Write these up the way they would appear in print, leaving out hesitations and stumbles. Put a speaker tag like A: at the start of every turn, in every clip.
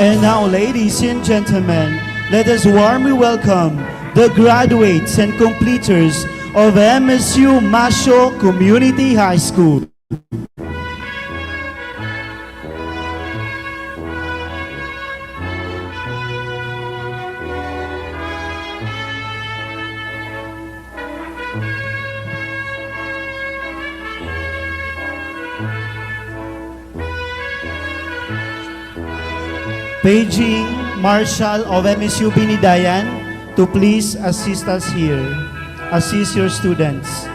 A: And now, ladies and gentlemen, let us warmly welcome the graduates and completers of MSU Masho Community High School. Paging Marshal of MSU Binidayan to please assist us here. Assist your students.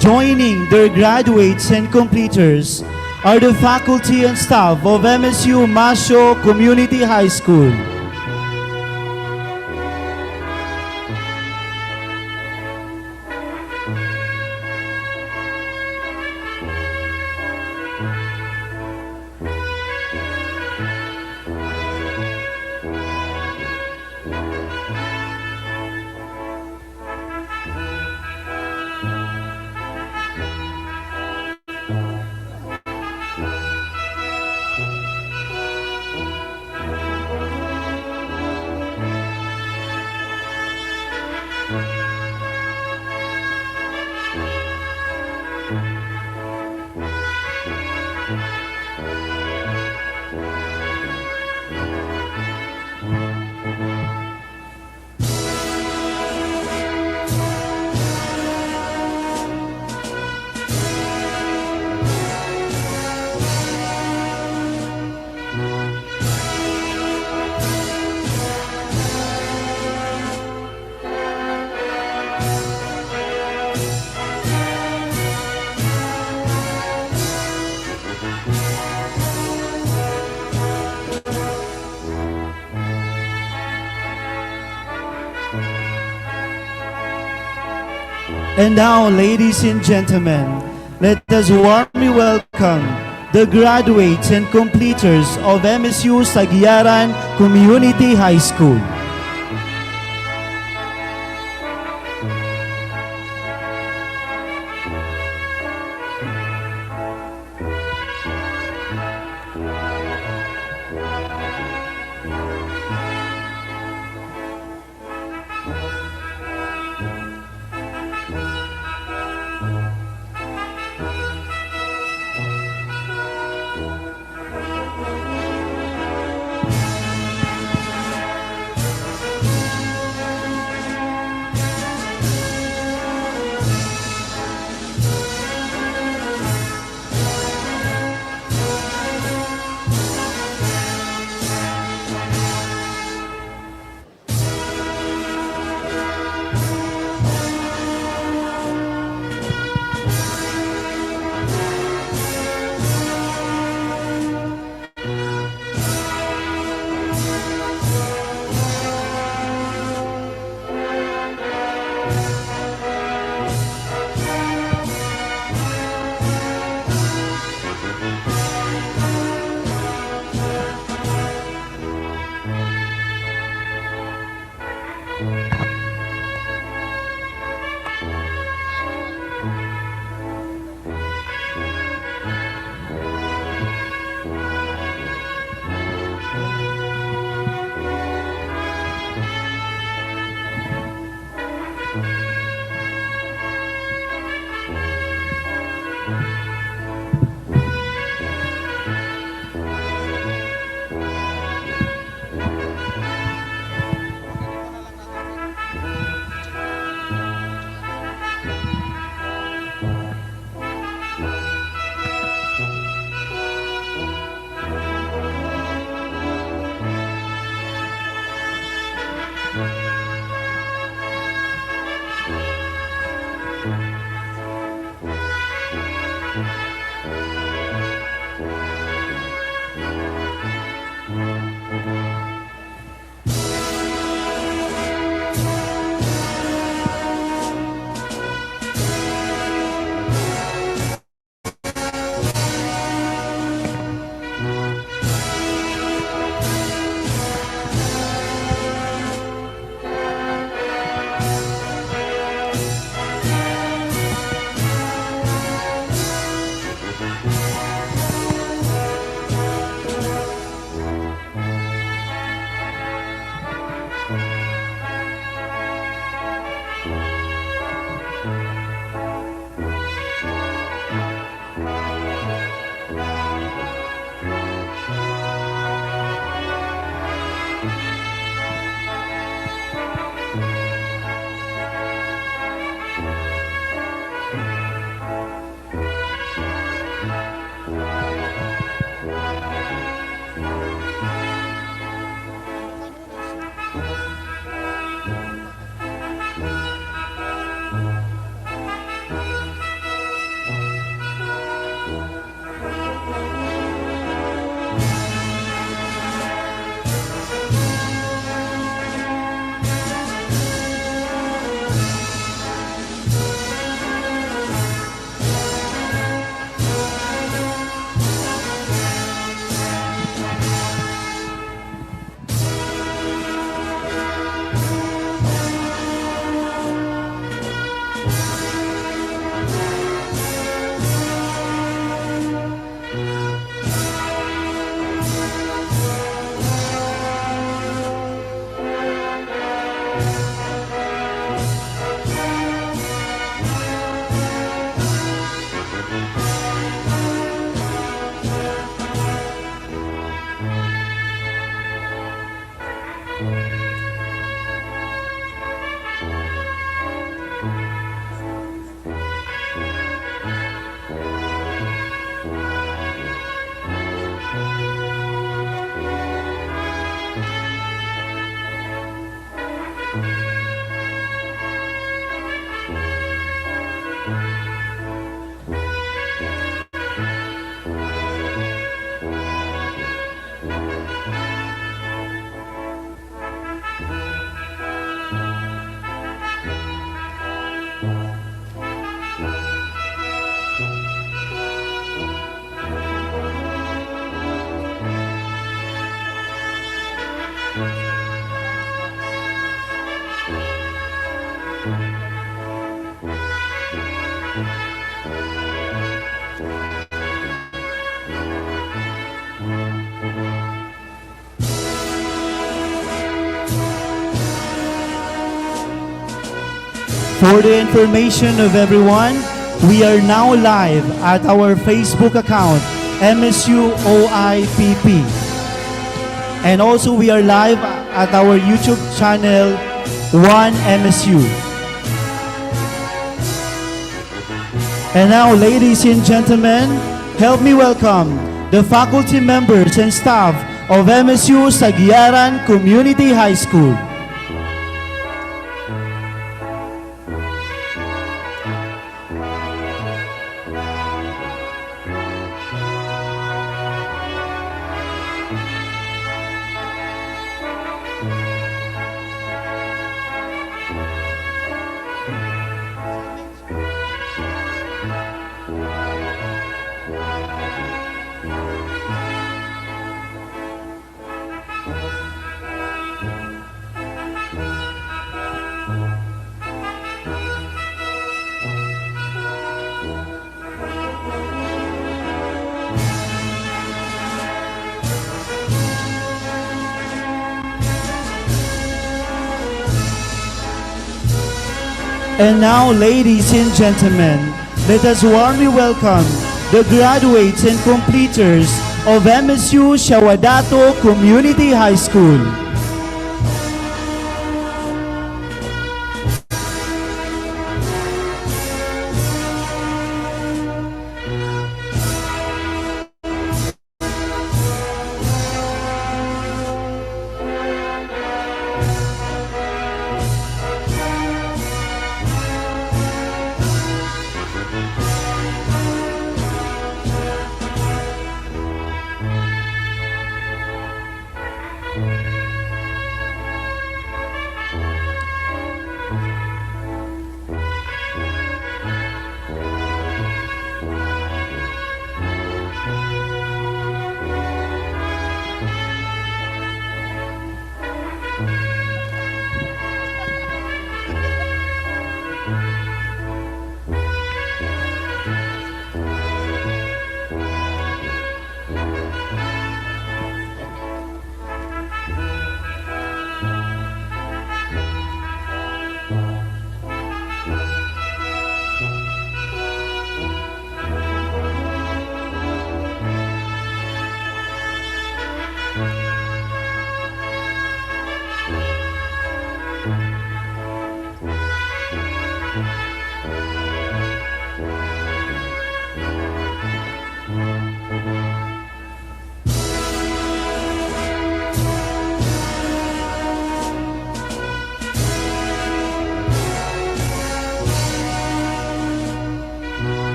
A: Joining their graduates and completers are the faculty and staff of MSU Masho Community High School. And now, ladies and gentlemen, let us warmly welcome the graduates and completers of MSU Sagiaran Community High School. For the information of everyone, we are now live at our Facebook account, MSU OIPP. And also we are live at our YouTube channel, 1MSU. And now, ladies and gentlemen, help me welcome the faculty members and staff of MSU Sagyaran Community High School. And now, ladies and gentlemen, let us warmly welcome the graduates and completers of MSU Shawadato Community High School.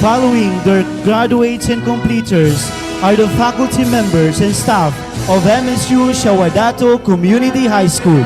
A: Following the graduates and completers are the faculty members and staff of MSU Shawadato Community High School.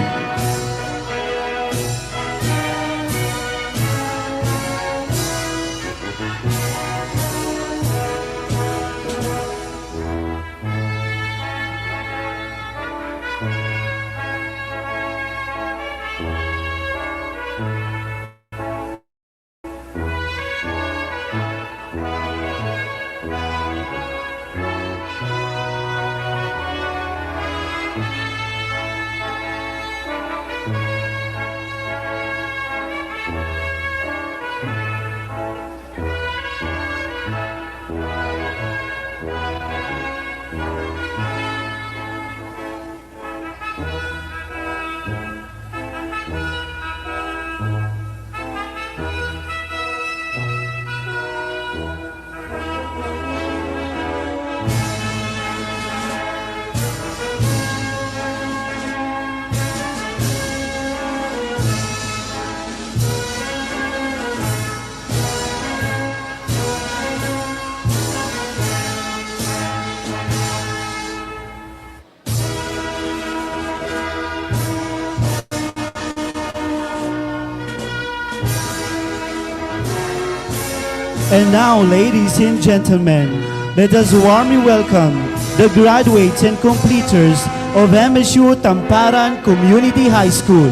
A: And now, ladies and gentlemen, let us warmly welcome the graduates and completers of MSU Tamparan Community High School.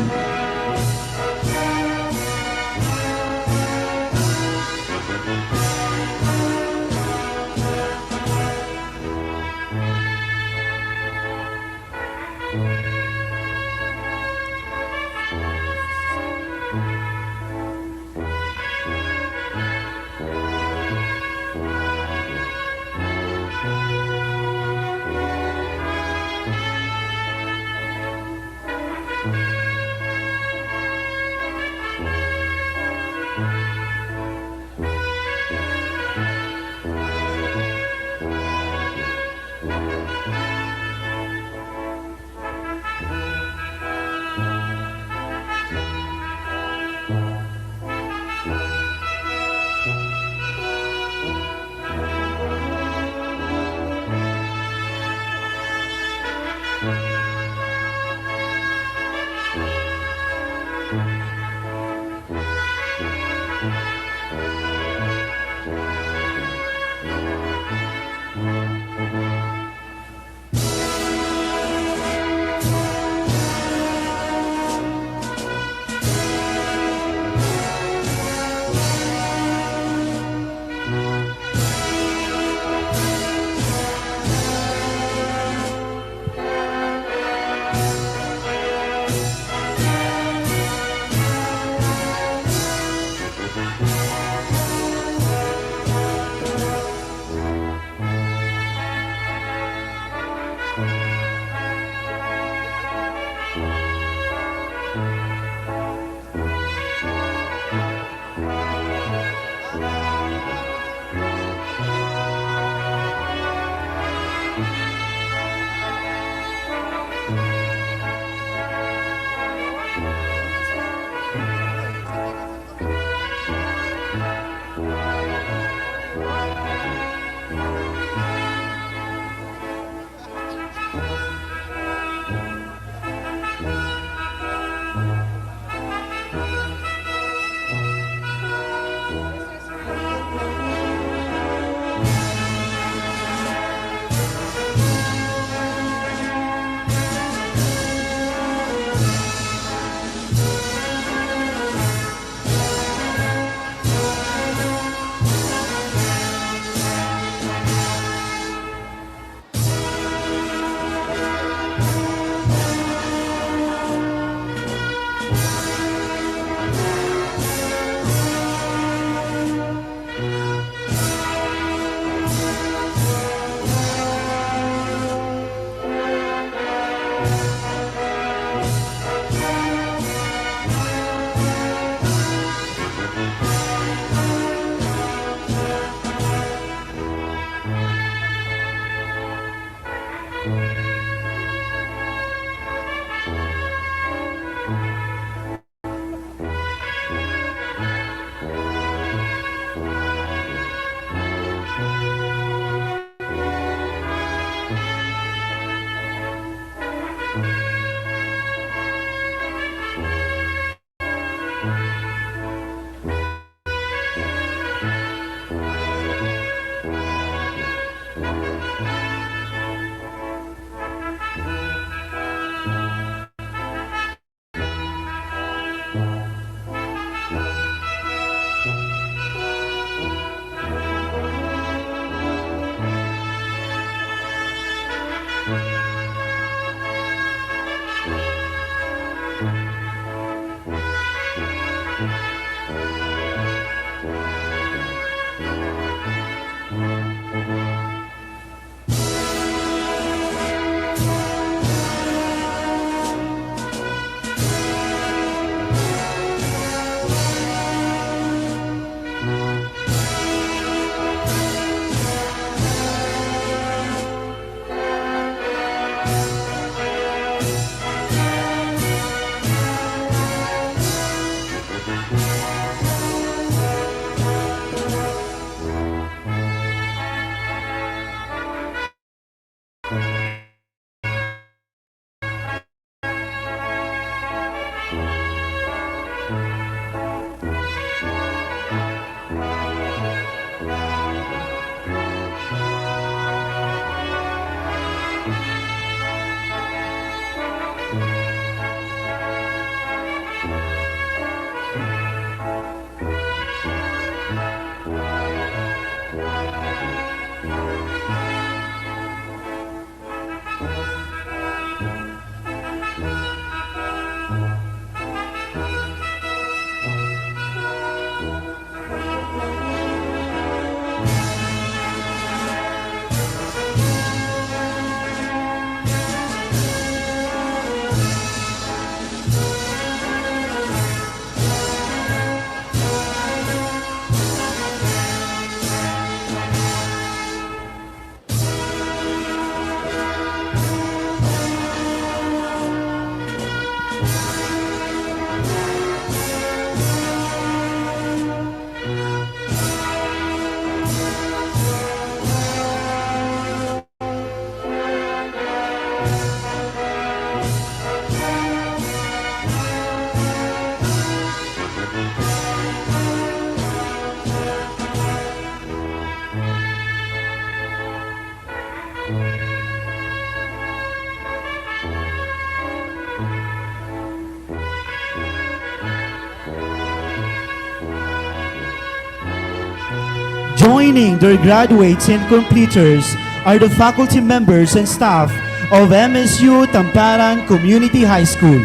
A: Joining their graduates and completers are the faculty members and staff of MSU Tamparan Community High School.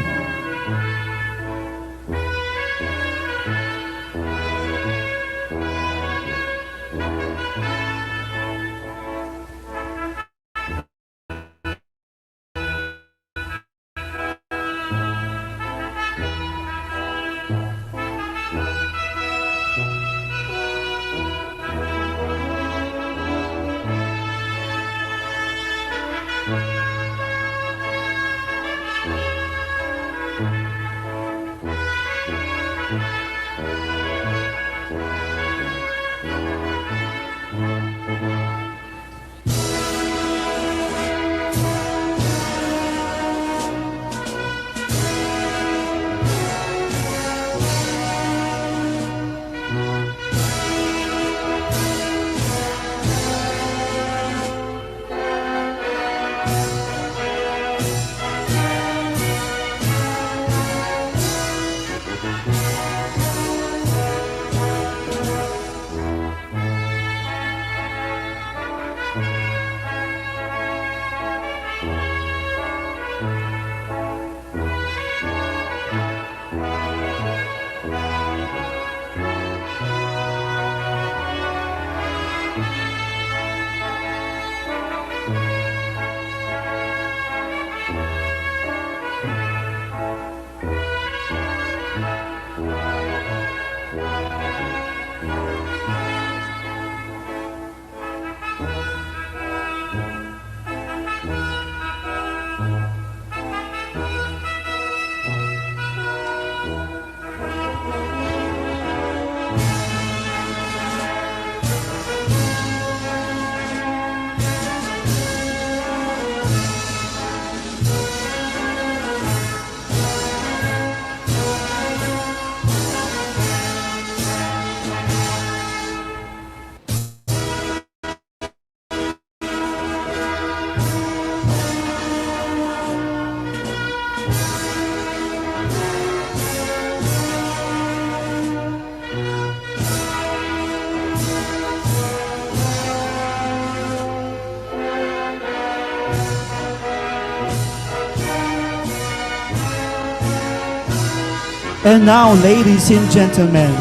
A: And now, ladies and gentlemen,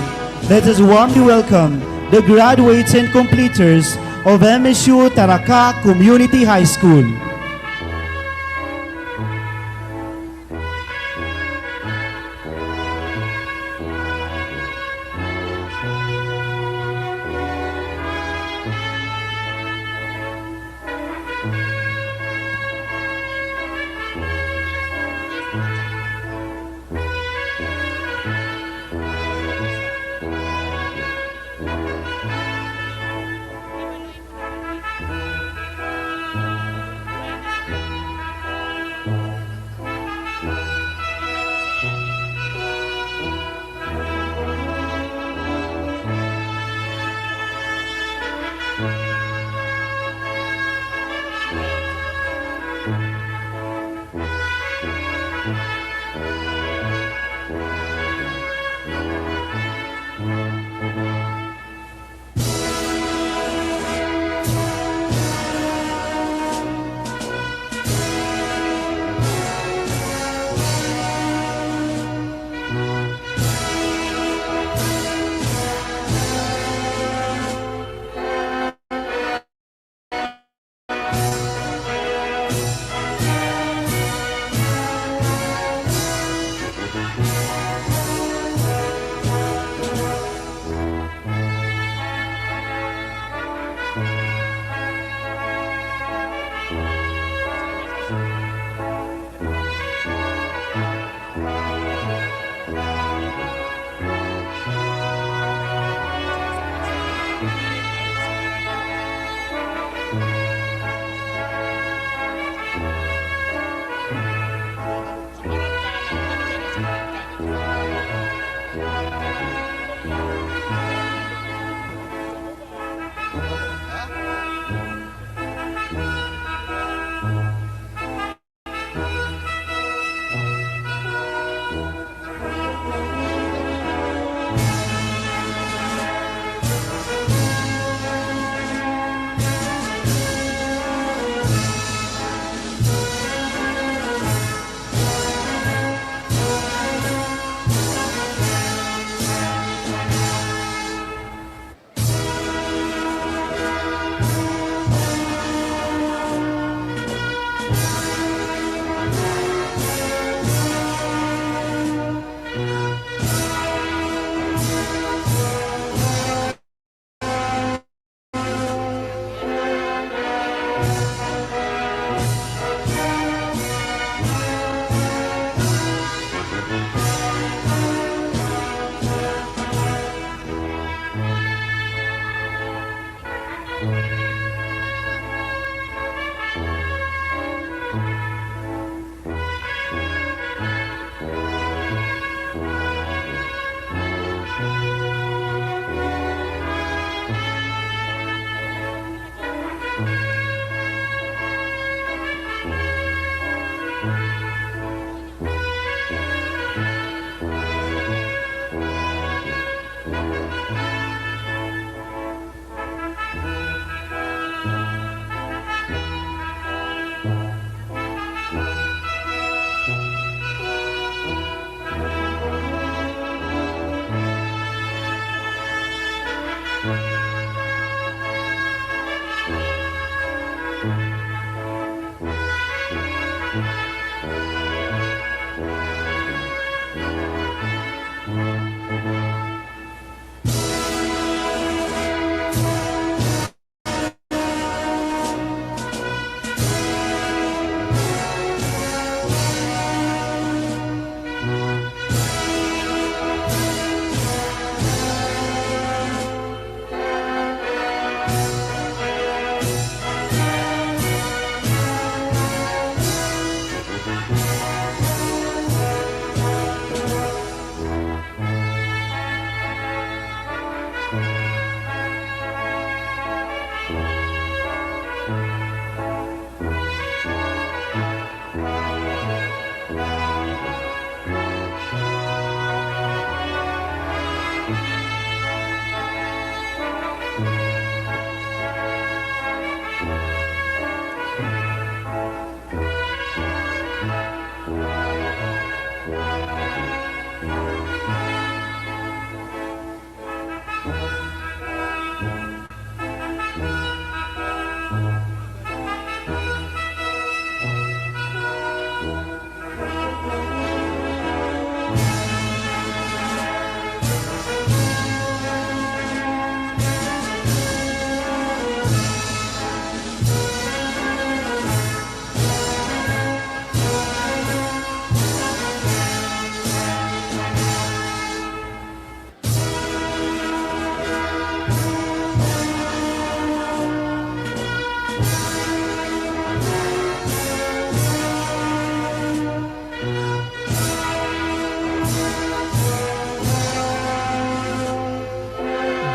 A: let us warmly welcome the graduates and completers of MSU Taraka Community High School.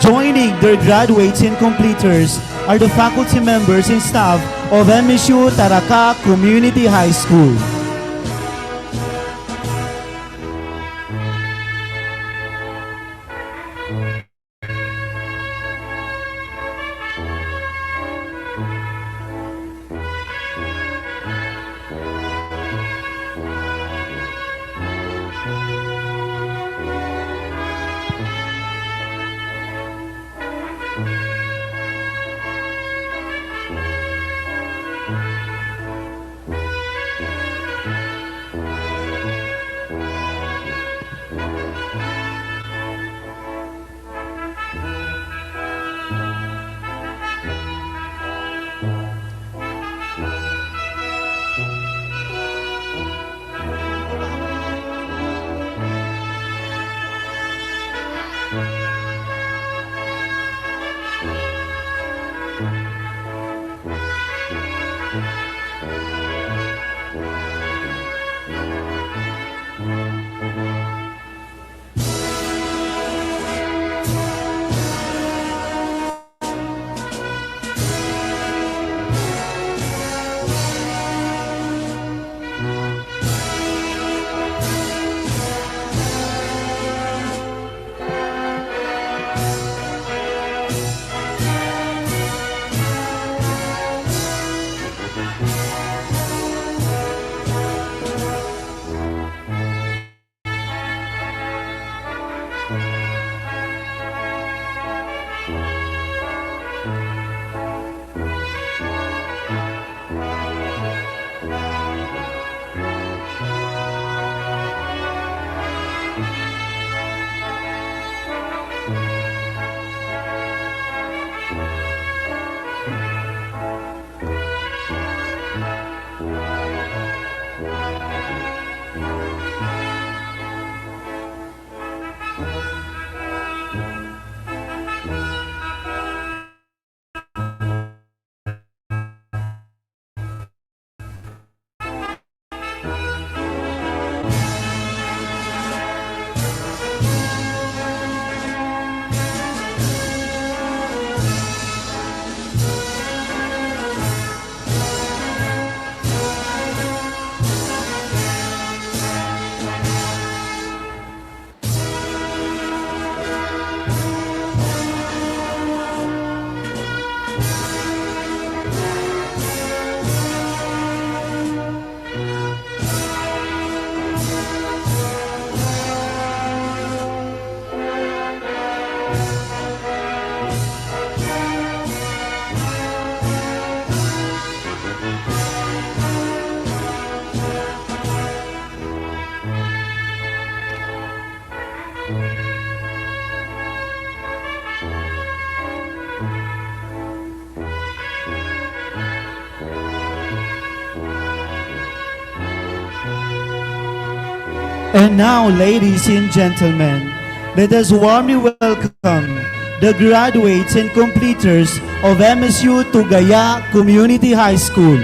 A: Joining their graduates and completers are the faculty members and staff of MSU Taraka Community High School. And now, ladies and gentlemen, let us warmly welcome the graduates and completers of MSU Tugaya Community High School.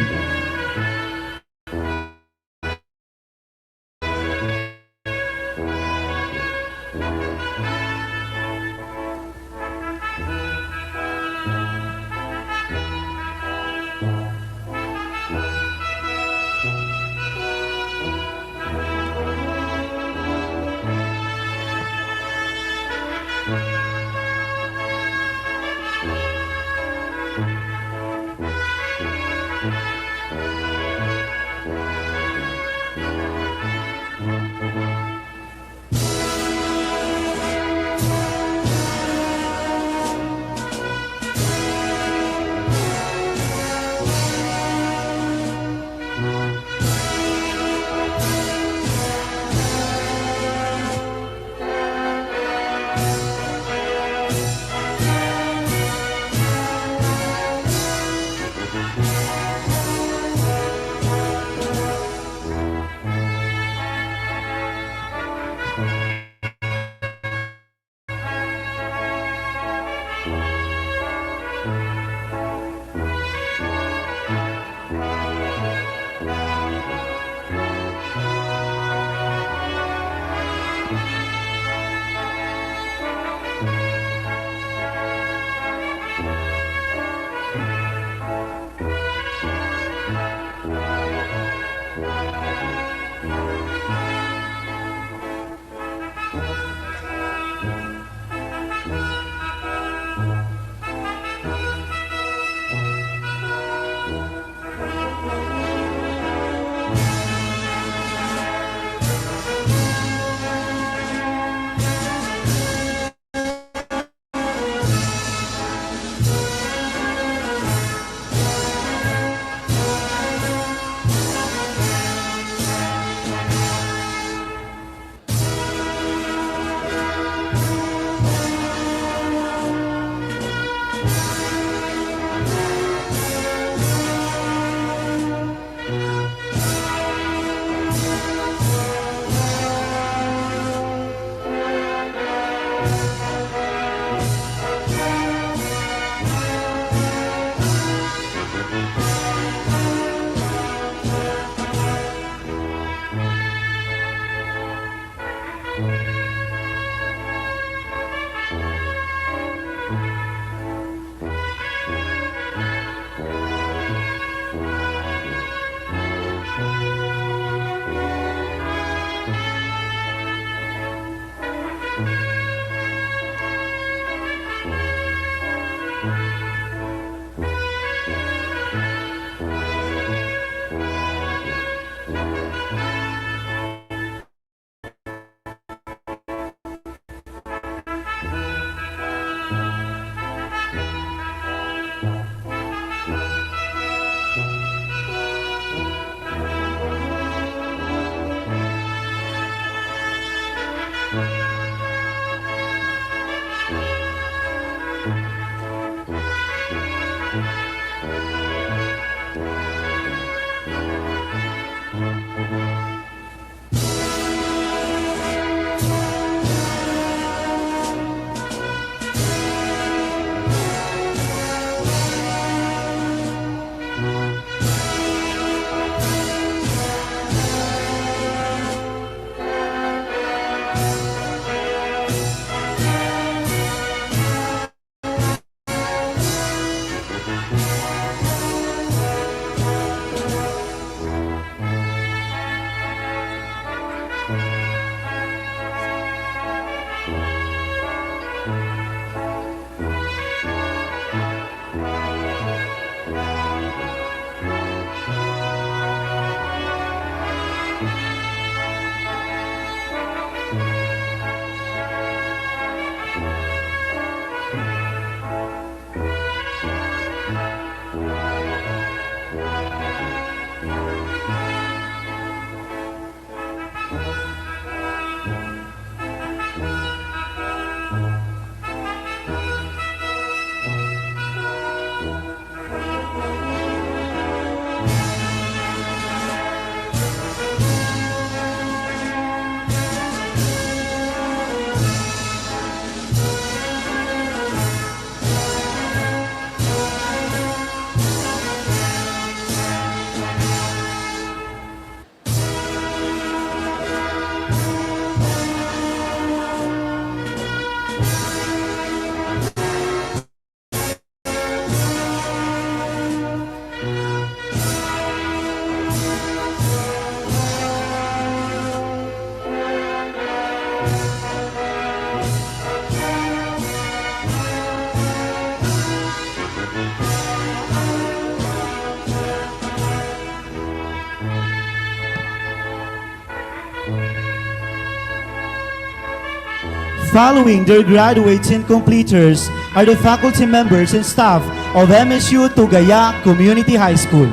A: Following their graduates and completers are the faculty members and staff of MSU Tugaya Community High School.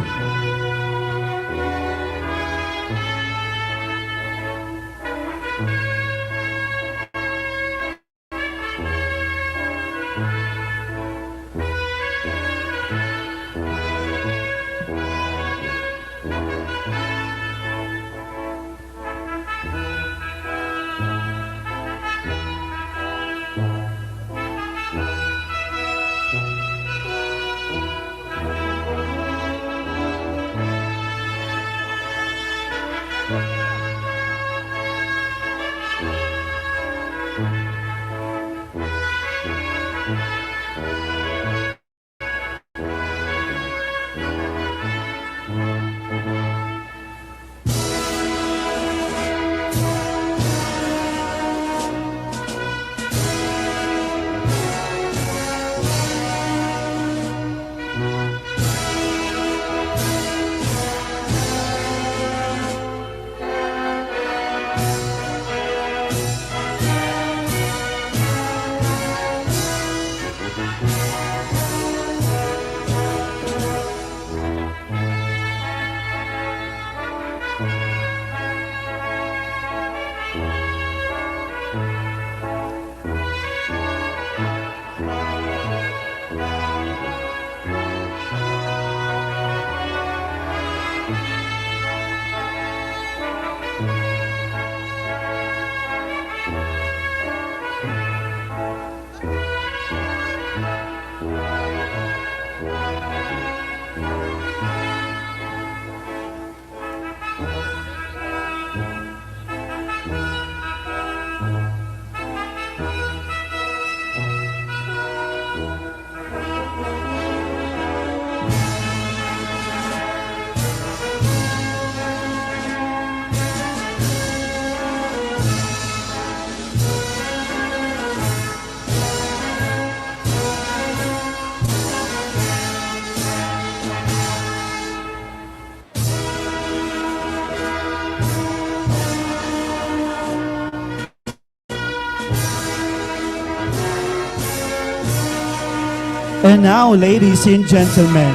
A: And now, ladies and gentlemen,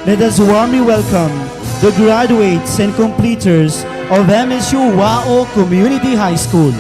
A: let us warmly welcome the graduates and completers of MSU WAO Community High School.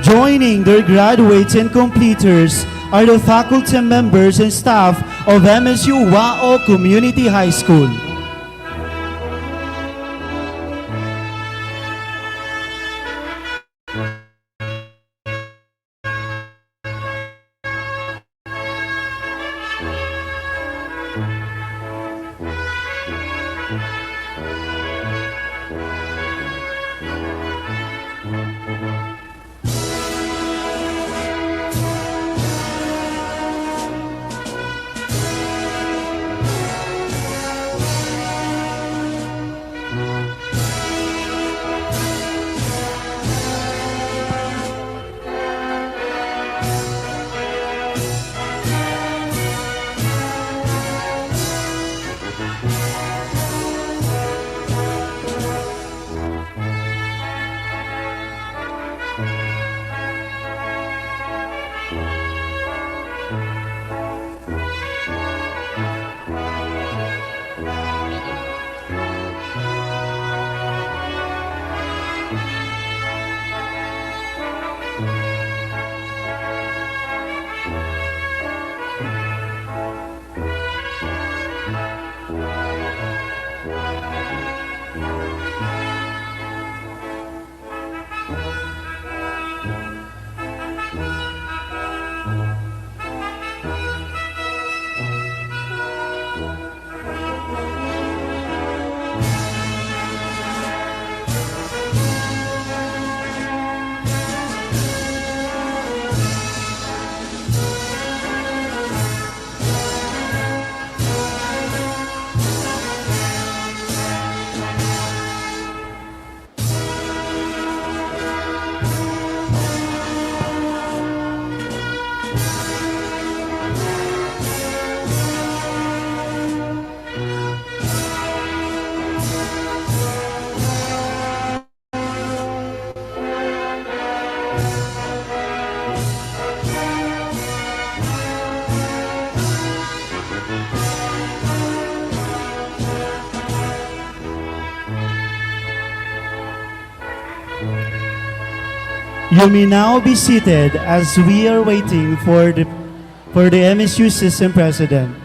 A: Joining their graduates and completers are the faculty members and staff of MSU WAO Community High School. You may now be seated as we are waiting for the MSU System President.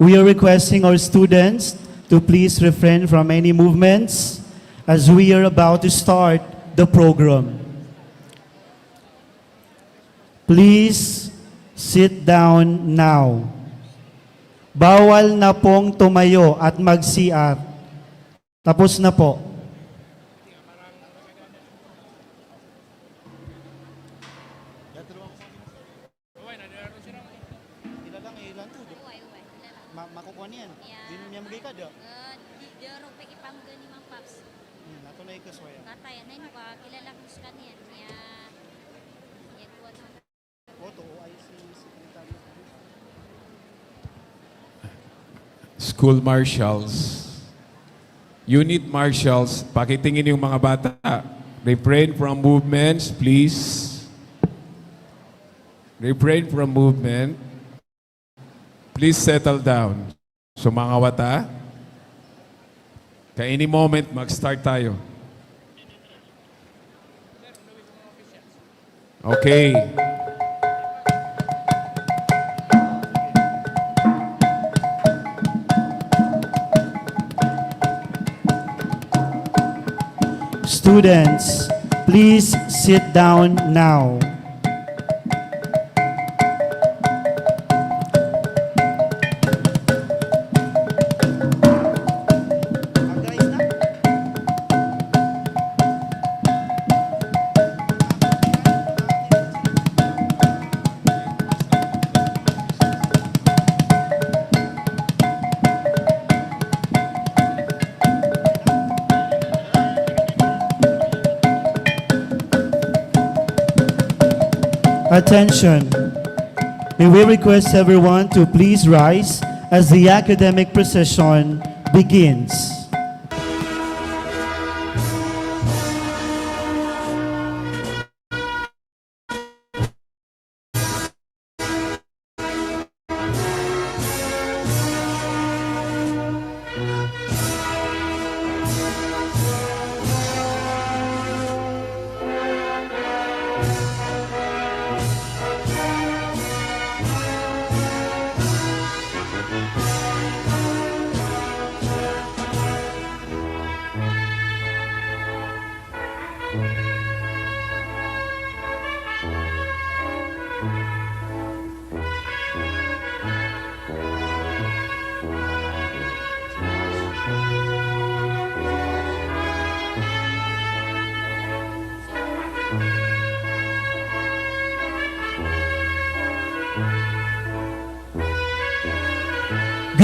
A: We are requesting our students to please refrain from any movements as we are about to start the program. Please sit down now. Bawal na pong tumayo at mag-CR. Tapos na po. Makukuha niyan. Di niya magay ka do?
B: Di ro pe ipanggan ni Mang Paps.
A: Nato na ikaswaya.
B: Katay na ni ba kilala ko sa kaniya. Ya kuha na.
A: Oto ay si secretary.
C: School marshals, unit marshals, pakitingin yung mga bata. Refrain from movements, please. Refrain from movement. Please settle down. So mga wata, any moment, mag-start tayo. Okay.
A: Students, please sit down now. Attention. May we request everyone to please rise as the academic procession begins.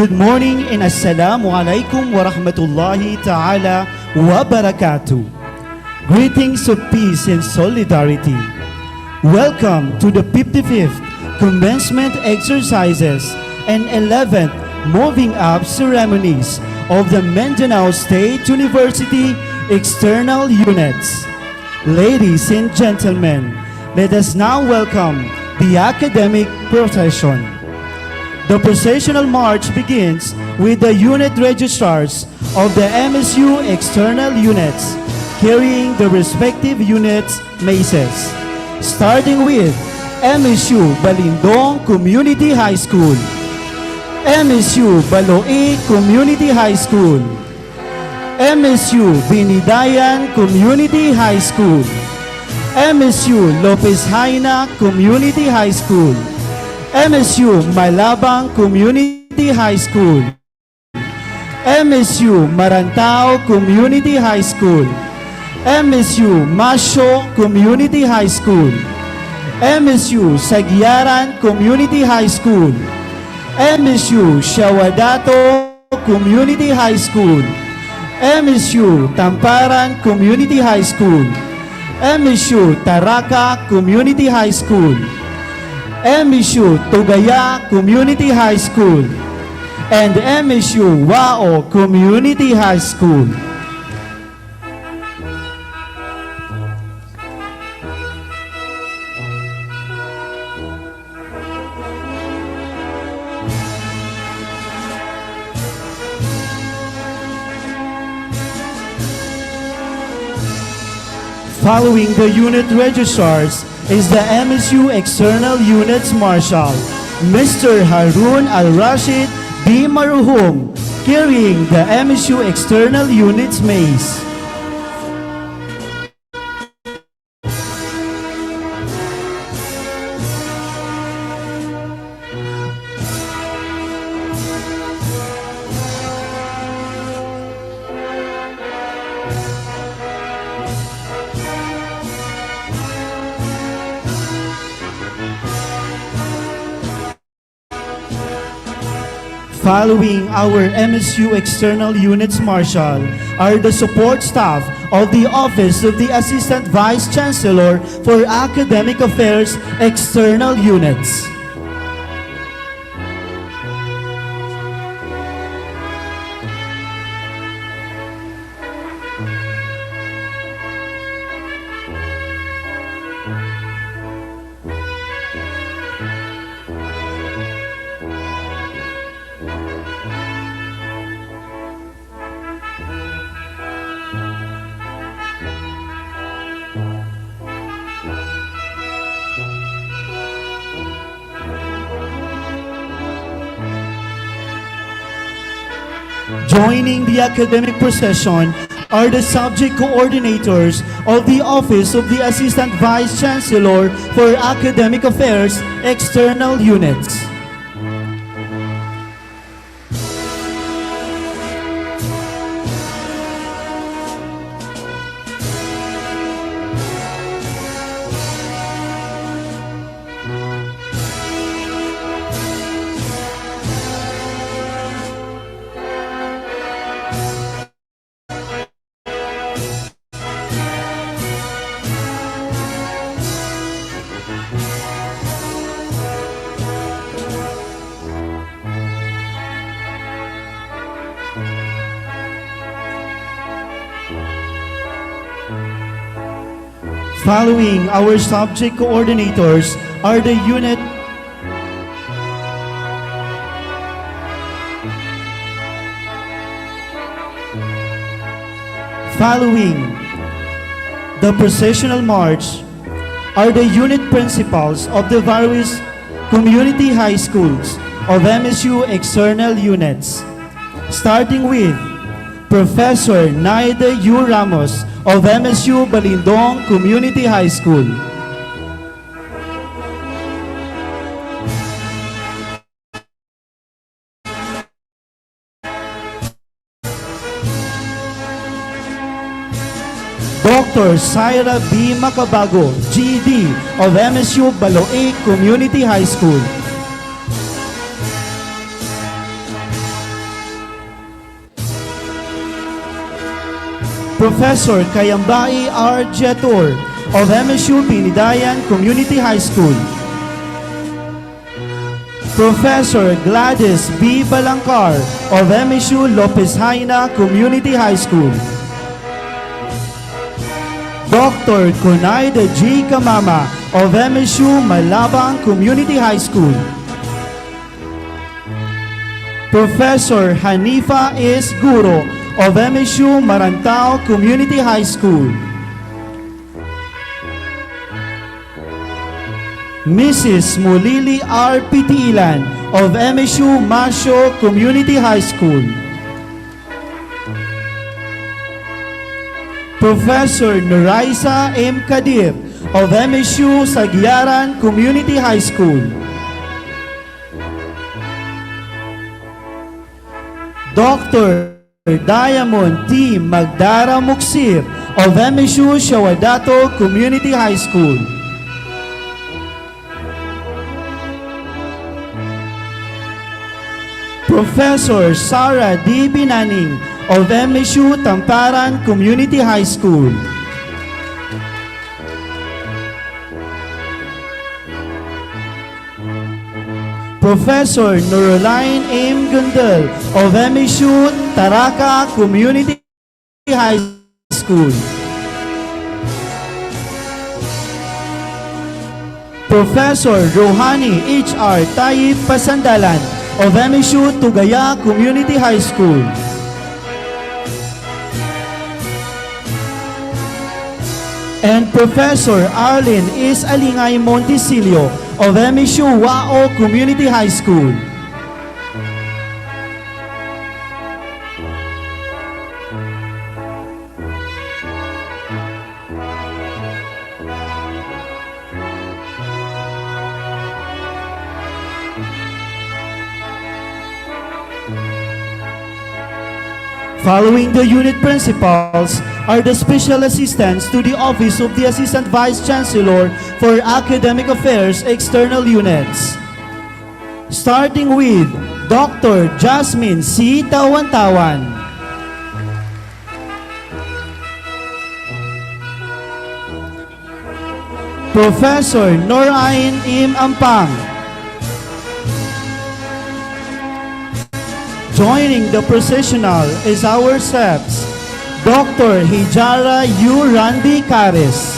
A: Good morning and assalamu alaikum wa rahmatullahi ta'ala wa barakatuh. Greetings of peace and solidarity. Welcome to the 55th commencement exercises and 11th moving up ceremonies of the Mindanao State University External Units. Ladies and gentlemen, let us now welcome the academic procession. The processional march begins with the unit registrars of the MSU External Units carrying the respective units' maces. Starting with MSU Balindong Community High School, MSU Baloe Community High School, MSU Binidayan Community High School, MSU Lopez Haina Community High School, MSU Malabang Community High School, MSU Marantao Community High School, MSU Masyo Community High School, MSU Sagyaran Community High School, MSU Shawadato Community High School, MSU Tamparan Community High School, MSU Taraka Community High School, MSU Tugaya Community High School, and MSU Wao Community High School. Following the unit registrars is the MSU External Units Marshal, Mr. Harun Al-Rashid B. Maruhum, carrying the MSU External Units mace. Following our MSU External Units Marshal are the support staff of the Office of the Assistant Vice Chancellor for Academic Affairs External Units. Joining the academic procession are the subject coordinators of the Office of the Assistant Vice Chancellor for Academic Affairs External Units. Following our subject coordinators are the unit Following the processional march are the unit principals of the various community high schools of MSU External Units, starting with Professor Naide U. Ramos of MSU Balindong Community High School. Dr. Syra B. Macabago, GED of MSU Baloe Community High School. Professor Kayambai R. Jetor of MSU Binidayan Community High School. Professor Gladys B. Balangcar of MSU Lopez Haina Community High School. Dr. Kunaida G. Kamama of MSU Malabang Community High School. Professor Hanifa S. Guro of MSU Marantao Community High School. Mrs. Mulili R. Pitilan of MSU Masyo Community High School. Professor Nuraisa M. Kadir of MSU Sagyaran Community High School. Dr. Diamond T. Magdara Muksir of MSU Shawadato Community High School. Professor Sara D. Binaning of MSU Tamparan Community High School. Professor Noraline M. Gundel of MSU Taraka Community High School. Professor Rohani H.R. Tayyip Pasandalan of MSU Tugaya Community High School. And Professor Arlene is Alingay Montesilio of MSU Wao Community High School. Following the unit principals are the special assistants to the Office of the Assistant Vice Chancellor for Academic Affairs External Units. Starting with Dr. Jasmine C. Tawan-Tawan. Professor Norain Im Ampang. Joining the processional is our SEPs, Dr. Hijara U. Randy Caris.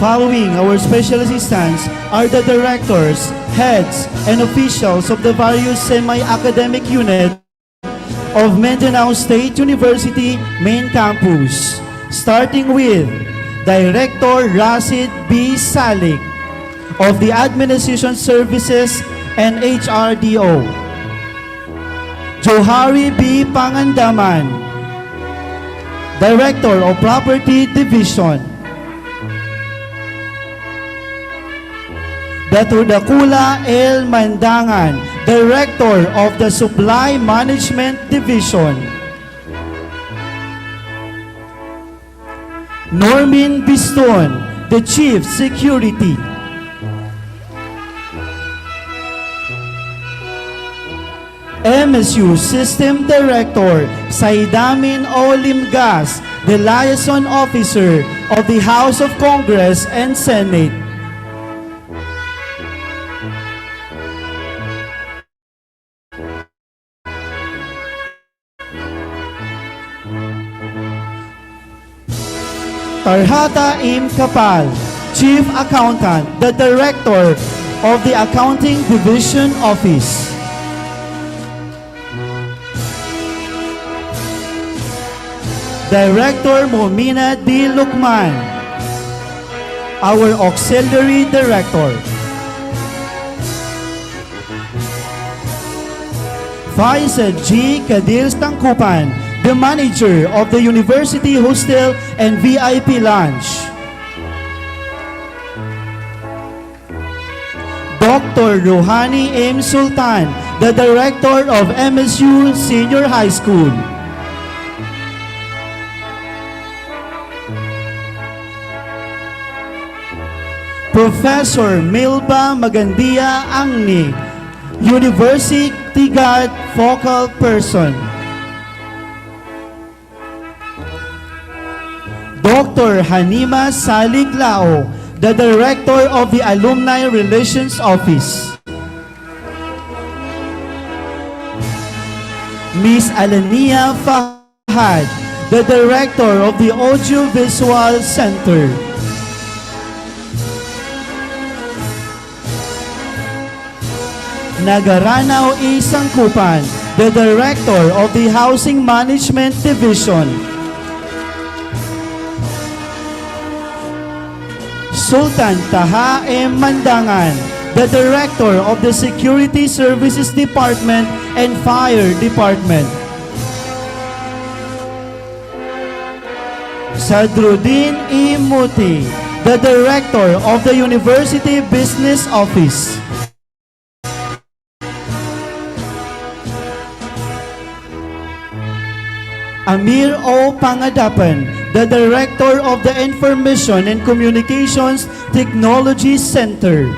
A: Following our special assistants are the directors, heads, and officials of the various semi-academic units of Mindanao State University Main Campus. Starting with Director Rasid B. Salik of the Administration Services and HRDO. Johari B. Pangandaman, Director of Property Division. Dr. Dakula L. Mandangan, Director of the Supply Management Division. Normin Biston, the Chief Security. MSU System Director Saidamin O. Limgas, the Liaison Officer of the House of Congress and Senate. Tarhata Im Kapal, Chief Accountant, the Director of the Accounting Division Office. Director Momina D. Lukman, our Auxiliary Director. Faisal G. Kadil Tangkupan, the Manager of the University Hostel and VIP Lounge. Dr. Rohani M. Sultan, the Director of MSU Senior High School. Professor Milba Magandia Angni, University Guard Focal Person. Dr. Hanima Saliglao, the Director of the Alumni Relations Office. Ms. Alania Fahad, the Director of the Audiovisual Center. Nagaranaw E. Sangkupan, the Director of the Housing Management Division. Sultan Taha M. Mandangan, the Director of the Security Services Department and Fire Department. Sadruddin E. Muti, the Director of the University Business Office. Amir O. Pangadapan, the Director of the Information and Communications Technology Center.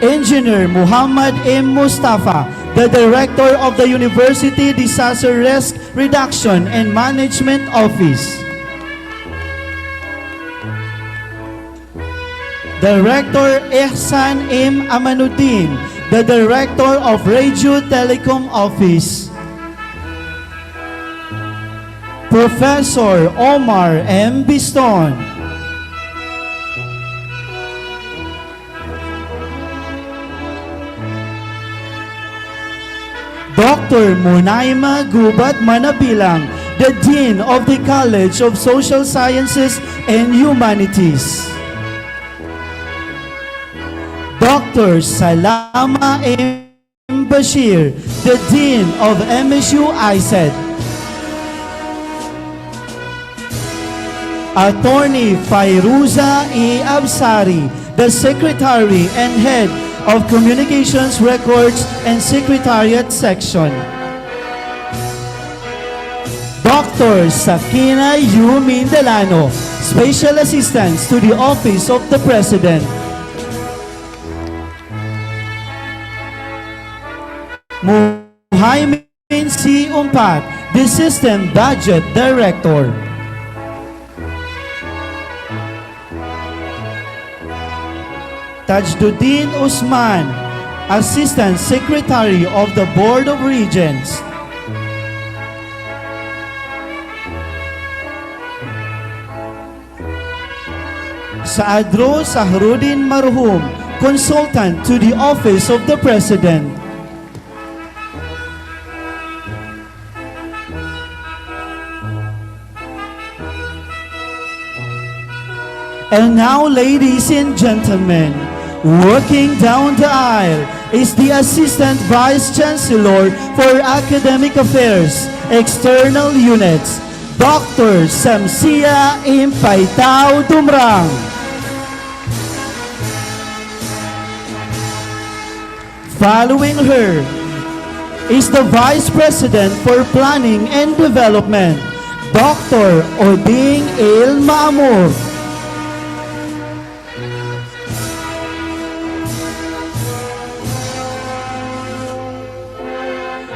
A: Engineer Muhammad M. Mustafa, the Director of the University Disaster Risk Reduction and Management Office. Director Ihsan M. Amanuddin, the Director of Radio Telecom Office. Professor Omar M. Biston. Dr. Munaima Gubat Manabilang, the Dean of the College of Social Sciences and Humanities. Dr. Salama M. Bashir, the Dean of MSU ISET. Attorney Fairuza E. Absari, the Secretary and Head of Communications Records and Secretariat Section. Dr. Sakina U. Mindelano, Special Assistant to the Office of the President. Muhaimin C. Umpat, the System Budget Director. Tajduddin Usman, Assistant Secretary of the Board of Regents. Saadro Sahrudin Marhum, Consultant to the Office of the President. And now, ladies and gentlemen, walking down the aisle is the Assistant Vice Chancellor for Academic Affairs, External Units, Dr. Samsia Impaitao Dumrang. Following her is the Vice President for Planning and Development, Dr. Oding El Maamur.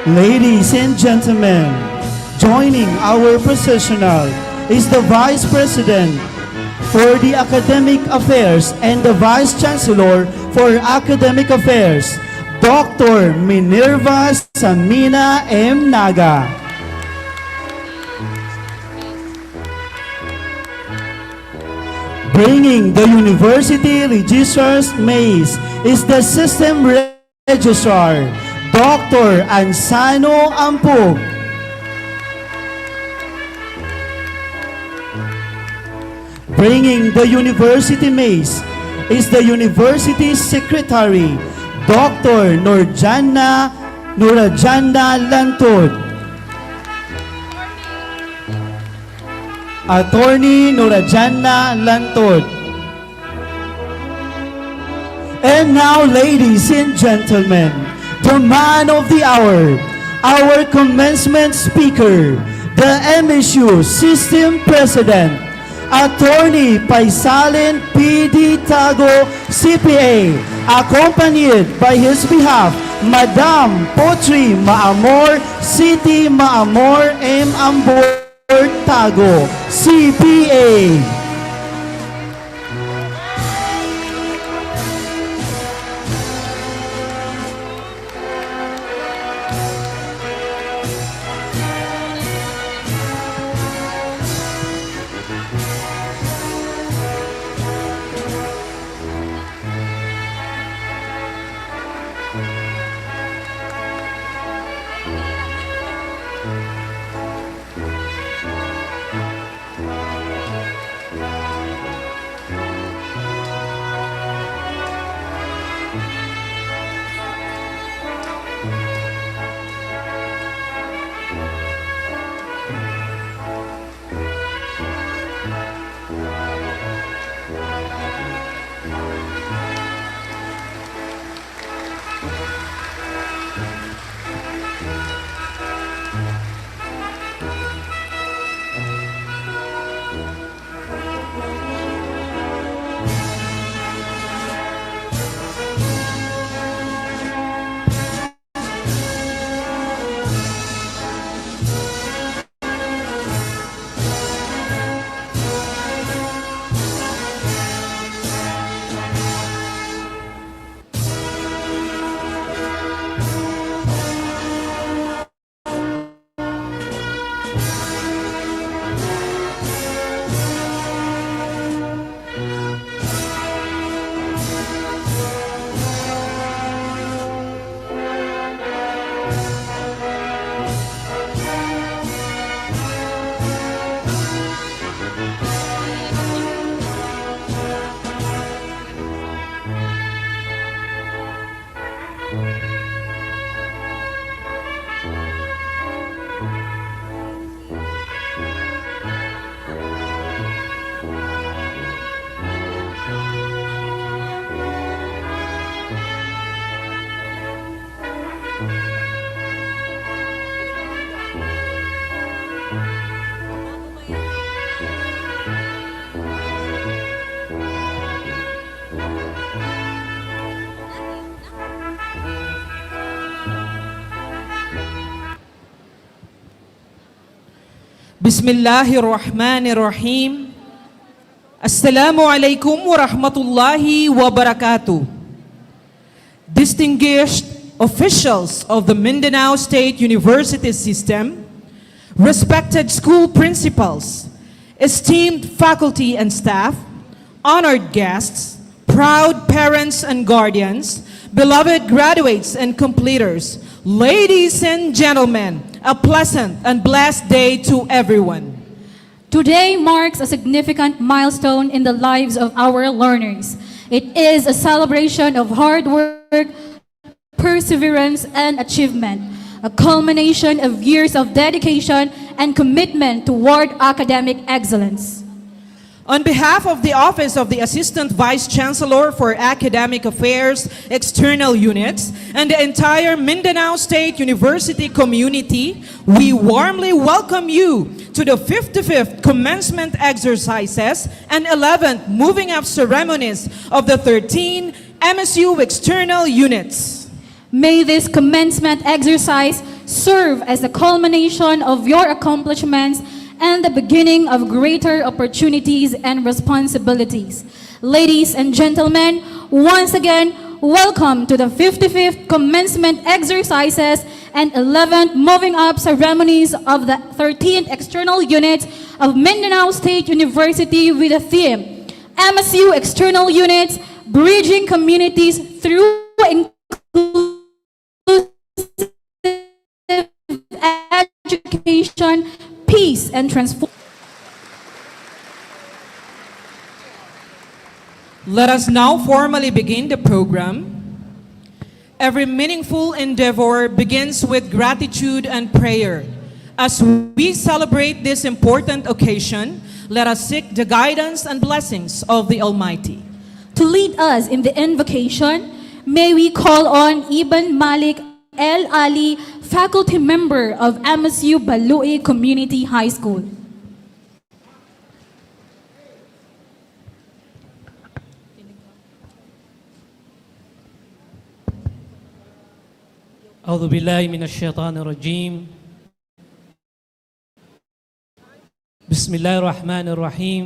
A: Ladies and gentlemen, joining our processional is the Vice President for the Academic Affairs and the Vice Chancellor for Academic Affairs, Dr. Minerva Samina M. Naga. Bringing the University Registrar's Maze is the System Registrar, Dr. Ansano Ampug. Bringing the University Maze is the University Secretary, Dr. Nurajana Lantod. Attorney Nurajana Lantod. And now, ladies and gentlemen, the man of the hour, our commencement speaker, the MSU System President, Attorney Paisalin P.D. Tago, CPA, accompanied by his behalf, Madam Potri Maamor, City Maamor M. Ambor Tago, CPA.
D: Bismillahirrahmanirrahim. Assalamualaikum warahmatullahi wabarakatuh. Distinguished officials of the Mindanao State University System, respected school principals, esteemed faculty and staff, honored guests, proud parents and guardians, beloved graduates and completers, ladies and gentlemen, a pleasant and blessed day to everyone.
E: Today marks a significant milestone in the lives of our learners. It is a celebration of hard work, perseverance, and achievement, a culmination of years of dedication and commitment toward academic excellence.
D: On behalf of the Office of the Assistant Vice Chancellor for Academic Affairs, External Units, and the entire Mindanao State University community, we warmly welcome you to the 55th commencement exercises and 11th moving up ceremonies of the 13 MSU External Units.
E: May this commencement exercise serve as the culmination of your accomplishments and the beginning of greater opportunities and responsibilities. Ladies and gentlemen, once again, welcome to the 55th commencement exercises and 11th moving up ceremonies of the 13th external units of Mindanao State University with the theme, MSU External Units, Bridging Communities Through Inclusive Education, Peace and Transform.
D: Let us now formally begin the program. Every meaningful endeavor begins with gratitude and prayer. As we celebrate this important occasion, let us seek the guidance and blessings of the Almighty.
E: To lead us in the invocation, may we call on Ibn Malik El Ali, faculty member of MSU Balui Community High School.
F: أعوذ بالله من الشيطان الرجيم بسم الله الرحمن الرحيم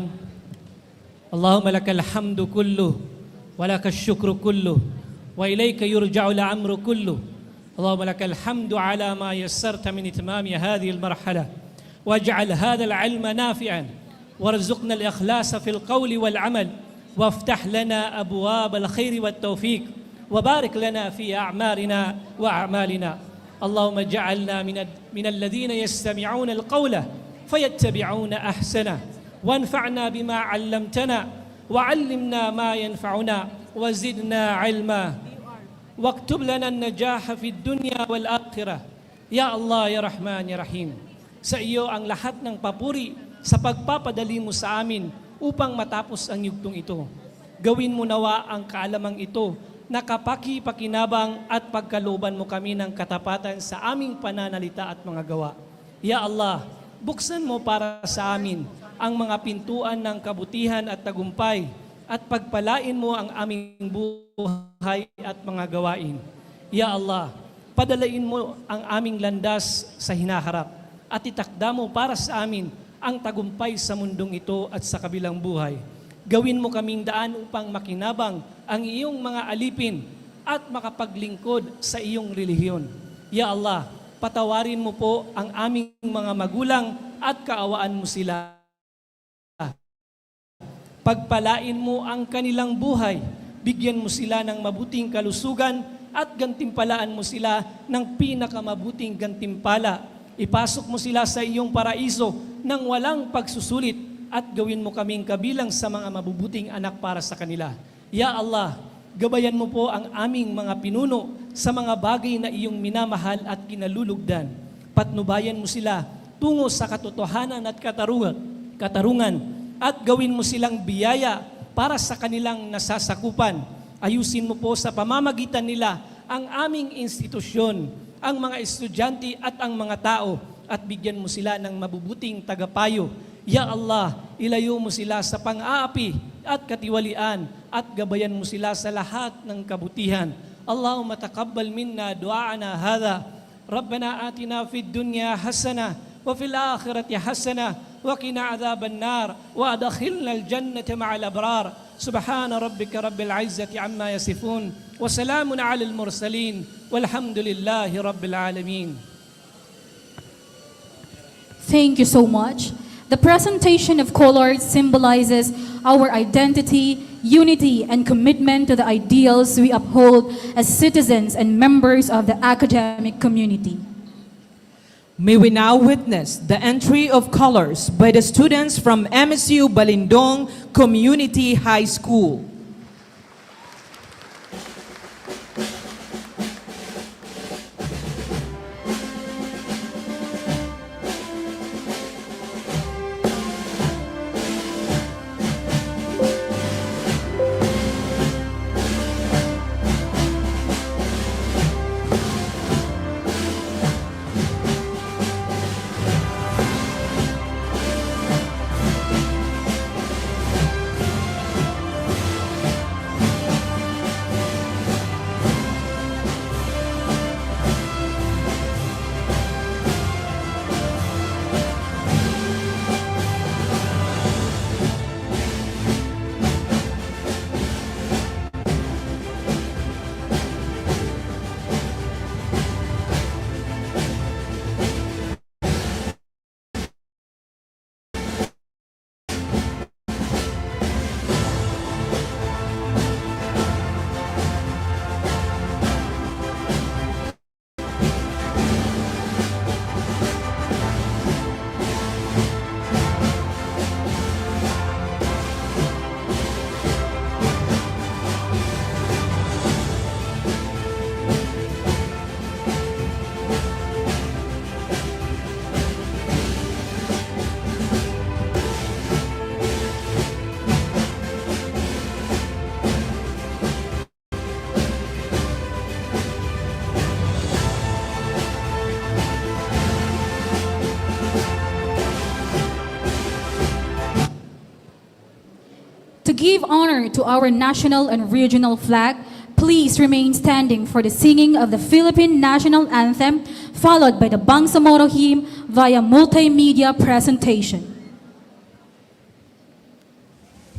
F: اللهم لك الحمد كله ولك الشكر كله وإليك يرجع الأمر كله اللهم لك الحمد على ما يسرت من إتمام هذه المرحلة واجعل هذا العلم نافعا وارزقنا الإخلاص في القول والعمل وافتح لنا أبواب الخير والتوفيق وبارك لنا في أعمارنا وأعمالنا اللهم اجعلنا من الذين يستمعون القول فيتبعون أحسنه وانفعنا بما علمتنا وعلمنا ما ينفعنا وزدنا علما واكتب لنا النجاح في الدنيا والآخرة يا الله يا رحمن يا رحيم. Sa iyo ang lahat ng papuri sa pagpapadali mo sa amin upang matapos ang yugtong ito. Gawin mo nawa ang kaalamang ito na kapaki-pakinabang at pagkalooban mo kami ng katapatan sa aming pananalita at mga gawa. Ya Allah, buksan mo para sa amin ang mga pintuan ng kabutihan at tagumpay at pagpalain mo ang aming buhay at mga gawain. Ya Allah, padalain mo ang aming landas sa hinaharap at itakda mo para sa amin ang tagumpay sa mundong ito at sa kabilang buhay. Gawin mo kaming daan upang makinabang ang iyong mga alipin at makapaglingkod sa iyong relihiyon. Ya Allah, patawarin mo po ang aming mga magulang at kaawaan mo sila. Pagpalain mo ang kanilang buhay, bigyan mo sila ng mabuting kalusugan at gantimpalaan mo sila ng pinakamabuting gantimpala. Ipasok mo sila sa iyong paraiso nang walang pagsusulit at gawin mo kaming kabilang sa mga mabubuting anak para sa kanila. Ya Allah, gabayan mo po ang aming mga pinuno sa mga bagay na iyong minamahal at kinalulugdan. Patnubayan mo sila tungo sa katotohanan at katarungan at gawin mo silang biyaya para sa kanilang nasasakupan. Ayusin mo po sa pamamagitan nila ang aming institusyon, ang mga estudyante at ang mga tao at bigyan mo sila ng mabubuting tagapayo. Ya Allah, ilayo mo sila sa pang-aapi at katiwalian at gabayan mo sila sa lahat ng kabutihan. Allahumma taqabbal minna du'aana hadha. Rabbana atina fid dunya hasana wa fil akhirati hasana wa qina adhaban nar wa adkhilna al jannata ma'al abrar. Subhana rabbika rabbil izzati amma yasifun wa salamun 'alal mursalin walhamdulillahi rabbil alamin.
E: Thank you so much. The presentation of colors symbolizes our identity, unity, and commitment to the ideals we uphold as citizens and members of the academic community.
D: May we now witness the entry of colors by the students from MSU Balindong Community High School.
E: To give honor to our national and regional flag, please remain standing for the singing of the Philippine National Anthem, followed by the Bangsamoro hymn via multimedia presentation.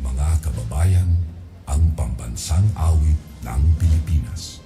G: Mga kababayan, ang pambansang awit ng Pilipinas.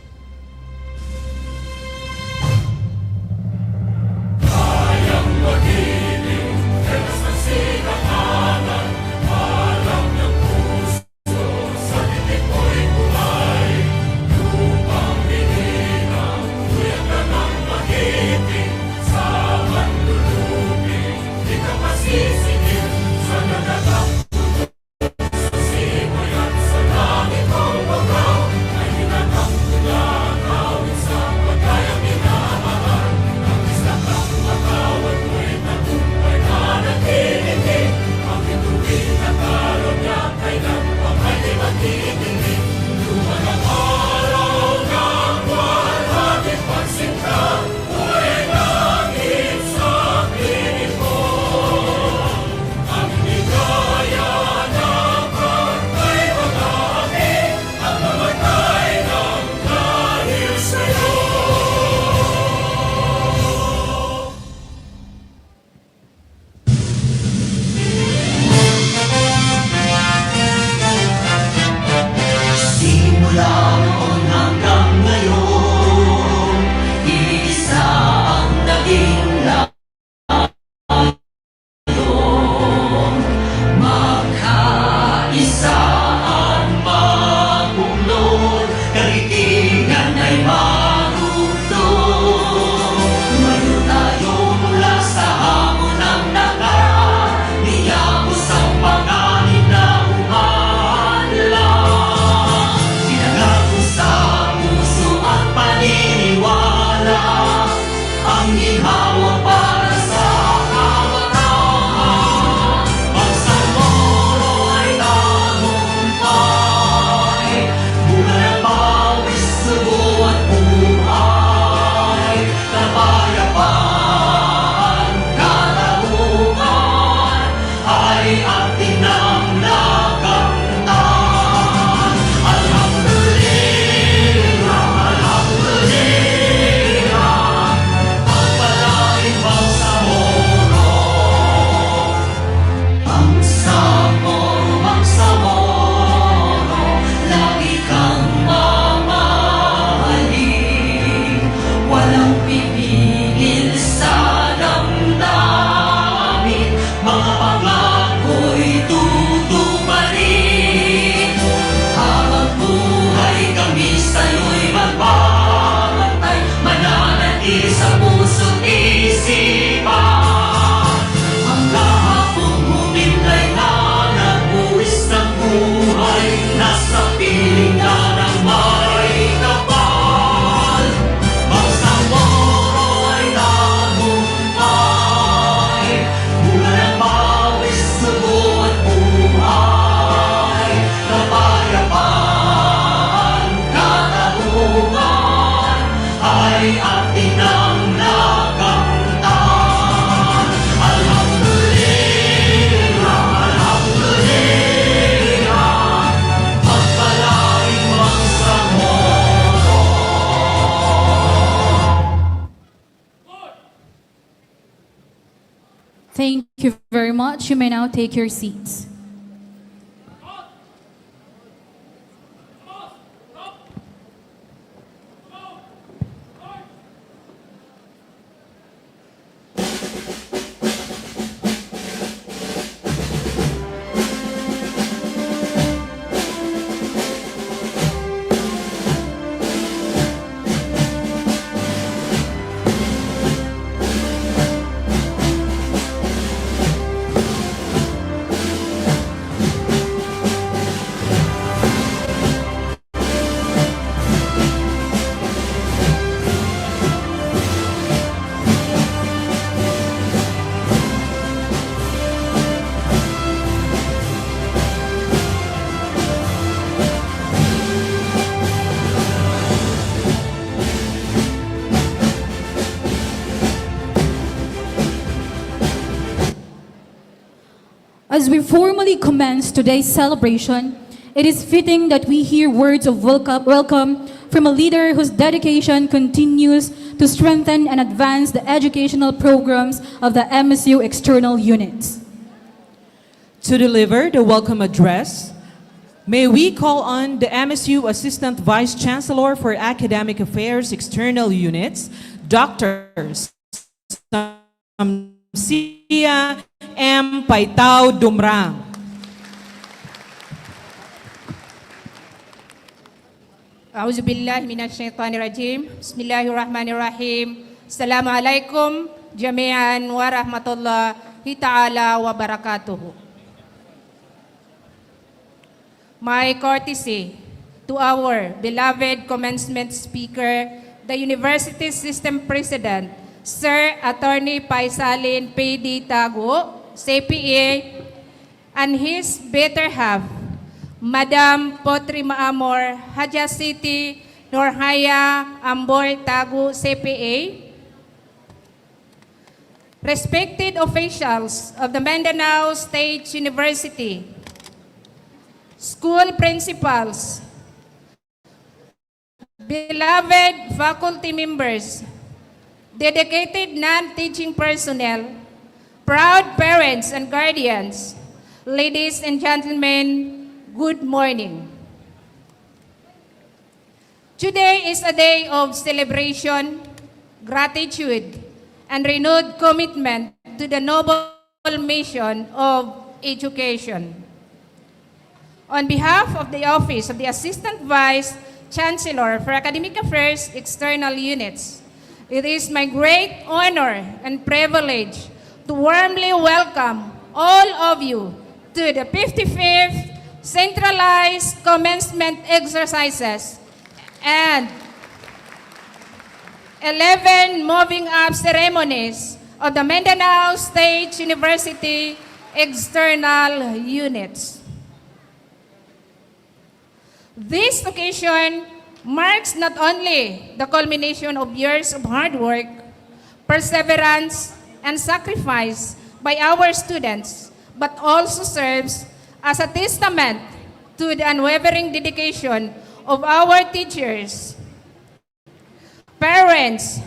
E: Thank you very much. You may now take your seats. As we formally commence today's celebration, it is fitting that we hear words of welcome from a leader whose dedication continues to strengthen and advance the educational programs of the MSU External Units.
D: To deliver the welcome address, may we call on the MSU Assistant Vice Chancellor for Academic Affairs External Units, Dr. Samsia M. Paitao Dumrang.
H: A'udzu billahi minasyaitonir rajim. Bismillahirrahmanirrahim. Assalamualaikum jami'an warahmatullahi ta'ala wabarakatuh. My courtesy to our beloved commencement speaker, the University System President, Sir Attorney Paisalin P.D. Tago, CPA, and his better half, Madam Potri Maamor, Haja City, Norhaya Amboy Tagu, CPA, respected officials of the Mindanao State University, school principals, beloved faculty members, dedicated non-teaching personnel, proud parents and guardians, ladies and gentlemen, good morning. Today is a day of celebration, gratitude, and renewed commitment to the noble mission of education. On behalf of the Office of the Assistant Vice Chancellor for Academic Affairs External Units, it is my great honor and privilege to warmly welcome all of you to the 55th Centralized Commencement Exercises and 11 moving up ceremonies of the Mindanao State University External Units. This occasion marks not only the culmination of years of hard work, perseverance, and sacrifice by our students, but also serves as a testament to the unwavering dedication of our teachers, parents,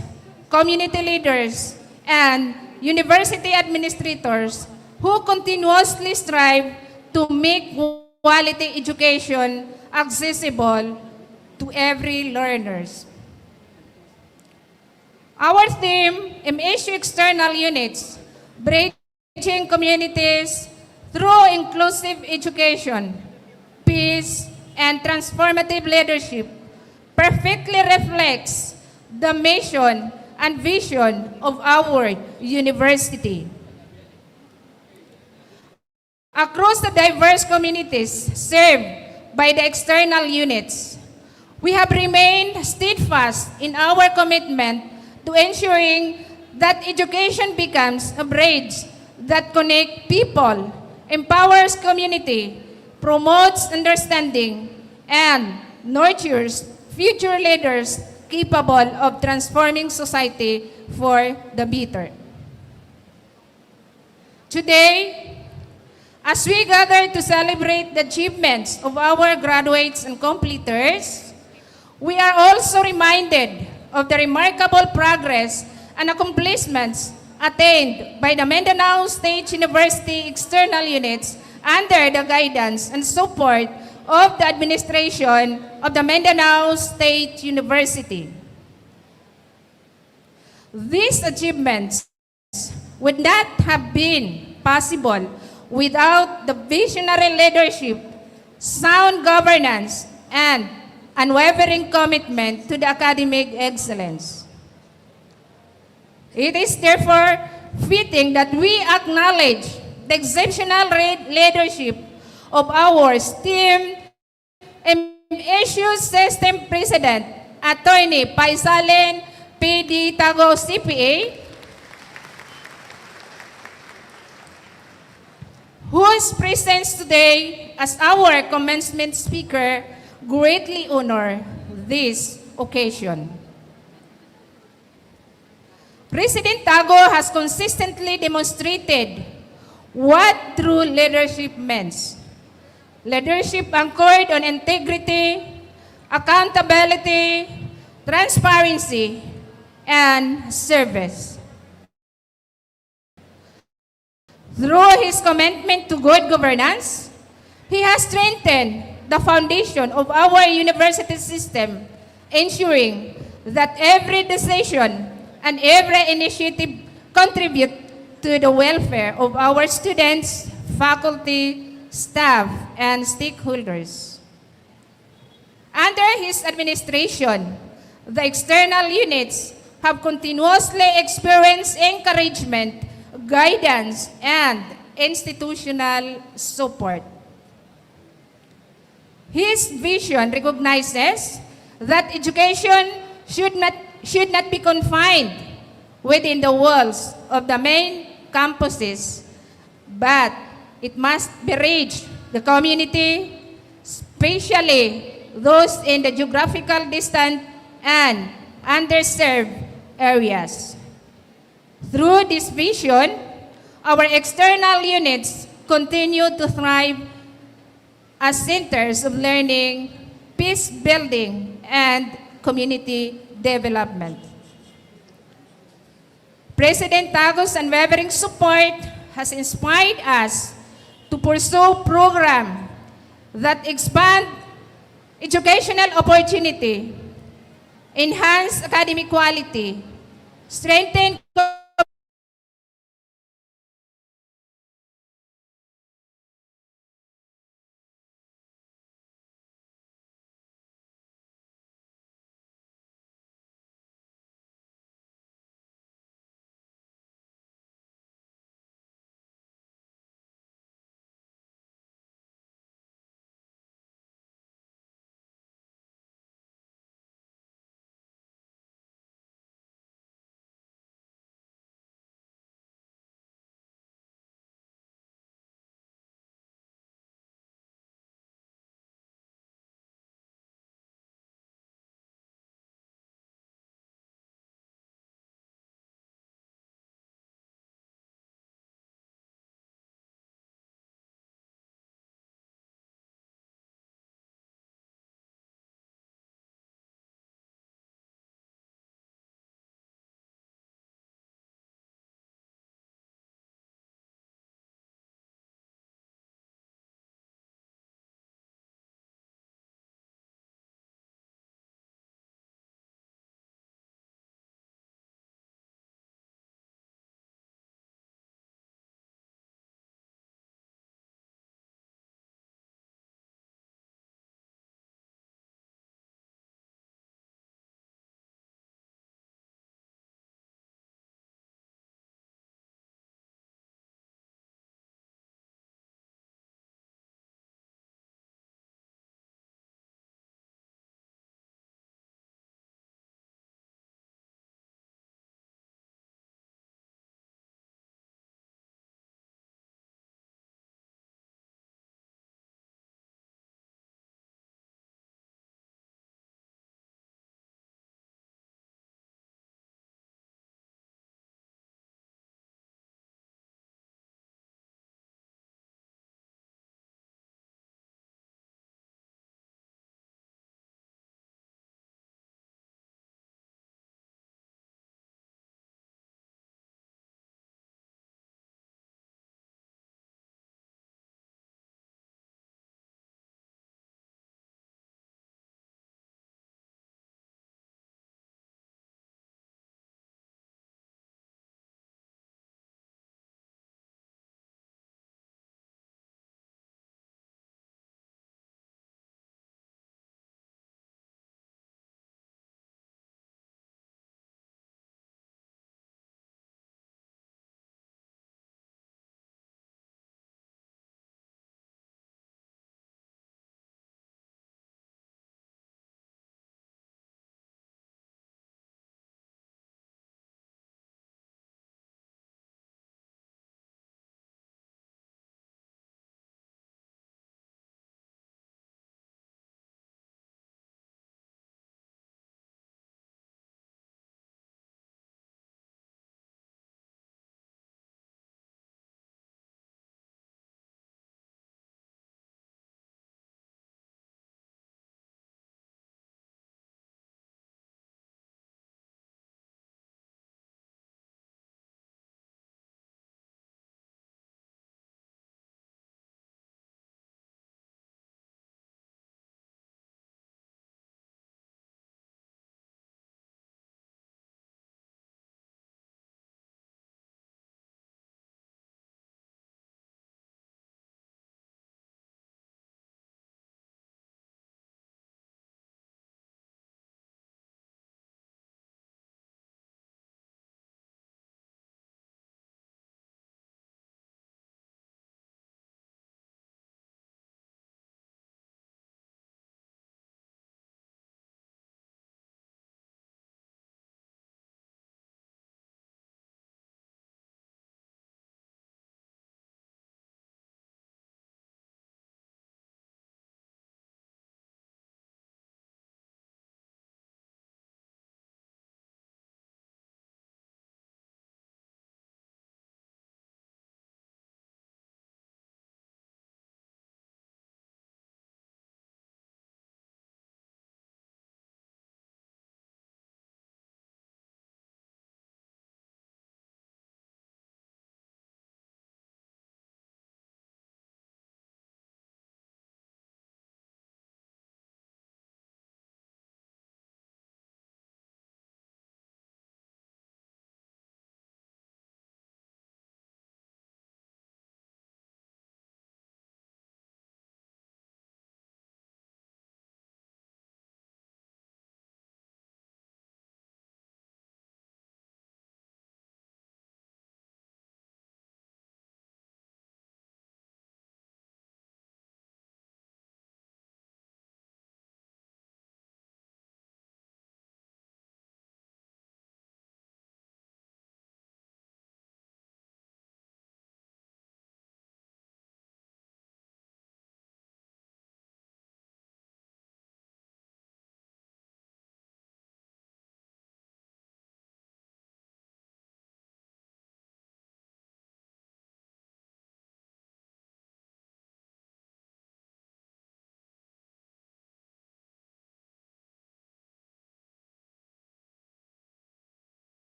H: community leaders, and university administrators who continuously strive to make quality education accessible to every learners. Our theme, MSU External Units, Bridging Communities through Inclusive Education, Peace, and Transformative Leadership, perfectly reflects the mission and vision of our university. Across the diverse communities served by the external units, we have remained steadfast in our commitment to ensuring that education becomes a bridge that connects people, empowers community, promotes understanding, and nurtures future leaders capable of transforming society for the better. Today, as we gather to celebrate the achievements of our graduates and completers, we are also reminded of the remarkable progress and accomplishments attained by the Mindanao State University External Units under the guidance and support of the administration of the Mindanao State University. These achievements would not have been possible without the visionary leadership, sound governance, and unwavering commitment to the academic excellence. It is therefore fitting that we acknowledge the exceptional leadership of our esteemed MSU System President, Attorney Paisalen P.D. Tago, CPA, whose presence today as our commencement speaker greatly honor this occasion. President Tago has consistently demonstrated what true leadership means. Leadership anchored on integrity, accountability, transparency, and service. Through his commitment to good governance, he has strengthened the foundation of our university system, ensuring that every decision and every initiative contribute to the welfare of our students, faculty, staff, and stakeholders. Under his administration, the external units have continuously experienced encouragement, guidance, and institutional support. His vision recognizes that education should not be confined within the walls of the main campuses, but it must be reached the community, especially those in the geographical distant and underserved areas. Through this vision, our external units continue to thrive as centers of learning, peace building, and community development. President Tago's unwavering support has inspired us to pursue programs that expand educational opportunity, enhance academic quality, strengthen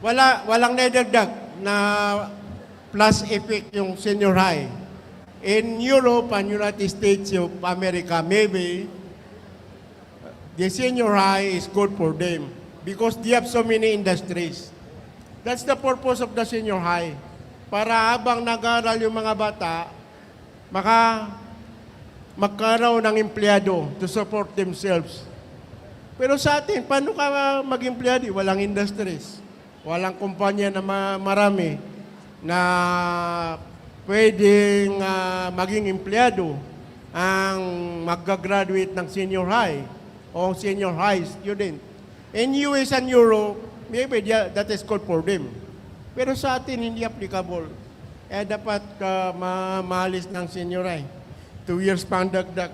I: walang nadagdag na plus effect yung senior high. In Europe and United States of America, maybe the senior high is good for them because they have so many industries. That's the purpose of the senior high. Para habang nag-aaral yung mga bata, magkaroon ng empleyado to support themselves. Pero sa atin, paano ka mag-empleyado? Walang industries. Walang kumpanya na marami na pwedeng maging empleyado ang mag-graduate ng senior high o senior high student. In US and Europe, maybe that is good for them. Pero sa atin, hindi applicable. Dapat maalis ng senior high. 2 years pang dagdag.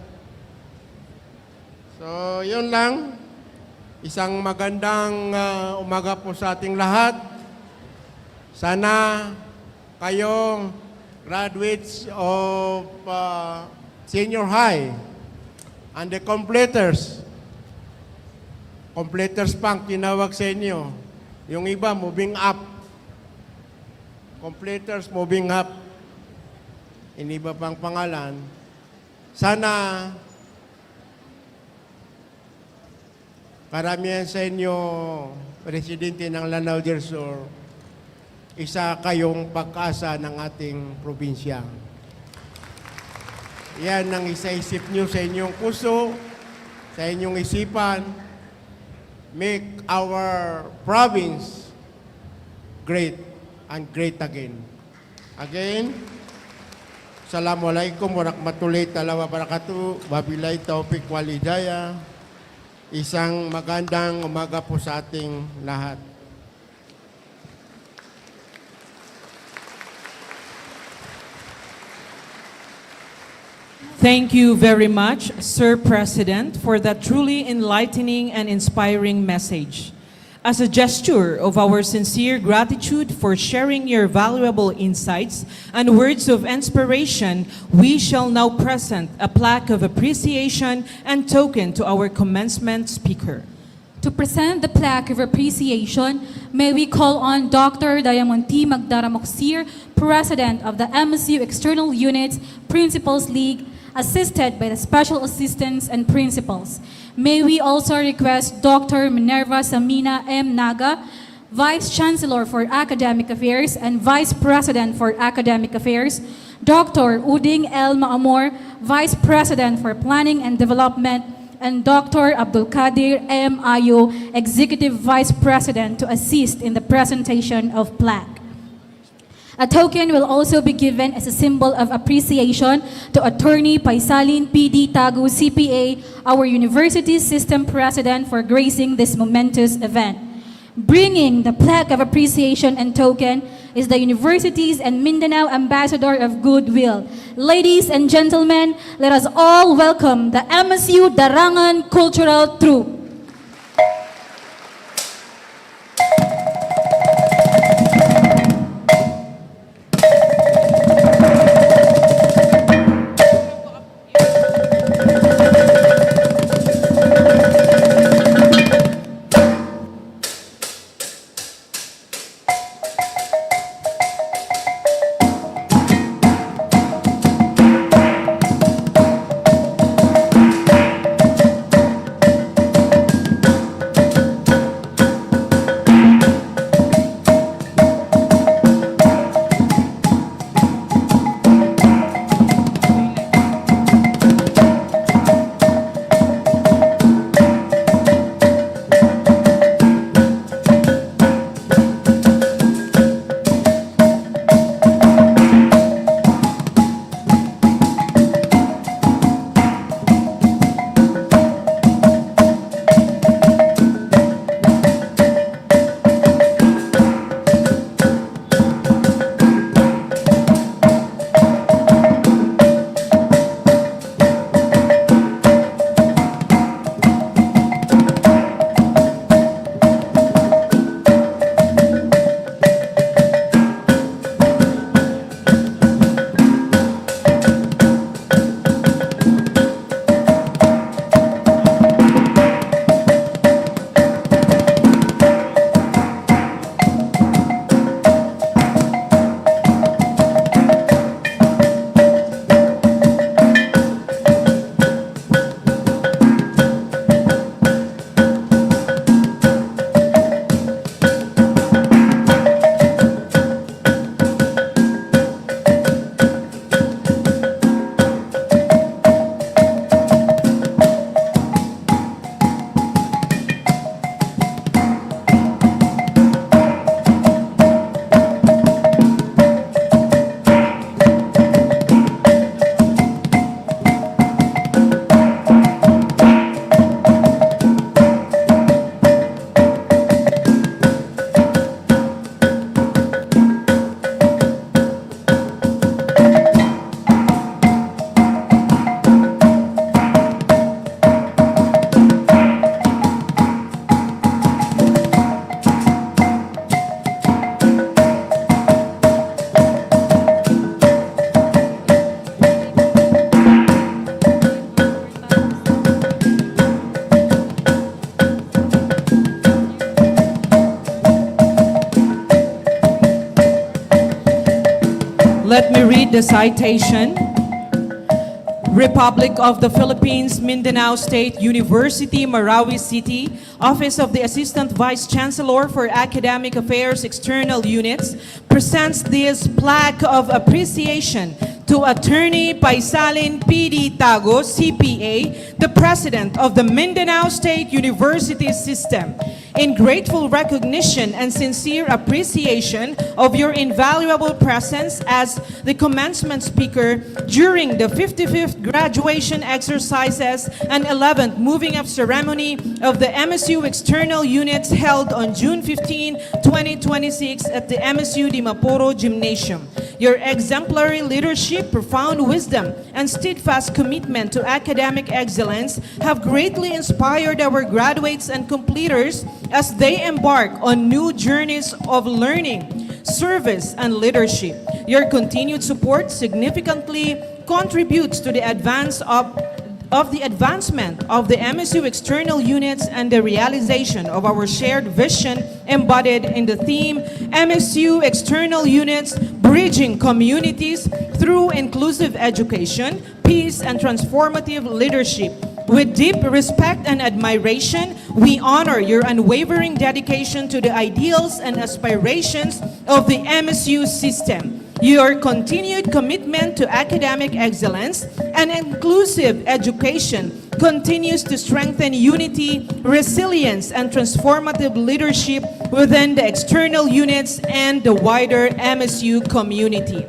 I: So, yun lang. Isang magandang umaga po sa ating lahat. Sana kayong graduates of senior high and the completers pang tinawag sa inyo. Yung iba, moving up. Completers moving up. Iniba pang pangalan. Sana karamihan sa inyo, residente ng Lanao del Sur, isa kayong pag-asa ng ating probinsya. Yan ang isa-isip nyo sa inyong puso, sa inyong isipan. Make our province great and great again. Again, Assalamualaikum warahmatullahi wabarakatuh. Wabillahi taufiq walhidayah. Isang magandang umaga po sa ating lahat.
D: Thank you very much, Sir President, for that truly enlightening and inspiring message. As a gesture of our sincere gratitude for sharing your valuable insights and words of inspiration, we shall now present a plaque of appreciation and token to our commencement speaker.
E: To present the plaque of appreciation, may we call on Dr. Diamond T. Magdaramoksir, President of the MSU External Units Principals League, assisted by the Special Assistants and Principals. May we also request Dr. Minerva Samina M. Naga, Vice Chancellor for Academic Affairs and Vice President for Academic Affairs, Dr. Uding L. Maamor, Vice President for Planning and Development, and Dr. Abdul Kadir M. Ayo, Executive Vice President, to assist in the presentation of plaque. A token will also be given as a symbol of appreciation to Attorney Paisalin P.D. Tagu, CPA, our University System President, for gracing this momentous event. Bringing the plaque of appreciation and token is the University's and Mindanao Ambassador of Goodwill. Ladies and gentlemen, let us all welcome the MSU Darangan Cultural Troupe.
D: citation, Republic of the Philippines, Mindanao State University, Marawi City, Office of the Assistant Vice Chancellor for Academic Affairs External Units, presents this plaque of appreciation to Attorney Paisalin P.D. Tago, CPA, the President of the Mindanao State University System. In grateful recognition and sincere appreciation of your invaluable presence as the commencement speaker during the 55th graduation exercises and 11th moving up ceremony of the MSU External Units held on June 15, 2026 at the MSU Dimaporo Gymnasium. Your exemplary leadership, profound wisdom, and steadfast commitment to academic excellence have greatly inspired our graduates and completers as they embark on new journeys of learning, service, and leadership. Your continued support significantly contributes to the advancement of the MSU External Units and the realization of our shared vision embodied in the theme MSU External Units, Bridging Communities through Inclusive Education, Peace, and Transformative Leadership. With deep respect and admiration, we honor your unwavering dedication to the ideals and aspirations of the MSU system. Your continued commitment to academic excellence and inclusive education continues to strengthen unity, resilience, and transformative leadership within the external units and the wider MSU community.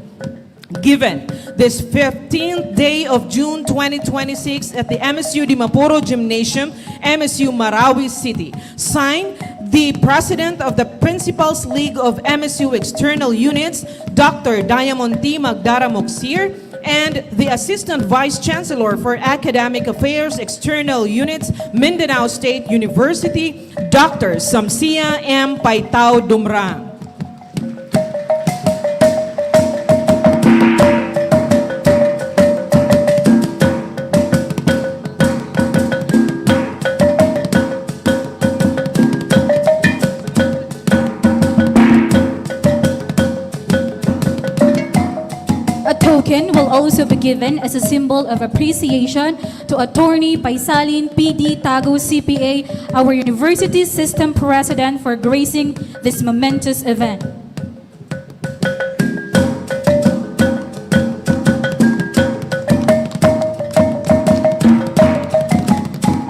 D: Given this 15th day of June 2026 at the MSU Dimaporo Gymnasium, MSU Marawi City, signed the President of the Principals League of MSU External Units, Dr. Diamonti Magdara Moxir, and the Assistant Vice Chancellor for Academic Affairs External Units, Mindanao State University, Dr. Samsia M. Paitao Dumrang.
E: Token will also be given as a symbol of appreciation to Attorney Paisalin P.D. Tago CPA, our University System President, for gracing this momentous event.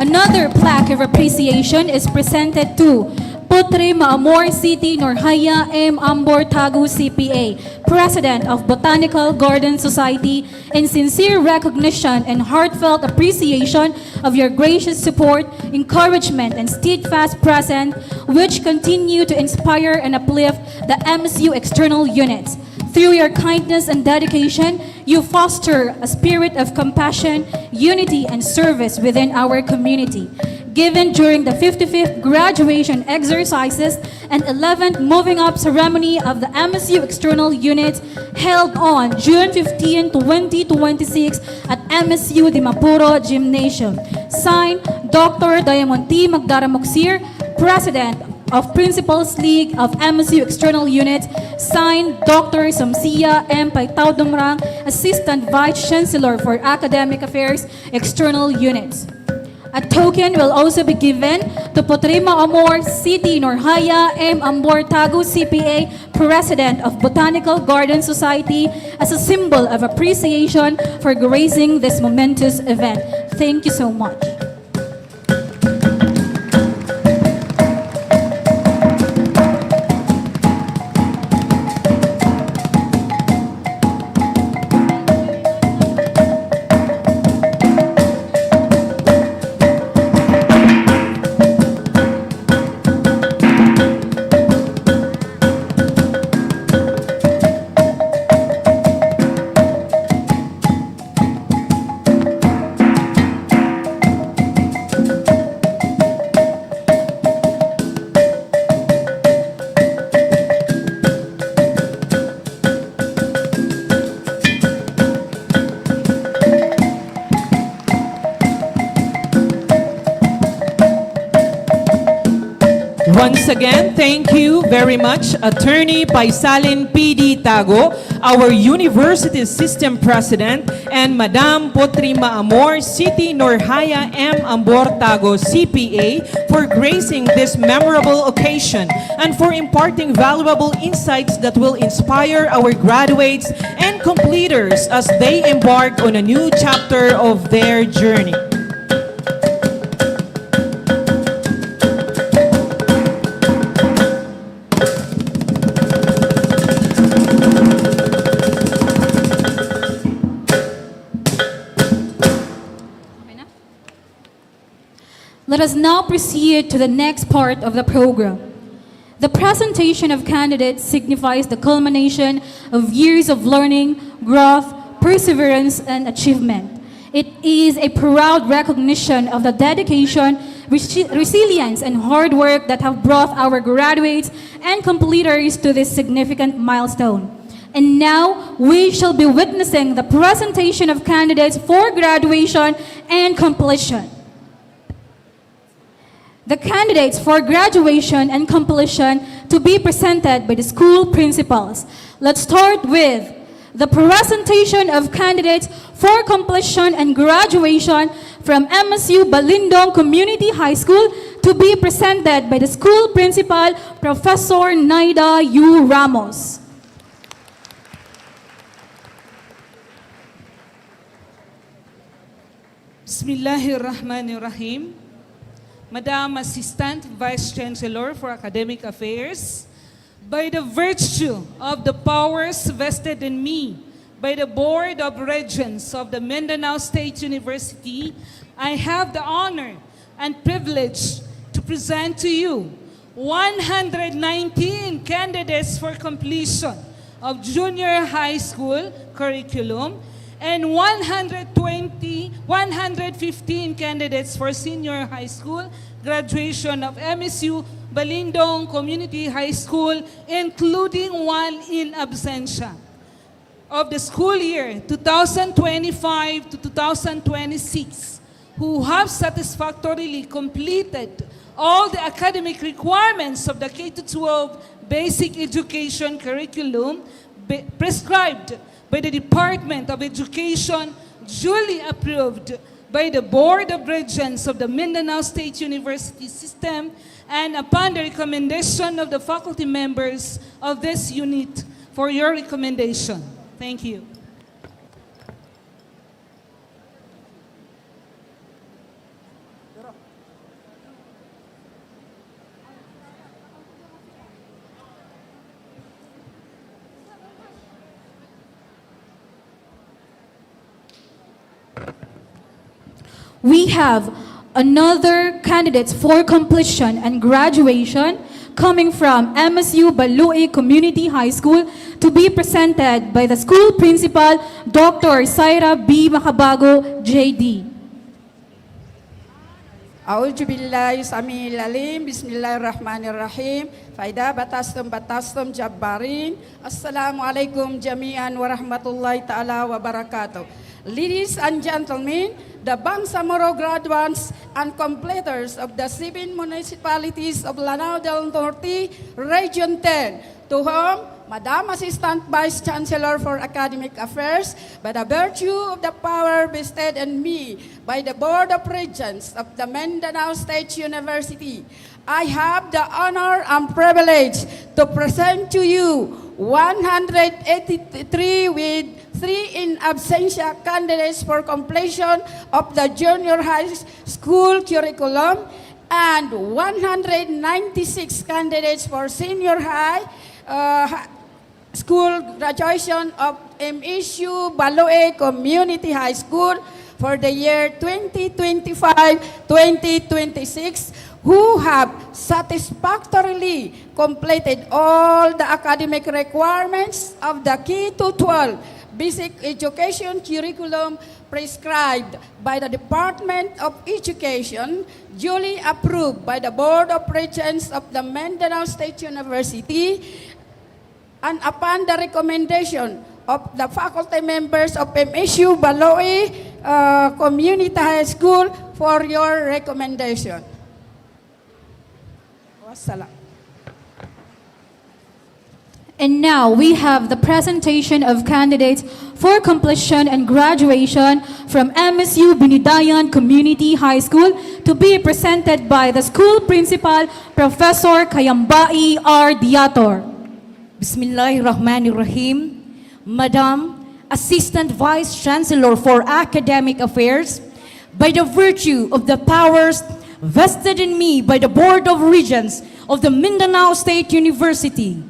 E: Another plaque of appreciation is presented to Putre Maamor City Norhaya M. Ambor Tagu CPA, President of Botanical Garden Society, in sincere recognition and heartfelt appreciation of your gracious support, encouragement, and steadfast presence, which continue to inspire and uplift the MSU External Units. Through your kindness and dedication, you foster a spirit of compassion, unity, and service within our community. Given during the 55th graduation exercises and 11th moving up ceremony of the MSU External Units held on June 15, 2026 at MSU Dimapuro Gymnasium. Signed, Dr. Diamonti Magdara Moxir, President of Principals League of MSU External Units. Signed, Dr. Samsia M. Paitao Dumrang, Assistant Vice Chancellor for Academic Affairs External Units. A token will also be given to Potrima Amor City Norhaya M. Ambor Tagu CPA, President of Botanical Garden Society, as a symbol of appreciation for gracing this momentous event. Thank you so much.
D: Once again, thank you very much, Attorney Paisalin P.D. Tago, our University System President, and Madam Potrima Amor, City Norhaya M. Ambor Tago, CPA, for gracing this memorable occasion and for imparting valuable insights that will inspire our graduates and completers as they embark on a new chapter of their journey.
E: Let us now proceed to the next part of the program. The presentation of candidates signifies the culmination of years of learning, growth, perseverance, and achievement. It is a proud recognition of the dedication, resilience, and hard work that have brought our graduates and completers to this significant milestone. And now, we shall be witnessing the presentation of candidates for graduation and completion. The candidates for graduation and completion to be presented by the school principals. Let's start with the presentation of candidates for completion and graduation from MSU Balindong Community High School to be presented by the school principal, Professor Naida U. Ramos.
J: Bismillahirrahmanirrahim. Madam Assistant Vice Chancellor for Academic Affairs, by the virtue of the powers vested in me by the Board of Regents of the Mindanao State University, I have the honor and privilege to present to you 119 candidates for completion of junior high school curriculum and 115 candidates for senior high school graduation of MSU Balindong Community High School, including one in absentia, of the school year 2025 to 2026, who have satisfactorily completed all the academic requirements of the K-12 basic education curriculum prescribed by the Department of Education, duly approved by the Board of Regents of the Mindanao State University System, and upon the recommendation of the faculty members of this unit for your recommendation. Thank you.
E: We have another candidates for completion and graduation coming from MSU Balui Community High School to be presented by the school principal, Dr. Saira B. Macabago, JD.
K: A'udzu billahi samil alim, bismillahirrahmanirrahim. Faida batastum jabbarin. Assalamualaikum jami'an warahmatullahi ta'ala wabarakatuh. Ladies and gentlemen, the Bangsamoro graduates and completers of the 7 municipalities of Lanao del Norte, Region 10, to whom Madam Assistant Vice Chancellor for Academic Affairs, by the virtue of the power vested in me by the Board of Regents of the Mindanao State University, I have the honor and privilege to present to you 183 with 3 in absentia candidates for completion of the junior high school curriculum and 196 candidates for senior high school graduation of MSU Balue Community High School for the year 2025-2026 who have satisfactorily completed all the academic requirements of the K-12 basic education curriculum prescribed by the Department of Education, duly approved by the Board of Regents of the Mindanao State University, and upon the recommendation of the faculty members of MSU Baloi Community High School for your recommendation. Wassalam.
E: And now we have the presentation of candidates for completion and graduation from MSU Binidayan Community High School to be presented by the school principal, Professor Kayambai R. Diator.
L: Bismillahirrahmanirrahim. Madam, Assistant Vice Chancellor for Academic Affairs, by the virtue of the powers vested in me by the Board of Regents of the Mindanao State University,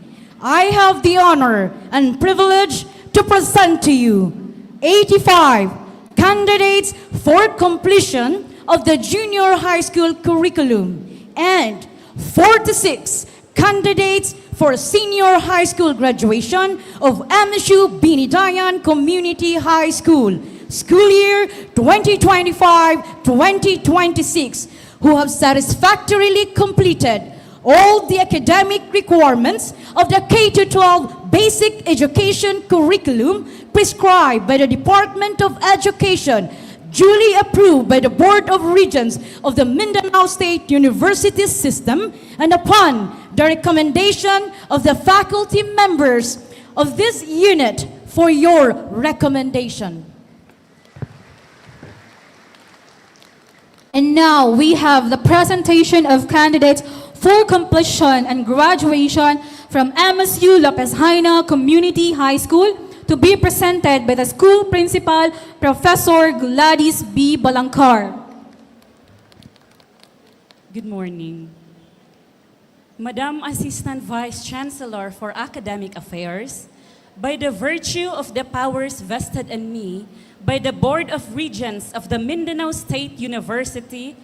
L: I have the honor and privilege to present to you 85 candidates for completion of the junior high school curriculum and 46 candidates for senior high school graduation of MSU Binidayan Community High School, school year 2025-2026, who have satisfactorily completed all the academic requirements of the K-12 basic education curriculum prescribed by the Department of Education, duly approved by the Board of Regents of the Mindanao State University System, and upon the recommendation of the faculty members of this unit for your recommendation.
E: And now we have the presentation of candidates for completion and graduation from MSU Lopez Haina Community High School to be presented by the school principal, Professor Gladys B. Balangkar.
M: Good morning. Madam Assistant Vice Chancellor for Academic Affairs, by the virtue of the powers vested in me by the Board of Regents of the Mindanao State University,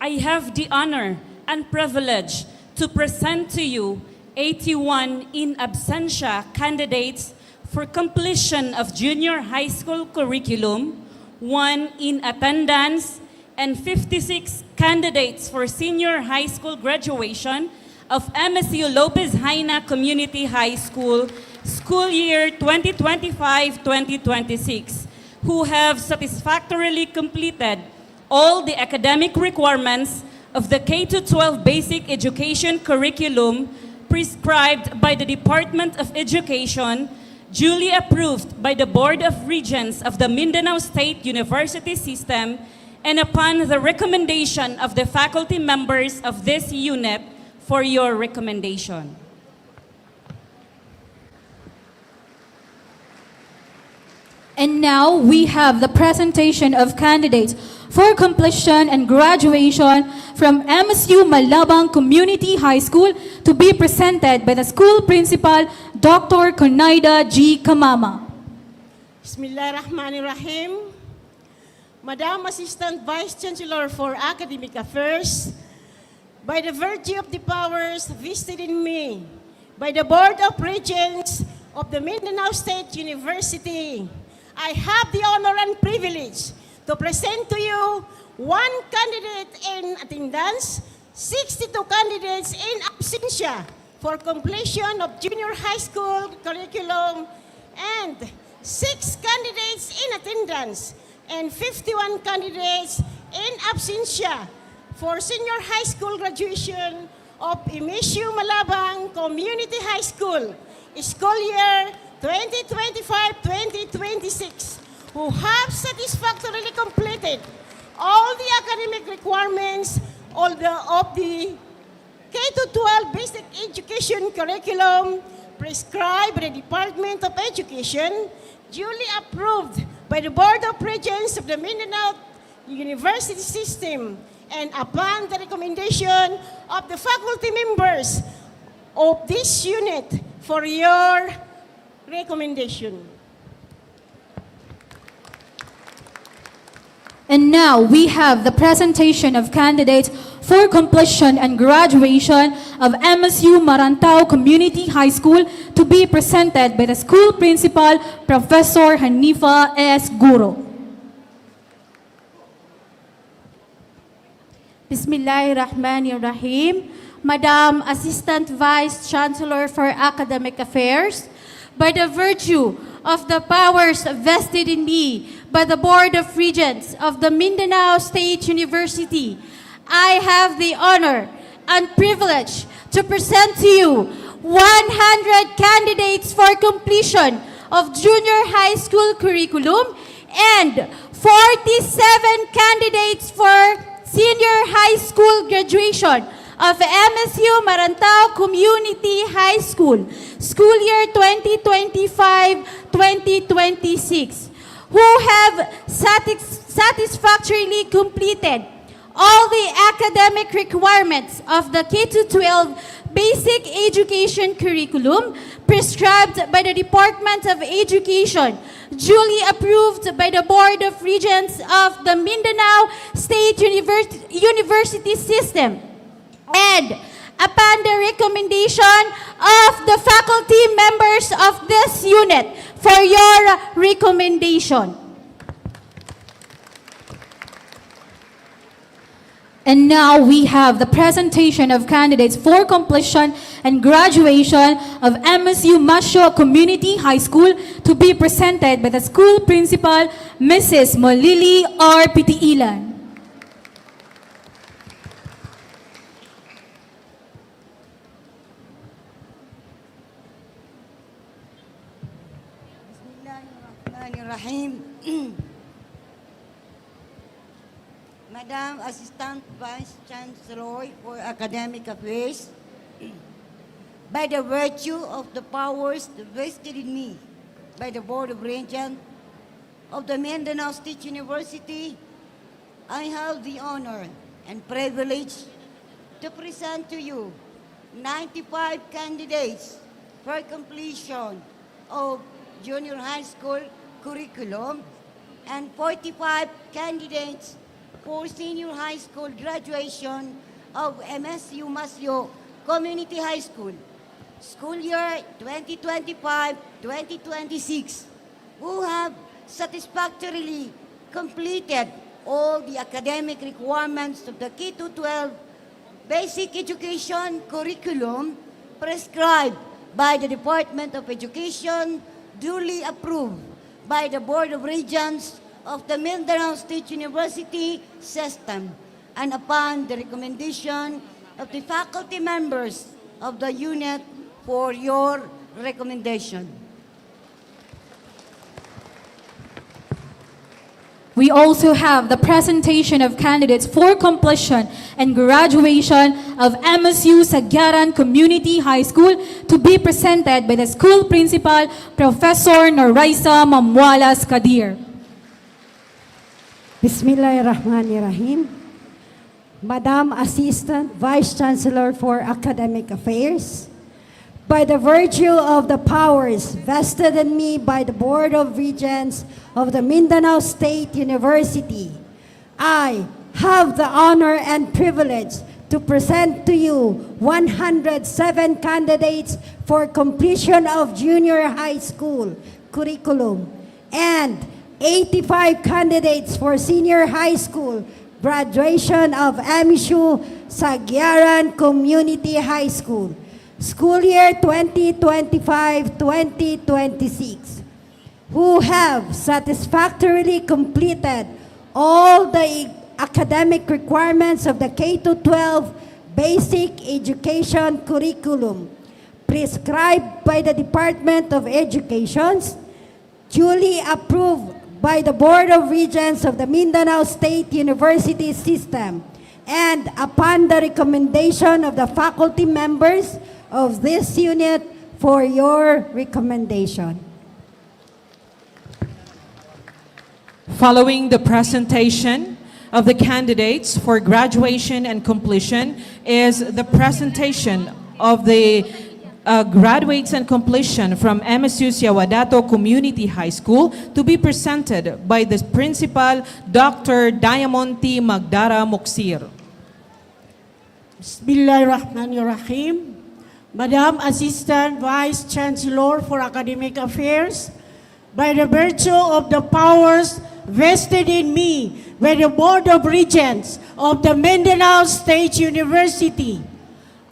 M: I have the honor and privilege to present to you 81 in absentia candidates for completion of junior high school curriculum, 1 in attendance, and 56 candidates for senior high school graduation of MSU Lopez Haina Community High School, school year 2025-2026, who have satisfactorily completed all the academic requirements of the K-12 basic education curriculum prescribed by the Department of Education, duly approved by the Board of Regents of the Mindanao State University System, and upon the recommendation of the faculty members of this unit for your recommendation.
E: And now we have the presentation of candidates for completion and graduation from MSU Malabang Community High School to be presented by the school principal, Dr. Konaida G. Kamama.
N: Bismillahirrahmanirrahim. Madam Assistant Vice Chancellor for Academic Affairs, by the virtue of the powers vested in me by the Board of Regents of the Mindanao State University, I have the honor and privilege to present to you 1 candidate in attendance, 62 candidates in absentia for completion of junior high school curriculum, and 6 candidates in attendance, and 51 candidates in absentia for senior high school graduation of MSU Malabang Community High School, school year 2025-2026, who have satisfactorily completed all the academic requirements of the K-12 basic education curriculum prescribed by the Department of Education, duly approved by the Board of Regents of the Mindanao University System, and upon the recommendation of the faculty members of this unit for your recommendation.
E: And now we have the presentation of candidates for completion and graduation of MSU Marantao Community High School to be presented by the school principal, Professor Hanifa S. Guro.
O: Bismillahirrahmanirrahim. Madam Assistant Vice Chancellor for Academic Affairs, by the virtue of the powers vested in me by the Board of Regents of the Mindanao State University, I have the honor and privilege to present to you 100 candidates for completion of junior high school curriculum, and 47 candidates for senior high school graduation of MSU Marantao Community High School, school year 2025-2026, who have satisfactorily completed all the academic requirements of the K-12 basic education curriculum prescribed by the Department of Education, duly approved by the Board of Regents of the Mindanao State University System, and upon the recommendation of the faculty members of this unit for your recommendation.
E: And now we have the presentation of candidates for completion and graduation of MSU Masyo Community High School to be presented by the school principal, Mrs. Molili R. Pitiilan.
P: Bismillahirrahmanirrahim. Madam Assistant Vice Chancellor for Academic Affairs, by the virtue of the powers vested in me by the Board of Regents of the Mindanao State University, I have the honor and privilege to present to you 95 candidates for completion of junior high school curriculum and 45 candidates for senior high school graduation of MSU Masyo Community High School, school year 2025-2026, who have satisfactorily completed all the academic requirements of the K-12 basic education curriculum prescribed by the Department of Education, duly approved by the Board of Regents of the Mindanao State University System, and upon the recommendation of the faculty members of the unit for your recommendation.
E: We also have the presentation of candidates for completion and graduation of MSU Sagyaran Community High School to be presented by the school principal, Professor Noraisa Mamwalas Kadir.
Q: Bismillahirrahmanirrahim. Madam Assistant Vice Chancellor for Academic Affairs, by the virtue of the powers vested in me by the Board of Regents of the Mindanao State University, I have the honor and privilege to present to you 107 candidates for completion of junior high school curriculum and 85 candidates for senior high school graduation of MSU Sagyaran Community High School, school year 2025-2026, who have satisfactorily completed all the academic requirements of the K-12 basic education curriculum prescribed by the Department of Education, duly approved by the Board of Regents of the Mindanao State University System, and upon the recommendation of the faculty members of this unit for your recommendation.
D: Following the presentation of the candidates for graduation and completion is the presentation of the graduates and completion from MSU Siawadato Community High School to be presented by the principal, Dr. Diamonte Magdara Moksir.
N: Bismillahirrahmanirrahim. Madam Assistant Vice Chancellor for Academic Affairs, by the virtue of the powers vested in me by the Board of Regents of the Mindanao State University,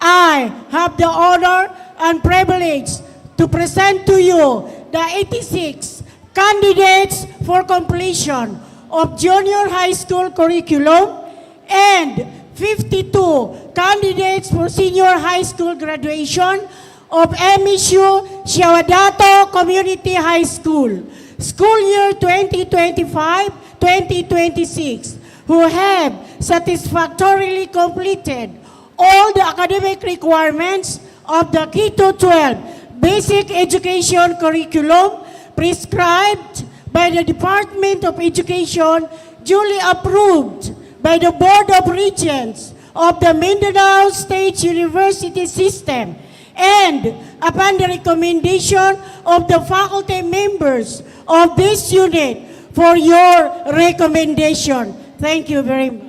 N: I have the honor and privilege to present to you the 86 candidates for completion of junior high school curriculum and 52 candidates for senior high school graduation of MSU Siawadato Community High School, school year 2025-2026, who have satisfactorily completed all the academic requirements of the K-12 basic education curriculum prescribed by the Department of Education, duly approved by the Board of Regents of the Mindanao State University System, and upon the recommendation of the faculty members of this unit for your recommendation. Thank you very much.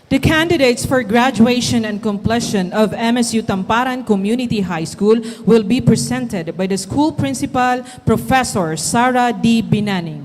D: The candidates for graduation and completion of MSU Tamparan Community High School will be presented by the school principal, Professor Sara D. Binaning.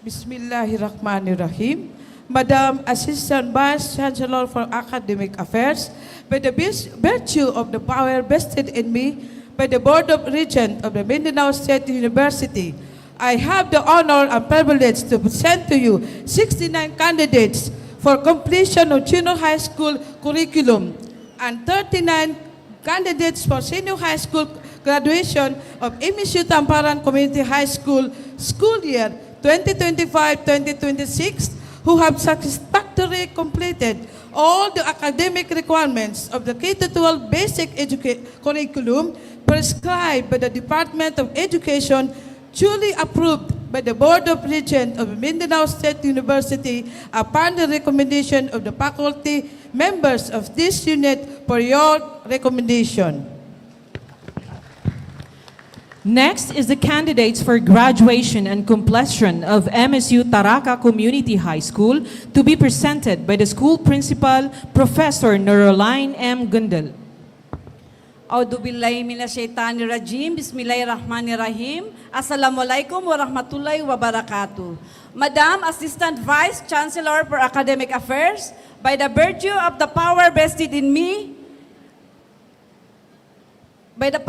J: Bismillahirrahmanirrahim. Madam Assistant Vice Chancellor for Academic Affairs, by the virtue of the power vested in me by the Board of Regents of the Mindanao State University, I have the honor and privilege to present to you 69 candidates for completion of junior high school curriculum and 39 candidates for senior high school graduation of MSU Tamparan Community High School, school year 2025-2026, who have satisfactorily completed all the academic requirements of the K-12 basic curriculum prescribed by the Department of Education, duly approved by the Board of Regents of Mindanao State University upon the recommendation of the faculty members of this unit for your recommendation.
D: Next is the candidates for graduation and completion of MSU Taraka Community High School to be presented by the school principal, Professor Noraline M. Gundal.
L: Audubillahi minasyaitanirrajim. Bismillahirrahmanirrahim. Assalamualaikum warahmatullahi wabarakatuh. Madam Assistant Vice Chancellor for Academic Affairs, by the virtue of the power vested in me, by the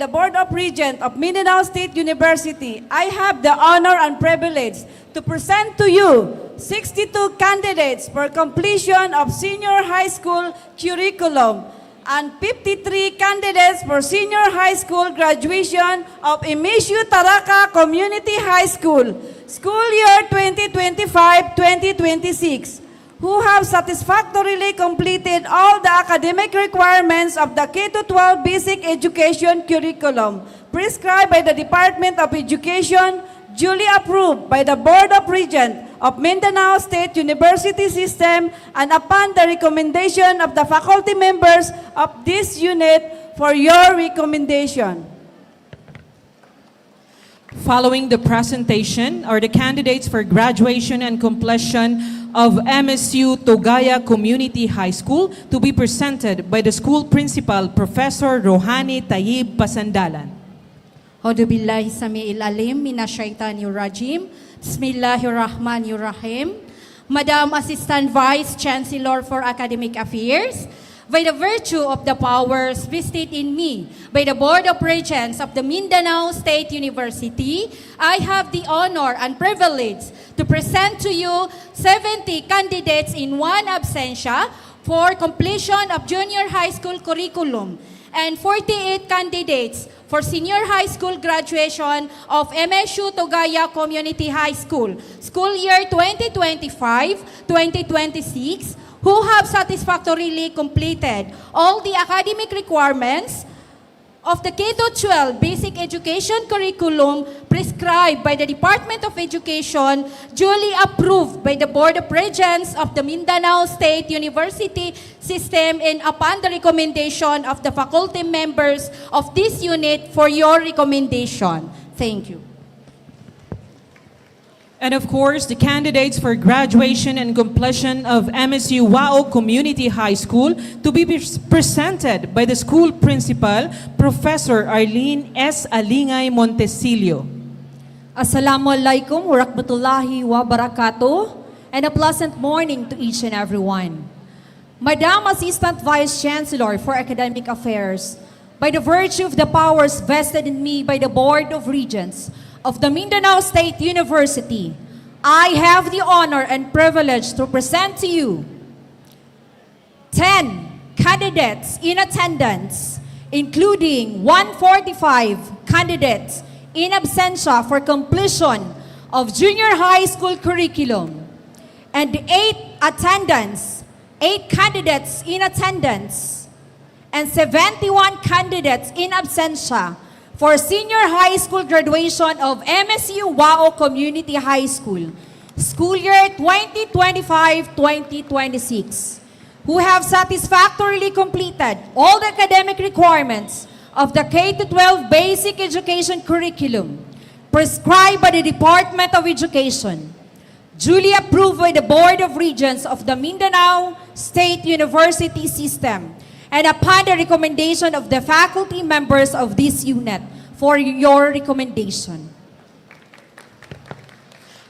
L: Board of Regents of Mindanao State University, I have the honor and privilege to present to you 62 candidates for completion of senior high school curriculum and 53 candidates for senior high school graduation of MSU Taraka Community High School, school year 2025-2026, who have satisfactorily completed all the academic requirements of the K-12 basic education curriculum prescribed by the Department of Education, duly approved by the Board of Regents of Mindanao State University System, and upon the recommendation of the faculty members of this unit for your recommendation.
D: Following the presentation are the candidates for graduation and completion of MSU Togaya Community High School to be presented by the school principal, Professor Rohani Tayyib Pasandalan.
L: Audubillahi sami'il alim minasyaitanirrajim. Bismillahirrahmanirrahim. Madam Assistant Vice Chancellor for Academic Affairs, by the virtue of the powers vested in me by the Board of Regents of the Mindanao State University, I have the honor and privilege to present to you 70 candidates in one absentia for completion of junior high school curriculum and 48 candidates for senior high school graduation of MSU Togaya Community High School, school year 2025-2026, who have satisfactorily completed all the academic requirements of the K-12 basic education curriculum prescribed by the Department of Education, duly approved by the Board of Regents of the Mindanao State University System, and upon the recommendation of the faculty members of this unit for your recommendation. Thank you.
D: And of course, the candidates for graduation and completion of MSU Wao Community High School to be presented by the school principal, Professor Arlene S. Alingay Montesilio.
R: Assalamualaikum warahmatullahi wabarakatuh, and a pleasant morning to each and everyone. Madam Assistant Vice Chancellor for Academic Affairs, by the virtue of the powers vested in me by the Board of Regents of the Mindanao State University, I have the honor and privilege to present to you 10 candidates in attendance, including 145 candidates in absentia for completion of junior high school curriculum, and 8 candidates in attendance, and 71 candidates in absentia for senior high school graduation of MSU WAO Community High School, school year 2025-2026, who have satisfactorily completed all the academic requirements of the K-12 basic education curriculum prescribed by the Department of Education, duly approved by the Board of Regents of the Mindanao State University System, and upon the recommendation of the faculty members of this unit for your recommendation.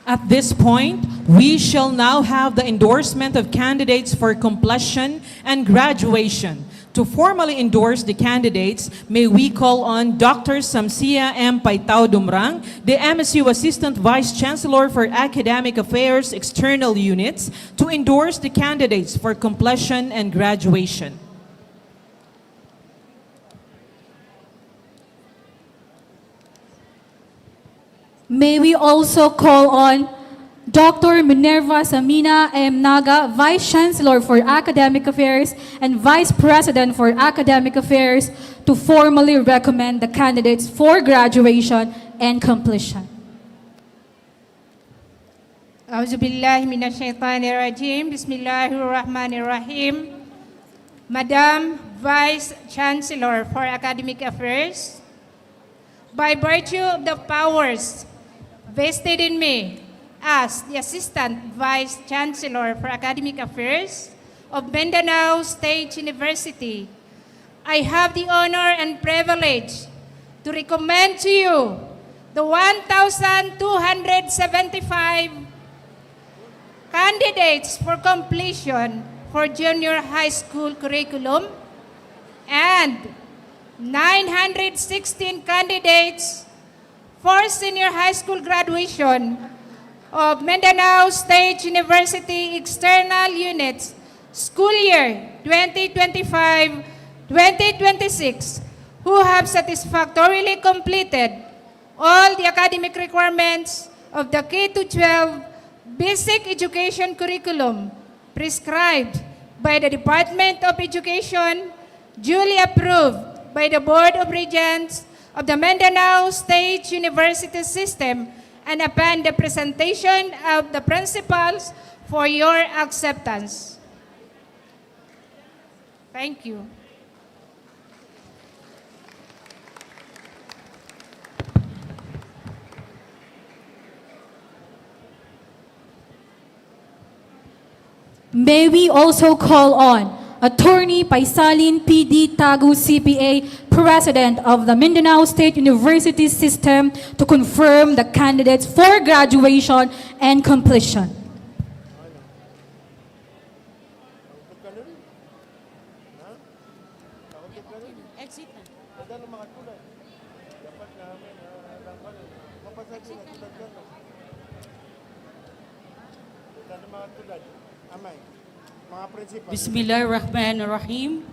D: At this point, we shall now have the endorsement of candidates for completion and graduation. To formally endorse the candidates, may we call on Dr. Samsia M. Paitao Dumrang, the MSU Assistant Vice Chancellor for Academic Affairs External Units, to endorse the candidates for completion and graduation.
E: May we also call on Dr. Minerva Samina M. Naga, Vice Chancellor for Academic Affairs and Vice President for Academic Affairs, to formally recommend the candidates for graduation and completion.
H: Auzubillahi minasyaitanirrajim. Bismillahirrahmanirrahim. Madam Vice Chancellor for Academic Affairs, by virtue of the powers vested in me as the Assistant Vice Chancellor for Academic Affairs of Mindanao State University, I have the honor and privilege to recommend to you the 1,275 candidates for completion for junior high school curriculum and 916 candidates for senior high school graduation of Mindanao State University External Units, school year 2025-2026, who have satisfactorily completed all the academic requirements of the K-12 basic education curriculum prescribed by the Department of Education, duly approved by the Board of Regents of the Mindanao State University System, and upon the presentation of the principals for your acceptance. Thank you.
E: May we also call on Attorney Paisalin PD Tagu CPA, President of the Mindanao State University System, to confirm the candidates for graduation and completion.
S: Bismillahirrahmanirrahim.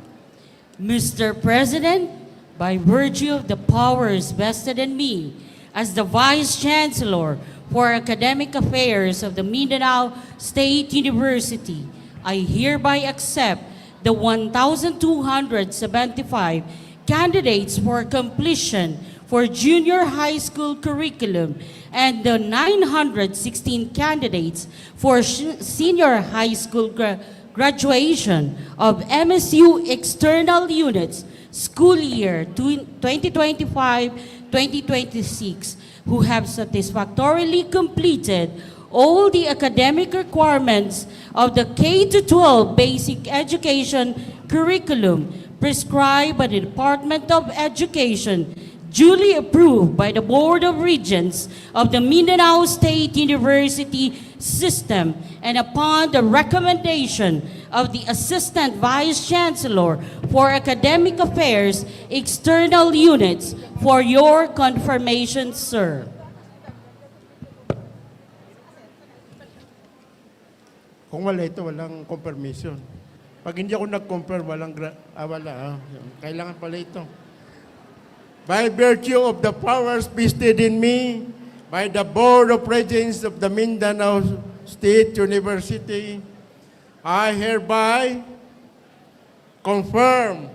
S: Mr. President, by virtue of the powers vested in me as the Vice Chancellor for Academic Affairs of the Mindanao State University, I hereby accept the 1,275 candidates for completion for junior high school curriculum and the 916 candidates for senior high school graduation of MSU External Units, school year 2025-2026, who have satisfactorily completed all the academic requirements of the K-12 basic education curriculum prescribed by the Department of Education, duly approved by the Board of Regents of the Mindanao State University System, and upon the recommendation of the Assistant Vice Chancellor for Academic Affairs External Units for your confirmation, sir.
I: Kung wala ito, walang confirmation. Pag hindi ako nag-compare, wala. Kailangan pala ito. By virtue of the powers vested in me, by the Board of Regents of the Mindanao State University, I hereby confirm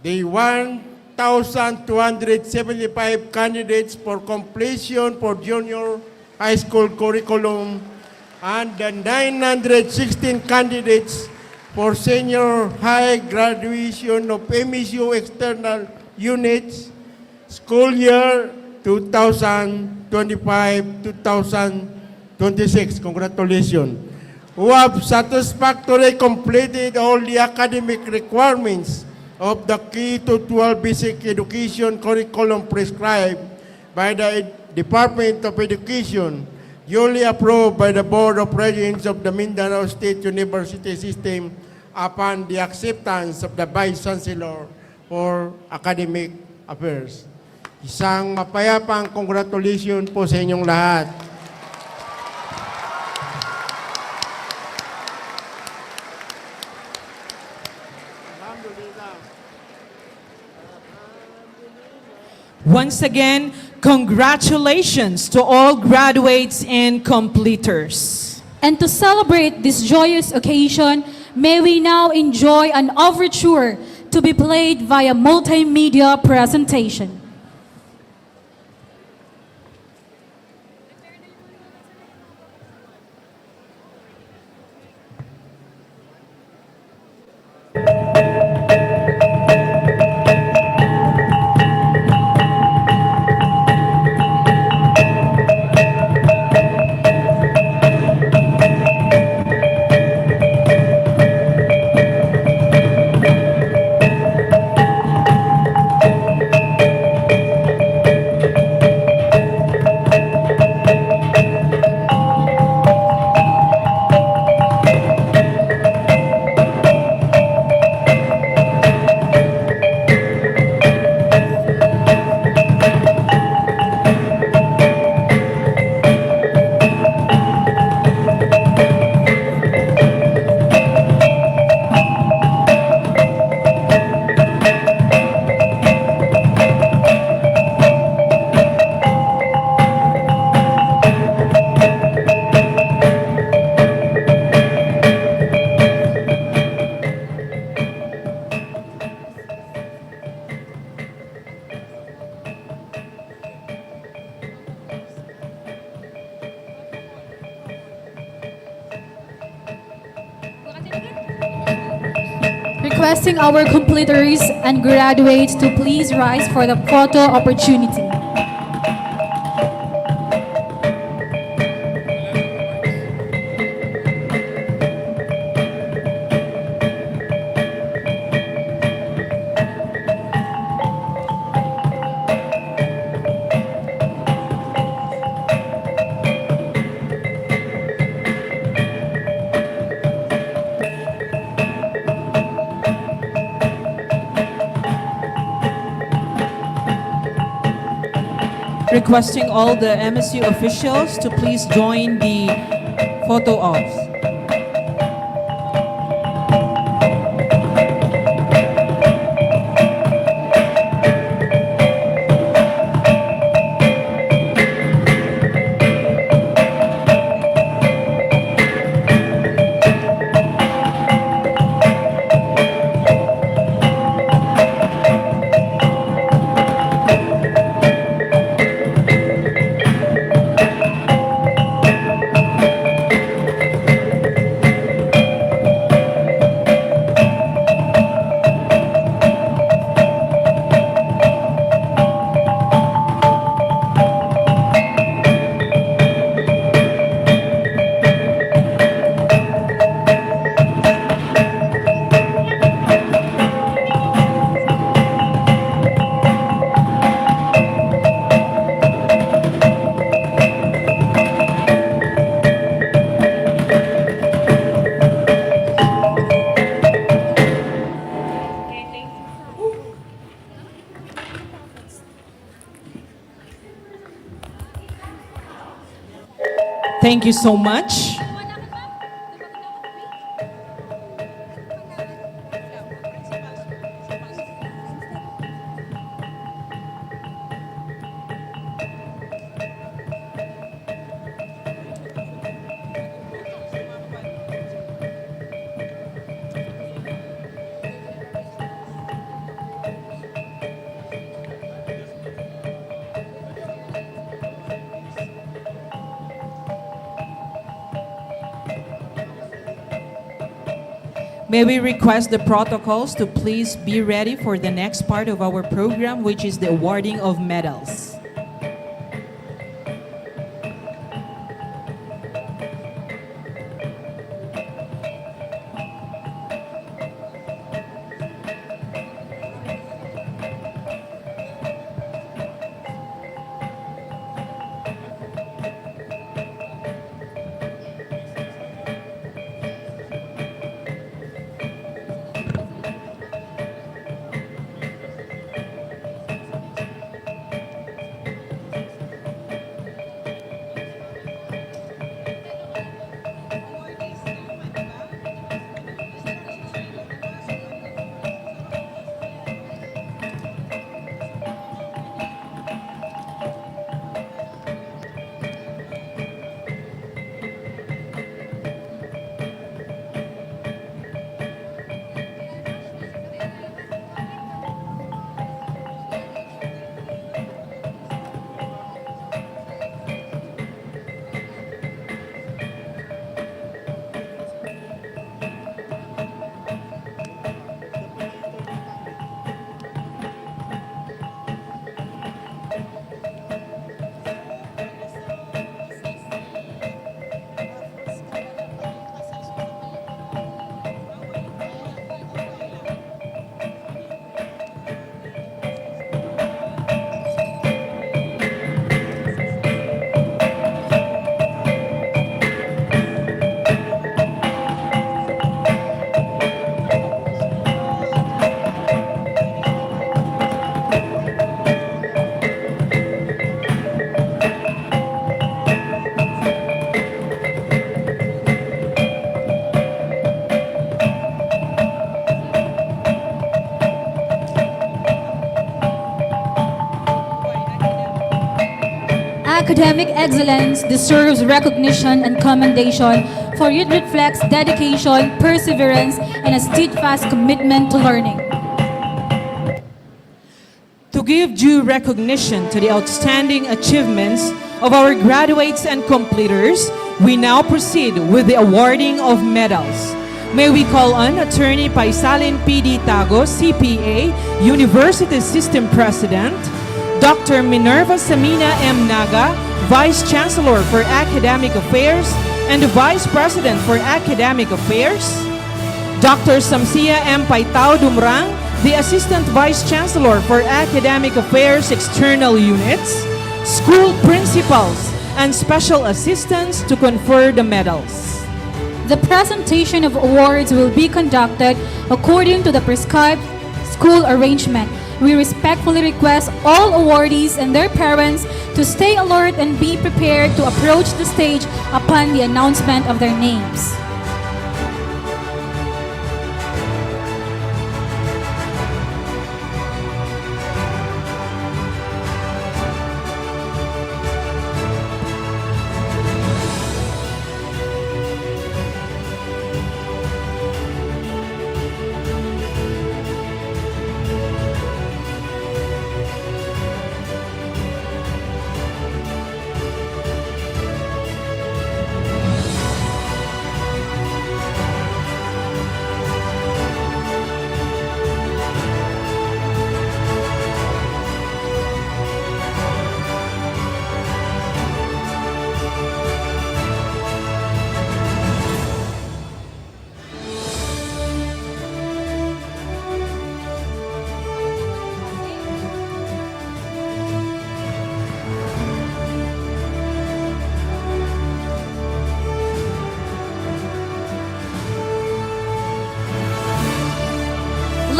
I: the 1,275 candidates for completion for junior high school curriculum and the 916 candidates for senior high graduation of MSU External Units school year 2025-2026. Congratulations. Who have satisfactorily completed all the academic requirements of the K-12 basic education curriculum prescribed by the Department of Education, duly approved by the Board of Regents of the Mindanao State University System upon the acceptance of the Vice Chancellor for Academic Affairs. Isang mapayapang congratulations po sa inyong lahat.
D: Once again, congratulations to all graduates and completers.
E: And to celebrate this joyous occasion, may we now enjoy an overture to be played via multimedia presentation. Requesting our completers and graduates to please rise for the photo opportunity.
D: Requesting all the MSU officials to please join the photo ops. Thank you so much. May we request the protocols to please be ready for the next part of our program, which is the awarding of medals.
E: Academic excellence deserves recognition and commendation for it reflects dedication, perseverance, and a steadfast commitment to learning.
D: To give due recognition to the outstanding achievements of our graduates and completers, we now proceed with the awarding of medals. May we call on Attorney Paisalin P.D. Tago, CPA, University System President, Dr. Minerva Samina M. Naga, Vice Chancellor for Academic Affairs and Vice President for Academic Affairs, Dr. Samsia M. Paitao Dumrang, the Assistant Vice Chancellor for Academic Affairs External Units, school principals, and special assistants to confer the medals.
E: The presentation of awards will be conducted according to the prescribed school arrangement. We respectfully request all awardees and their parents to stay alert and be prepared to approach the stage upon the announcement of their names.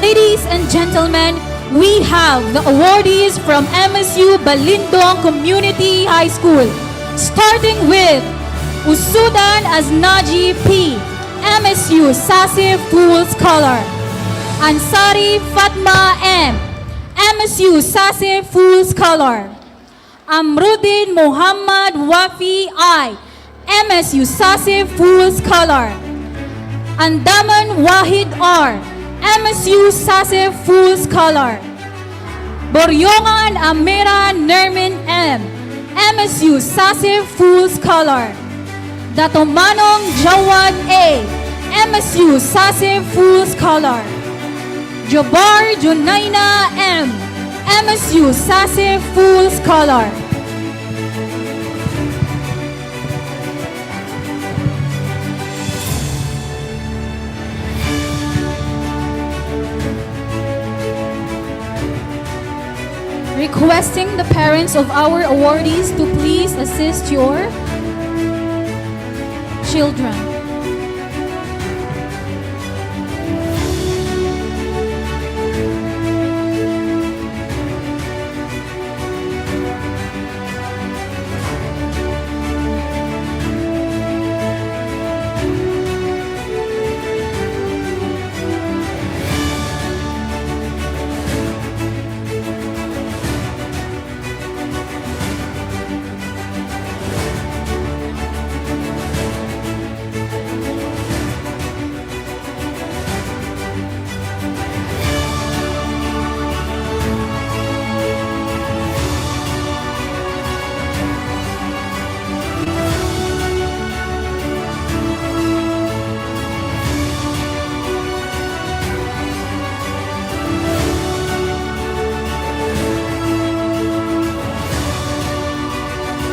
E: Ladies and gentlemen, we have the awardees from MSU Balindong Community High School, starting with Usudan Aznaji P, MSU Sasif Full Scholar, Ansari Fatma M, MSU Sasif Full Scholar, Amruddin Muhammad Wafi I, MSU Sasif Full Scholar, Andaman Wahid R, MSU Sasif Full Scholar, Boryongan Amira Nermin M, MSU Sasif Full Scholar, Datomanong Jawad A, MSU Sase Full Scholar. Jabar Junaina M. MSU Sase Full Scholar. Requesting the parents of our awardees to please assist your children.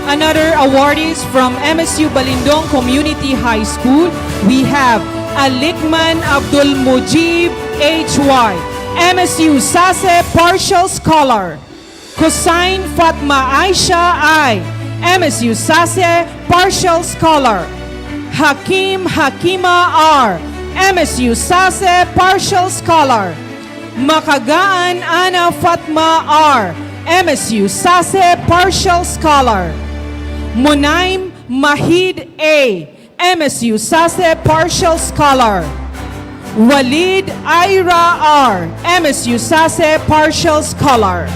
D: Another awardees from MSU Balindong Community High School, we have Alikman Abdul Mujib H.Y., MSU Sase Partial Scholar. Kusain Fatma Aisha I., MSU Sase Partial Scholar. Hakim Hakima R., MSU Sase Partial Scholar. Makagaan Ana Fatma R., MSU Sase Partial Scholar. Munaim Mahid A., MSU Sase Partial Scholar. Walid Ira R., MSU Sase Partial Scholar.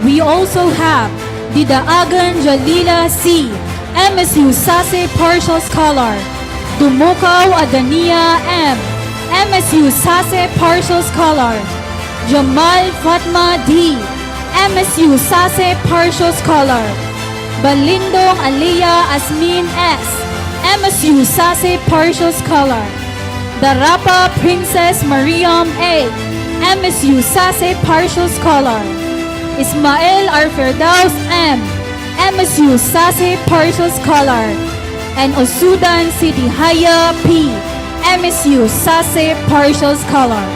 E: We also have Didaagan Jalila C., MSU Sase Partial Scholar. Dumukaw Adania M., MSU Sase Partial Scholar. Jamal Fatma D., MSU Sase Partial Scholar. Balindong Aliyah Asmin S., MSU Sase Partial Scholar. Darapa Princess Mariam A., MSU Sase Partial Scholar. Ismael Arferdaus M., MSU Sase Partial Scholar. And Osudan Sidihaya P., MSU Sase Partial Scholar.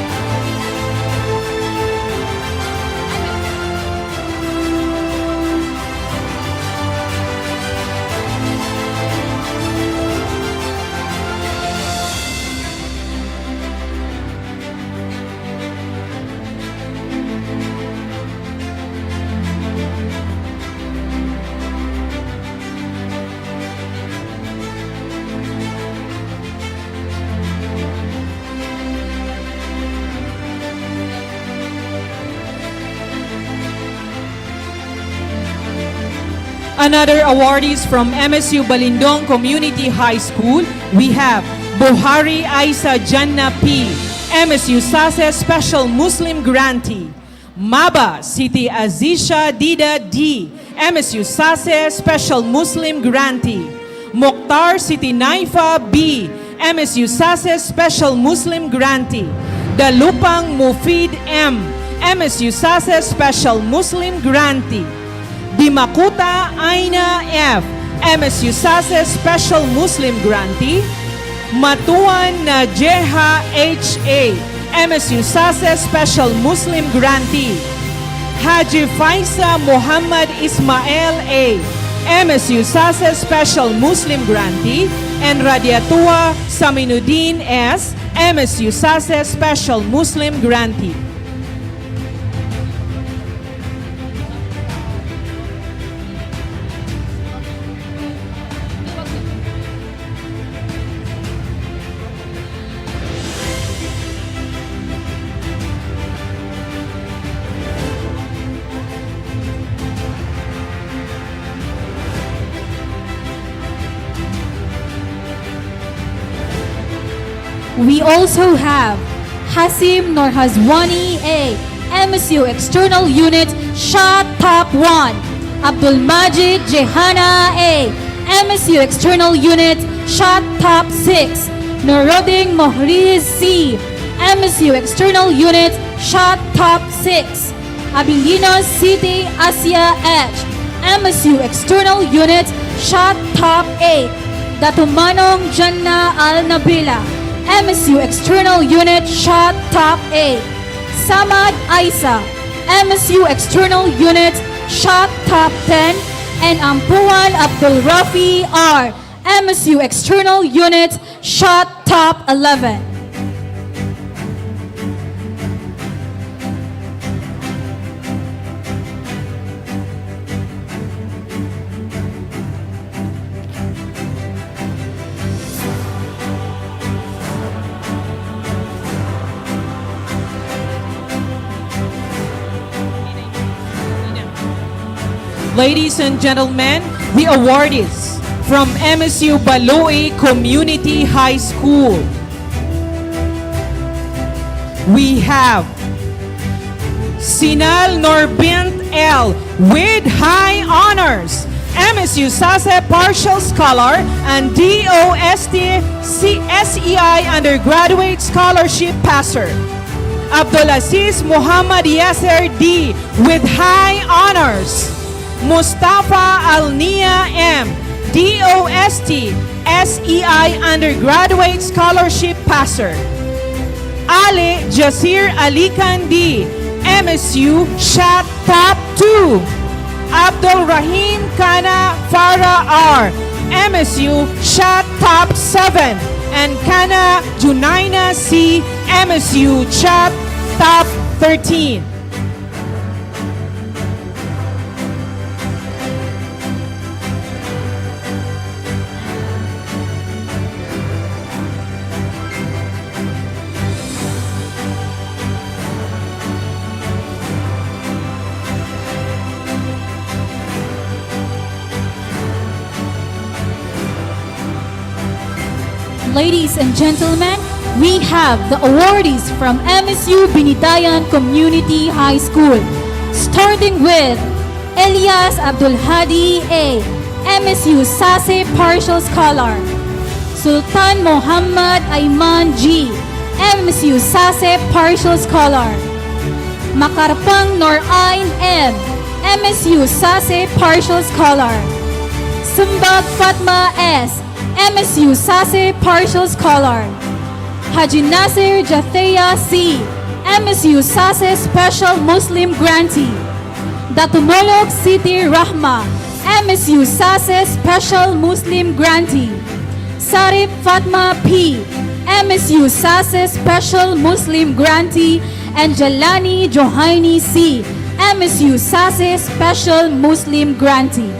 D: Another awardees from MSU Balindong Community High School, we have Buhari Aisa Janna P., MSU Sase Special Muslim Grantee. Maba Siti Azisha Dida D., MSU Sase Special Muslim Grantee. Mokhtar Siti Naifa B., MSU Sase Special Muslim Grantee. Dalupang Mufid M., MSU Sase Special Muslim Grantee. Limakuta Aina F, MSU SASE Special Muslim Grantee. Matuan Najeha H.A., MSU SASE Special Muslim Grantee. Haji Faisa Muhammad Ismail A., MSU SASE Special Muslim Grantee. And Radiatua Saminuddin S., MSU SASE Special Muslim Grantee.
E: We also have Hasim Norhazwani A., MSU External Units, Shot Top 1. Abdul Majid Jehana A., MSU External Units, Shot Top 6. Nuruddin Mohriz C., MSU External Units, Shot Top 6. Abilino City Asia H., MSU External Units, Shot Top 8. Datumanong Janna Al-Nabila, MSU External Unit, Shot Top 8. Samad Aisa, MSU External Unit, Shot Top 10. And Ampuan Abdul Rafi R., MSU External Unit, Shot Top 11.
D: Ladies and gentlemen, the awardees from MSU Baloy Community High School. We have Sinal Norbint L. with high honors, MSU SASE Partial Scholar and DOST SEI Undergraduate Scholarship Passer. Abdulaziz Muhammad Yasser D. with high honors, Mustafa Alnia M., DOST SEI Undergraduate Scholarship Passer. Ali Jasir Alikan D., MSU Shot Top 2. Abdul Rahim Kana Farah R., MSU Shot Top 7. And Kana Junaina C., MSU Shot Top 13.
E: Ladies and gentlemen, we have the awardees from MSU Binitayan Community High School, starting with Elias Abdul Hadi A., MSU SASE Partial Scholar. Sultan Muhammad Ayman G., MSU SASE Partial Scholar. Makarpang Norain M., MSU SASE Partial Scholar. Sumbag Fatma S., MSU SASE Partial Scholar. Haji Nasir Jathea C., MSU SASE Special Muslim Grantee. Datumolog City Rahma, MSU SASE Special Muslim Grantee. Sarif Fatma P., MSU SASE Special Muslim Grantee. And Jalani Johaini C., MSU SASE Special Muslim Grantee.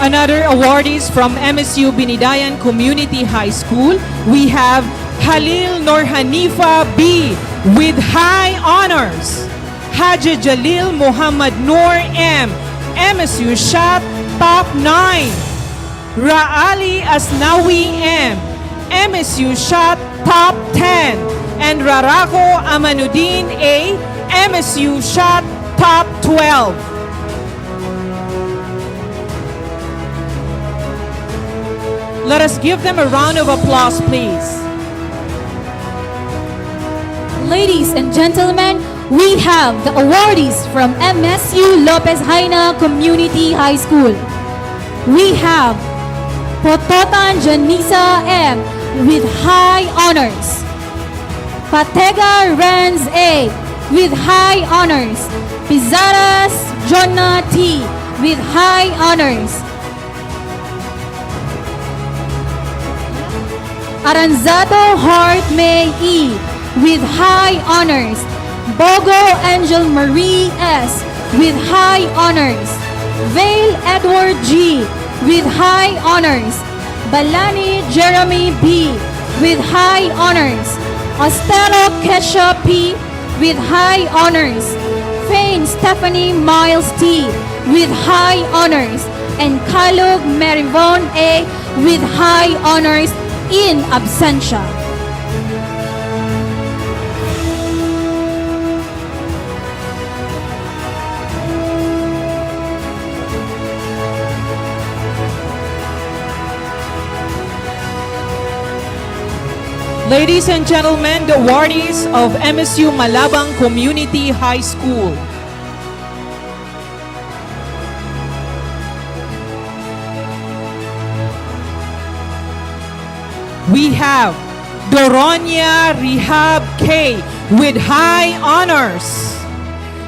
D: Another awardees from MSU Binidayan Community High School, we have Halil Norhanifa B. with high honors. Haji Jalil Muhammad Noor M., MSU Shot Top 9. Raali Asnawi M., MSU Shot top 10. And Raraco Amanuddin A, MSU shot top 12. Let us give them a round of applause, please.
E: Ladies and gentlemen, we have the awardees from MSU Lopez Haina Community High School. We have Pototan Janisa M with high honors. Patega Renz A with high honors. Pizaras Jonna T with high honors. Aranzato Hart May E with high honors. Bogo Angel Marie S with high honors. Vale Edward G with high honors. Balani Jeremy B with high honors. Ostero Kesha P with high honors. Fane Stephanie Miles T with high honors. And Kalog Marivon A with high honors in absentia.
D: Ladies and gentlemen, the awardees of MSU Malabang Community High School. We have Doronia Rehab K with high honors.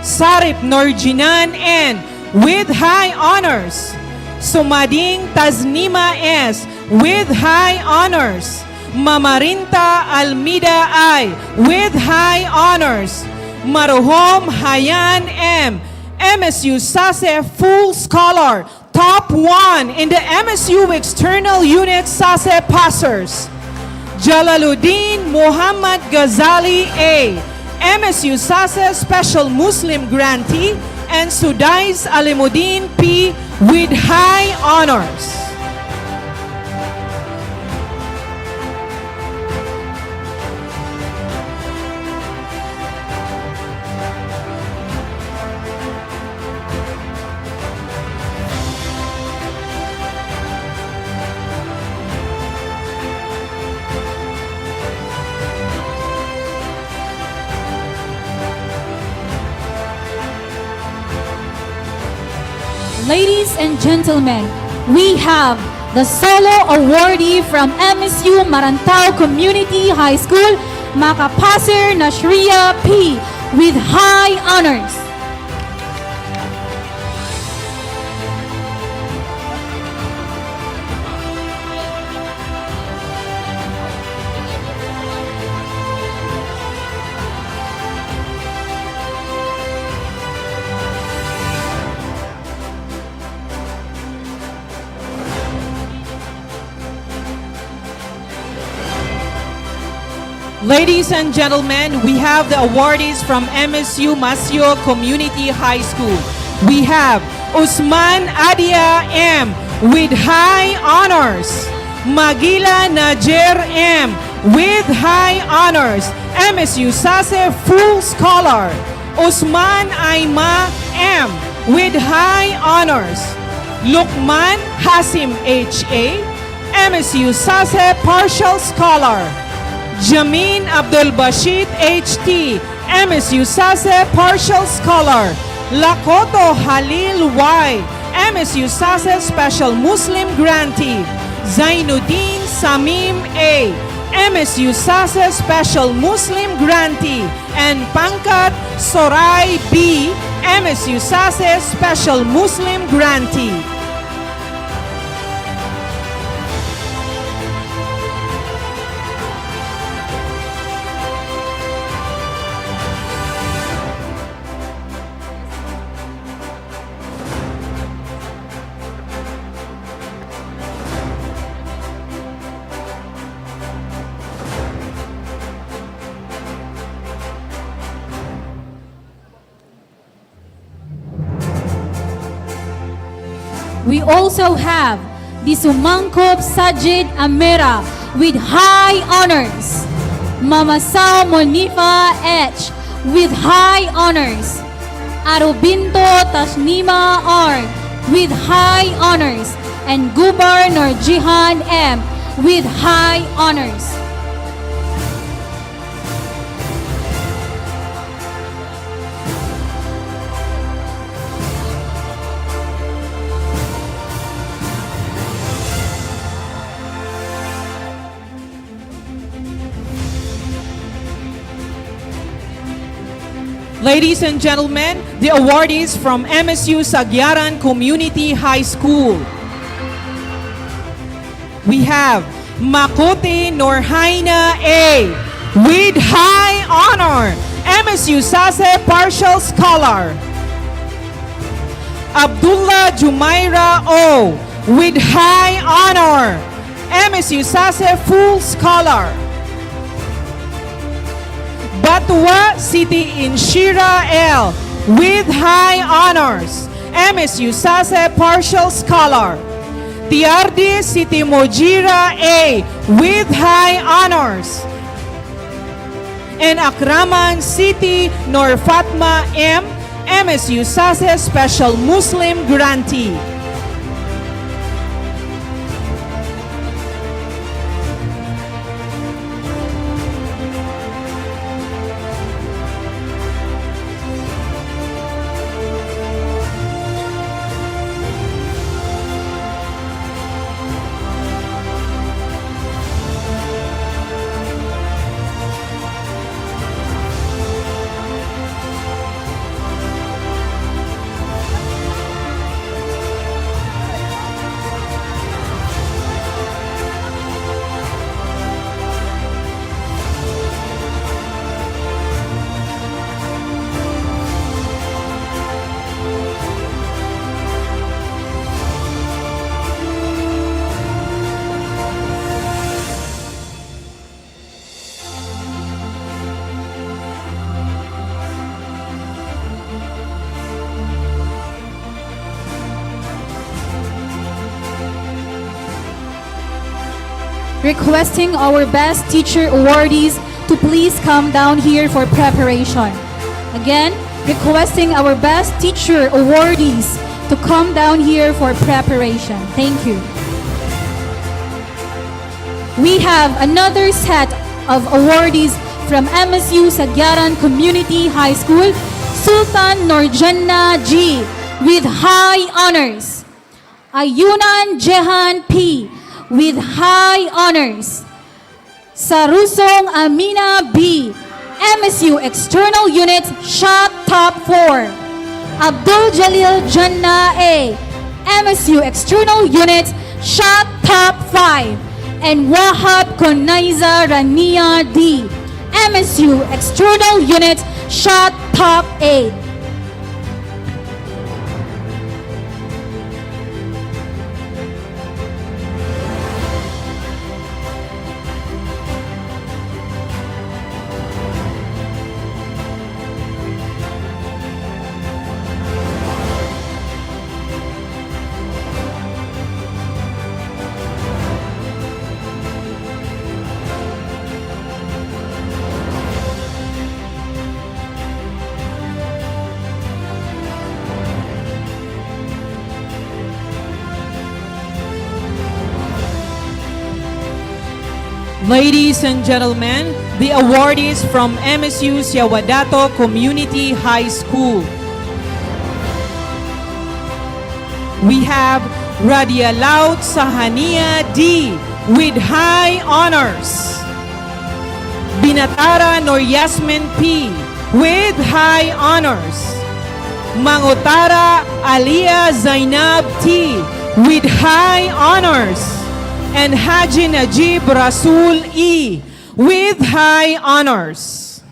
D: Sarip Norjinan N with high honors. Sumading Taznima S with high honors. Mamarinta Almida I with high honors. Maruhom Hayan M, MSU SASE Full Scholar, top 1 in the MSU External Units SASE Passers. Jalaluddin Muhammad Ghazali A, MSU SASE Special Muslim Grantee, and Sudais Alimuddin P with high honors.
E: Ladies and gentlemen, we have the solo awardee from MSU Marantao Community High School, Makapasir Nashria P, with high honors.
D: Ladies and gentlemen, we have the awardees from MSU Masio Community High School. We have Usman Adia M with high honors. Magila Najer M with high honors. MSU SASE Full Scholar. Usman Aima M with high honors. Lukman Hasim H.A., MSU SASE Partial Scholar. Jamin Abdul Bashid H.T., MSU SASE Partial Scholar. Lakoto Halil Y., MSU SASE Special Muslim Grantee. Zainuddin Samim A., MSU SASE Special Muslim Grantee. And Pankat Sorai B., MSU SASE Special Muslim Grantee.
E: We also have the Sumangkop Sajid Amera with high honors. Mama Sao Monifa H. with high honors. Arubindo Tasnima R. with high honors. And Gubar Norjihan M. with high honors.
D: Ladies and gentlemen, the awardees from MSU Sagyaran Community High School. We have Makote Norhaina A. with high honor, MSU Sase Partial Scholar. Abdullah Jumaira O. with high honor, MSU Sase Full Scholar. Batua City Inshira L. with high honors, MSU Sase Partial Scholar. Tiardi City Mojira A. with high honors. And Akraman City Nur Fatma M. MSU Sase Special Muslim Grantee.
E: Requesting our best teacher awardees to please come down here for preparation. Again, requesting our best teacher awardees to come down here for preparation. Thank you. We have another set of awardees from MSU Sagyaran Community High School, Sultan Norjanna G. with high honors. Ayunan Jehan P. with high honors. Sarusong Amina B. MSU External Units Shot Top 4. Abdul Jalil Janna A. MSU External Units Shot Top 5. And Wahab Konaiza Rania D. MSU External Units Shot Top 8.
D: Ladies and gentlemen, the awardees from MSU Siawadato Community High School. We have Radia Laut Sahania D. with high honors. Binatara Nor Yasmin P. with high honors. Mangotara Alia Zainab T. with high honors. And Haji Najib Rasul E. with high honors.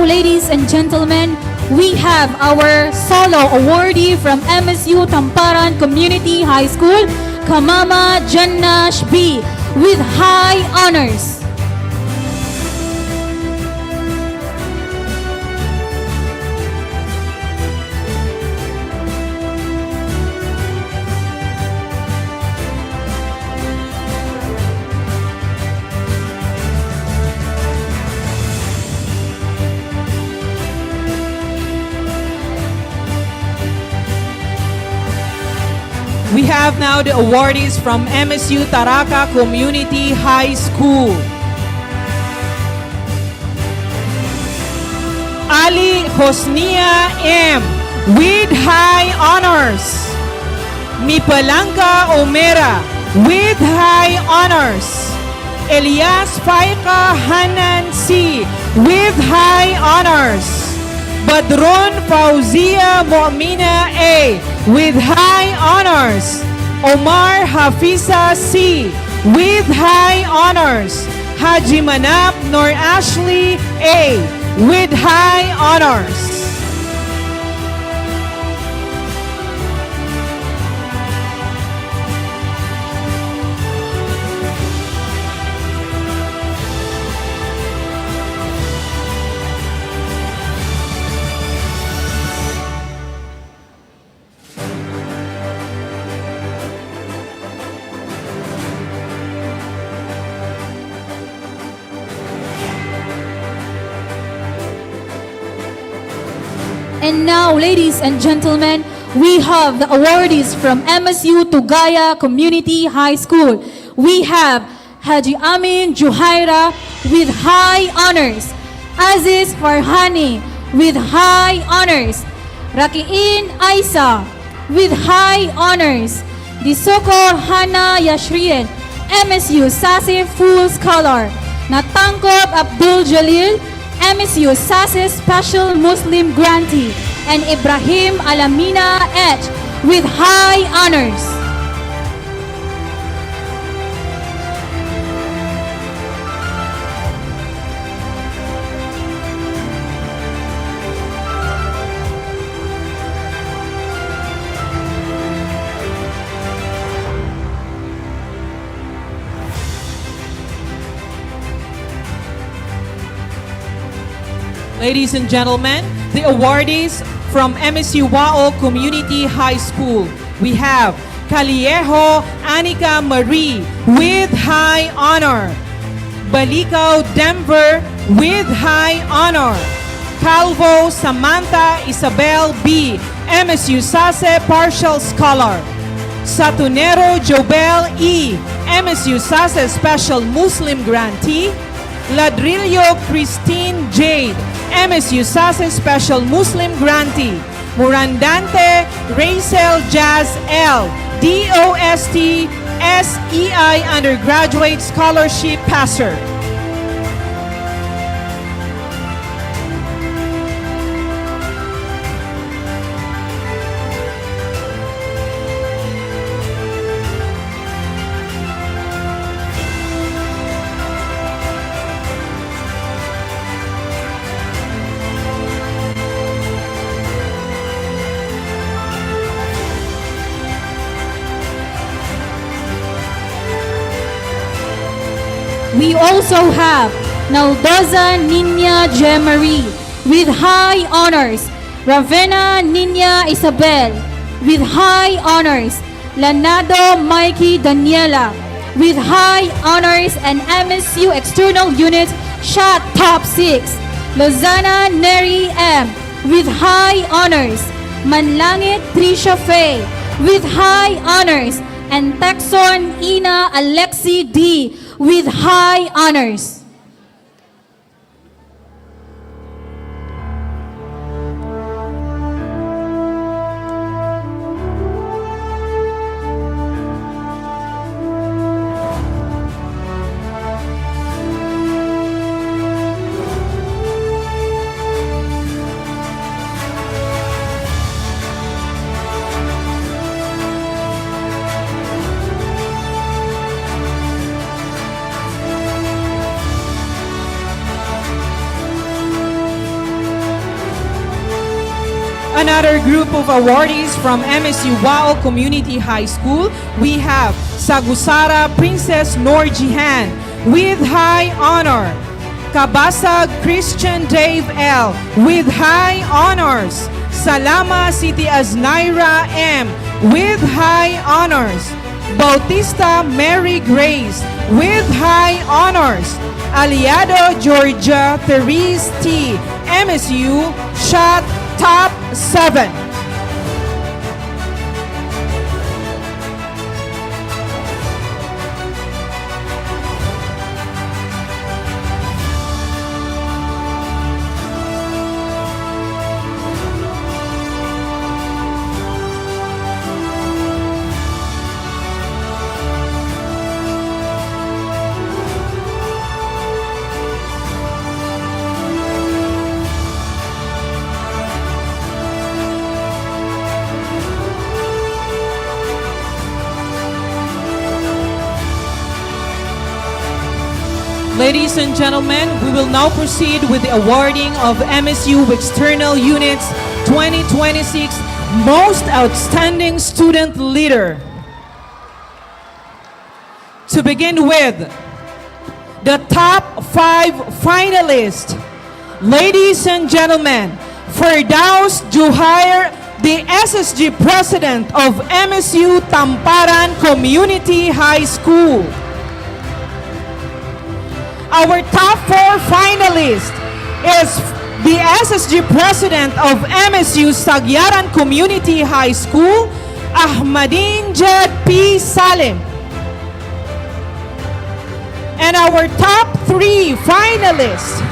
E: ladies and gentlemen, we have our solo awardee from MSU Tamparan Community High School, Kamama Jannash B, with high honors.
D: We have now the awardees from MSU Taraka Community High School. Ali Hosnia M. with high honors. Mipalangka Omera with high honors. Elias Faika Hanan C. with high honors. Badron Fauzia Mu'mina A. with high honors. Omar Hafiza C. with high honors. Haji Manap Nor Ashley A. with high honors.
E: And now, ladies and gentlemen, we have the awardees from MSU Tugaya Community High School. We have Haji Amin Juhaira with high honors. Aziz Farhani with high honors. Rakiin Aisa with high honors. Disoko Hana Yashrien, MSU Sase Full Scholar. Natangkop Abdul Jalil, MSU Sase Special Muslim Grantee, and Ibrahim Alamina H. with high honors.
D: Ladies and gentlemen, the awardees from MSU Wao Community High School. We have Caliejo Anika Marie with high honor. Balicao Denver with high honor. Calvo Samantha Isabel B. MSU Sase Partial Scholar. Satunero Jobel E. MSU Sase Special Muslim Grantee. Ladrillo Christine Jade, MSU Sase Special Muslim Grantee. Murandante Racel Jazz L, DOST SEI Undergraduate Scholarship Passer.
E: We also have Naldoza Nina Jemarie with high honors. Ravenna Nina Isabel with high honors. Lanado Mikey Daniela with high honors and MSU External Units shot top 6. Lozana Neri M with high honors. Manlangit Trisha Faye with high honors. And Texon Ina Alexi D with high honors.
D: another group of awardees from MSU Wao Community High School. We have Sagusara Princess Norjihan with high honor. Kabasag Christian Dave L. with high honors. Salama City Aznaira M. with high honors. Bautista Mary Grace with high honors. Aliado Georgia Therese T. MSU shot top 7. Ladies and gentlemen, we will now proceed with the awarding of MSU External Units 2026 Most Outstanding Student Leader. To begin with, the top 5 finalists. Ladies and gentlemen, Firdaus Juhair, the SSG President of MSU Tamparan Community High School. Our top 4 finalists is the SSG President of MSU Sagyaran Community High School, Ahmadin Jed P. Salim. And our top 3 finalists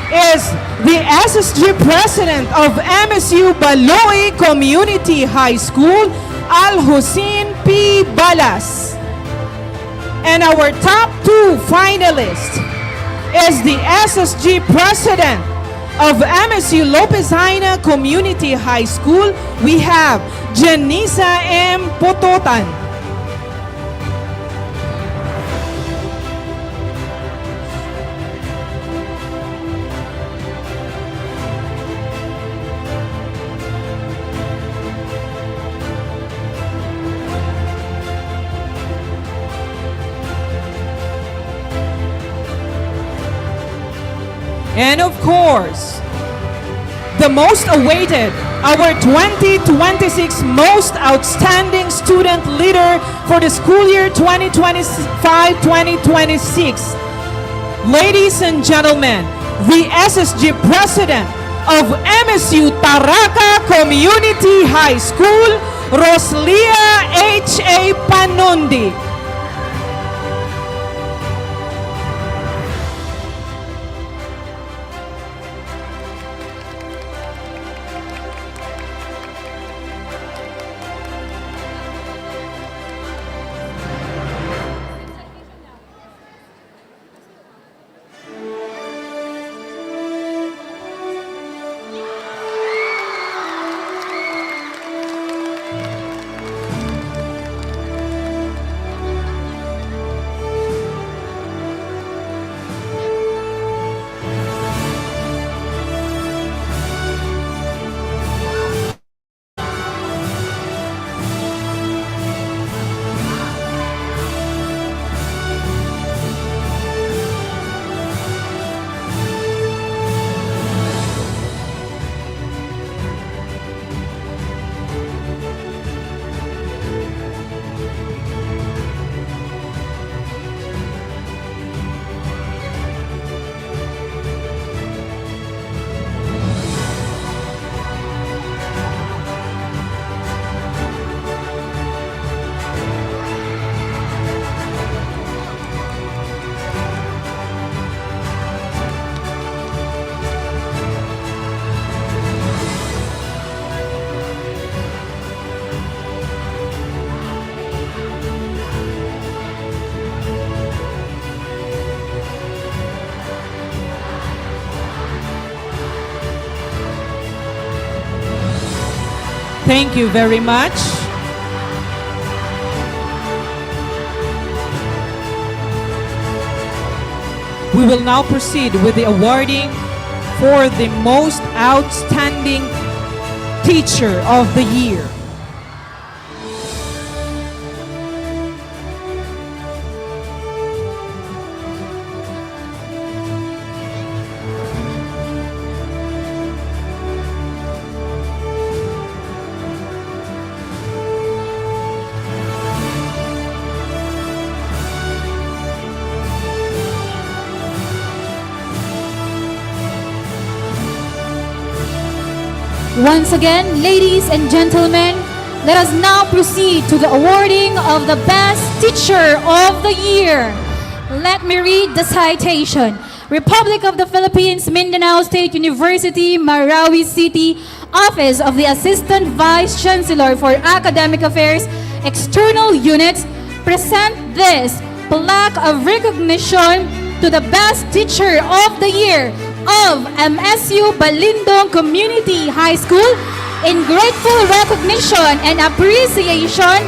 D: is the SSG President of MSU Baloy Community High School, Al Hussein P. Balas. And our top 2 finalists is the SSG President of MSU Lopezina Community High School. We have Janisa M. Pototan. And of course, the most awaited, our 2026 Most Outstanding Student Leader for the school year 2025-2026. Ladies and gentlemen, the SSG President of MSU Taraka Community High School, Roslia H.A. Panundi. Thank you very much. We will now proceed with the awarding for the most outstanding Teacher of the Year.
E: Once again, ladies and gentlemen, let us now proceed to the awarding of the Best Teacher of the Year. Let me read the citation. Republic of the Philippines, Mindanao State University, Marawi City, Office of the Assistant Vice Chancellor for Academic Affairs, External Units, present this plaque of recognition to the Best Teacher of the Year of MSU Balindong Community High School in grateful recognition and appreciation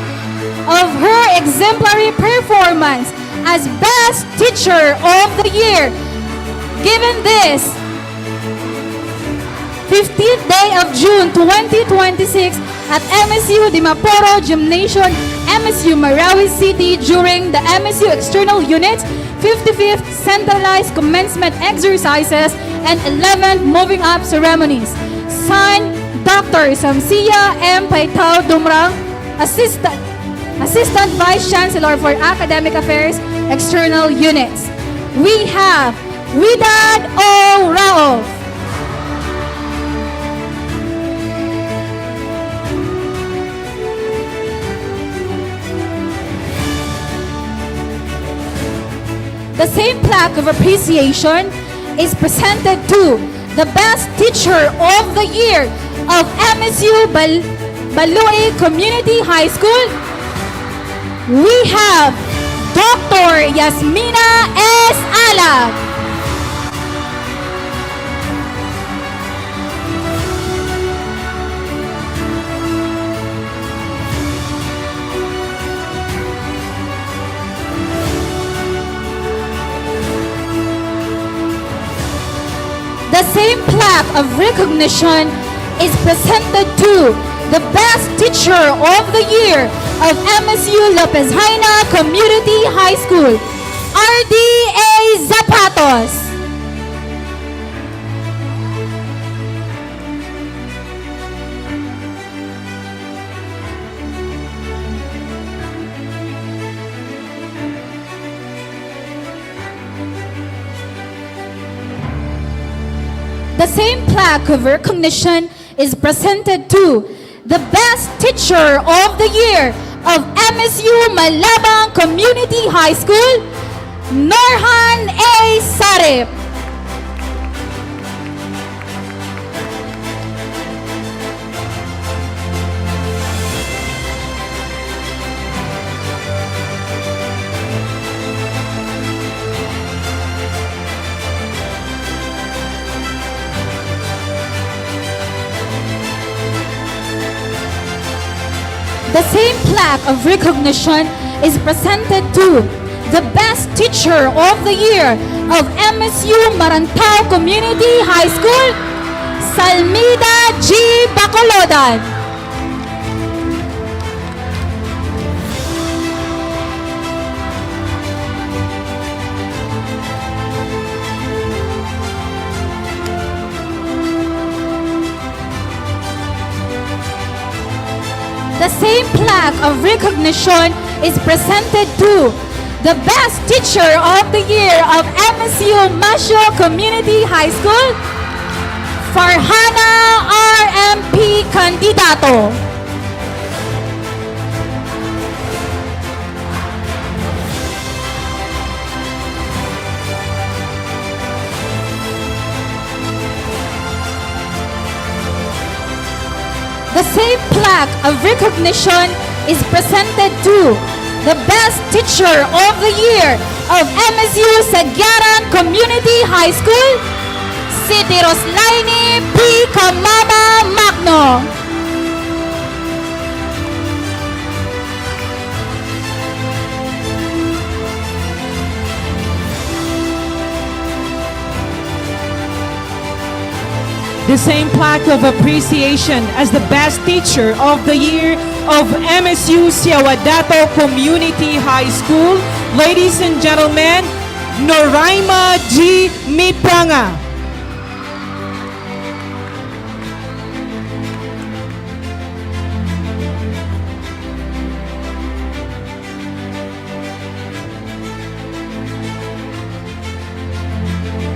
E: of her exemplary performance as Best Teacher of the Year. Given this 15th day of June 2026 at MSU Dimaporo Gymnasium, MSU Marawi City during the MSU External Units 55th Centralized Commencement Exercises and 11th Moving Up Ceremonies. Signed, Dr. Samsia M. Paitao Dumrang, Assistant Vice Chancellor for Academic Affairs, External Units. We have Widad O. Raof, the same plaque of appreciation is presented to the Best Teacher of the Year of MSU Balui Community High School. We have Dr. Yasmina S. Alag. The same plaque of recognition is presented to the Best Teacher of the Year of MSU Lopez Haina Community High School, RDA Zapatos. The same plaque of recognition is presented to the Best Teacher of the Year of MSU Malabang Community High School, Norhan A. Sarip. The same plaque of recognition is presented to the Best Teacher of the Year of MSU Marantao Community High School, Salmida G. Bacolodan. The same plaque of recognition is presented to the Best Teacher of the Year of MSU Masyo Community High School, Farhana RMP Candidato. The same plaque of recognition is presented to the Best Teacher of the Year of MSU Sagyaran Community High School, City Roslaini P. Kamama Magno.
D: The same plaque of appreciation as the best teacher of the year of MSU Siawadato Community High School, ladies and gentlemen, Noraima G. Mipranga.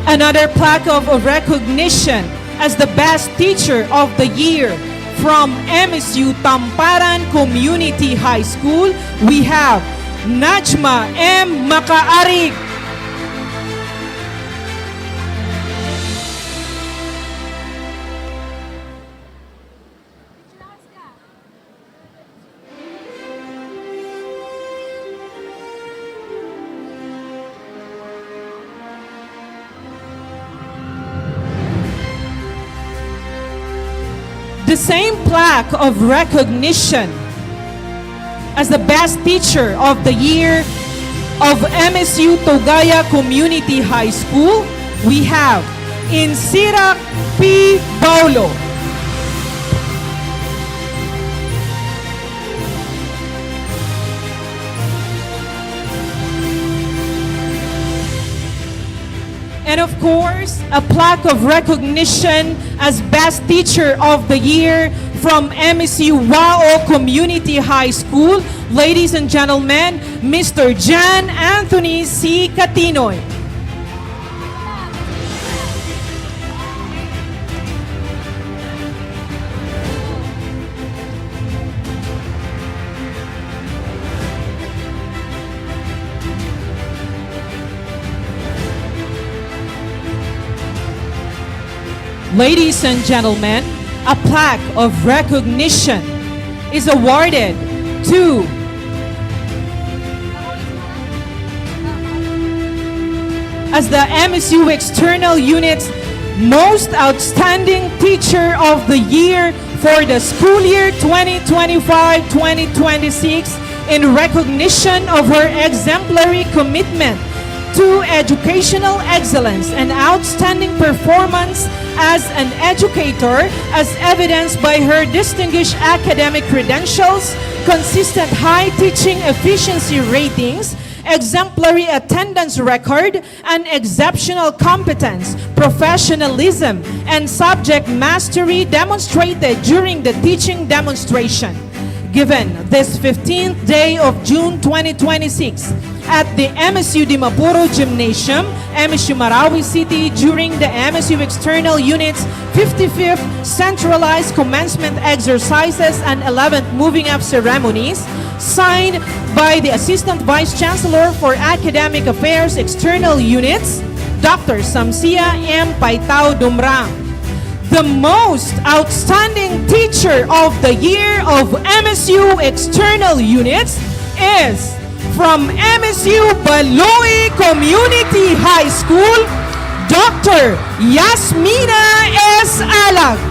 D: Another plaque of recognition as the best teacher of the year from MSU Tamparan Community High School, we have Najma M. Makaarig. The same plaque of recognition as the best teacher of the year of MSU Togaya Community High School, we have Insira P. Paulo. And of course, a plaque of recognition as Best Teacher of the Year from MSU Wao Community High School, ladies and gentlemen, Mr. Jan Anthony C. Catinoy. Ladies and gentlemen, a plaque of recognition is awarded to as the MSU External Units Most Outstanding Teacher of the Year for the school year 2025-2026 in recognition of her exemplary commitment to educational excellence and outstanding performance as an educator, as evidenced by her distinguished academic credentials, consistent high teaching efficiency ratings, exemplary attendance record, and exceptional competence, professionalism, and subject mastery demonstrated during the teaching demonstration. Given this 15th day of June 2026 at the MSU Dimapuro Gymnasium, MSU Marawi City during the MSU External Units 55th Centralized Commencement Exercises and 11th Moving Up Ceremonies, signed by the Assistant Vice Chancellor for Academic Affairs External Units, Dr. Samsia M. Paitao Dumrang. The most outstanding teacher of the year of MSU External Units is from MSU Baloy Community High School, Dr. Yasmina S. Alag.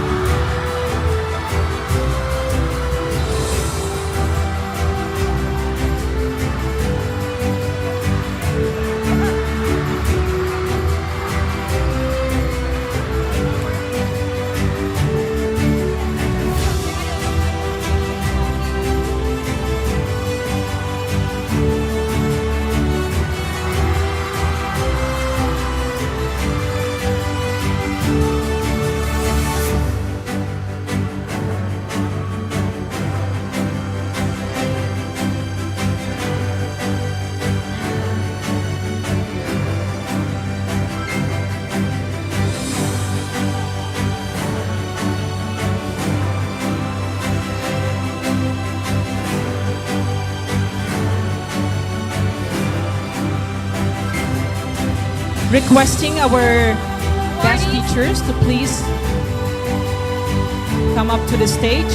D: Requesting our best teachers to please come up to the stage.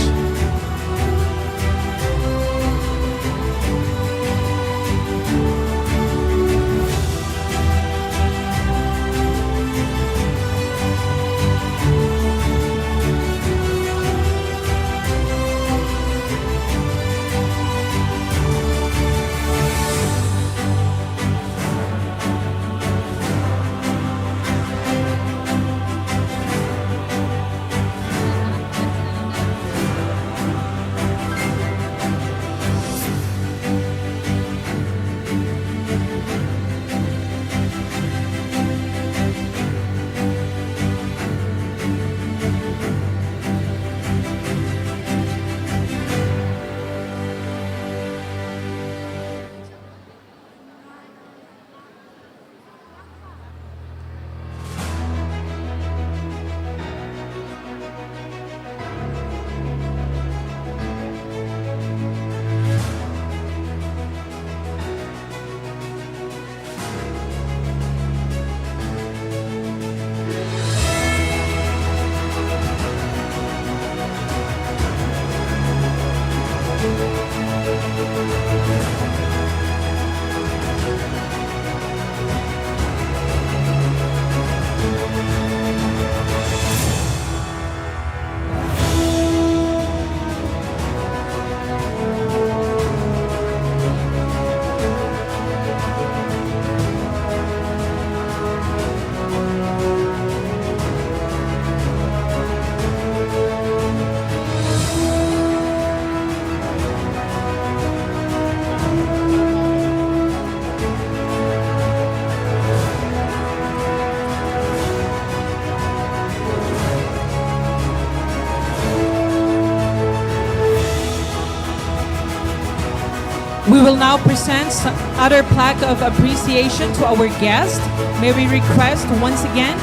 D: We will now present some other plaque of appreciation to our guest. May we request once again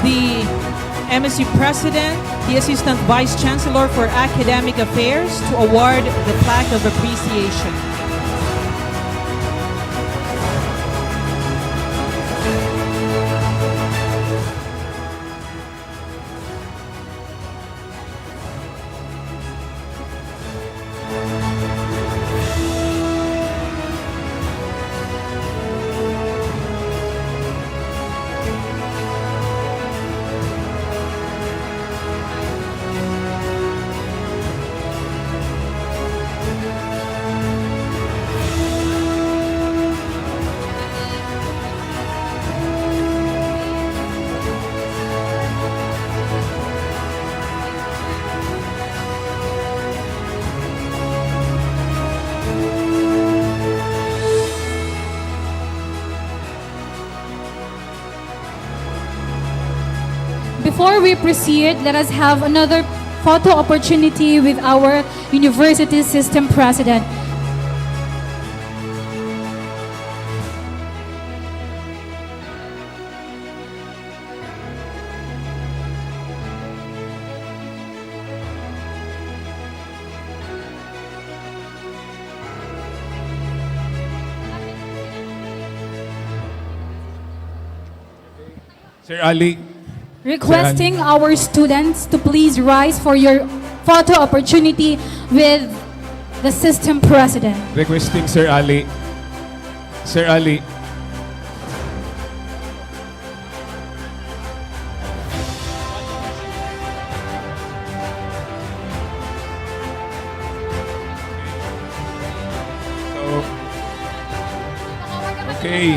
D: the MSU President, the Assistant Vice Chancellor for Academic Affairs to award the plaque of appreciation.
E: Before we proceed, let us have another photo opportunity with our University System President.
C: Sir Ali.
E: Requesting our students to please rise for your photo opportunity with the System President.
C: Requesting Sir Ali. Sir Ali. Okay.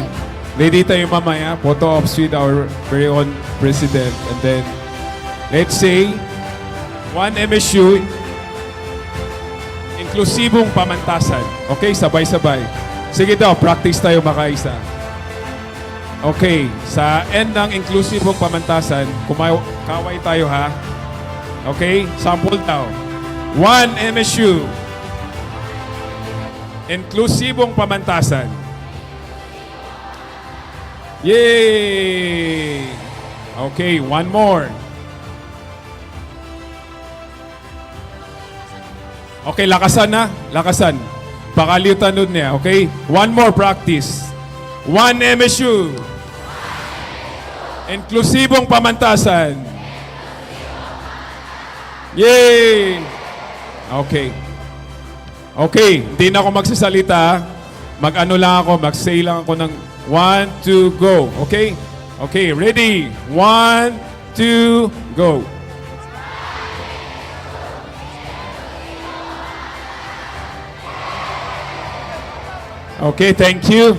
C: Ready tayo mamaya. Photo ops with our very own President. And then, let's say, one MSU, inklusibong pamantasan. Okay, sabay-sabay. Sige daw, practice tayo makaisa. Okay, sa end ng inklusibong pamantasan, kaway tayo ha. Okay, sample daw. One MSU, inklusibong pamantasan. Yay! Okay, one more. Okay, lakasan na. Lakasan. Pakaliutan nun niya, okay? One more practice. One MSU. Inklusibong pamantasan. Yay! Okay. Okay, hindi na ako magsasalita. Mag-ano lang ako, mag-say lang ako ng 1, 2, go. Okay? Okay, ready? 1, 2, go. Okay, thank you.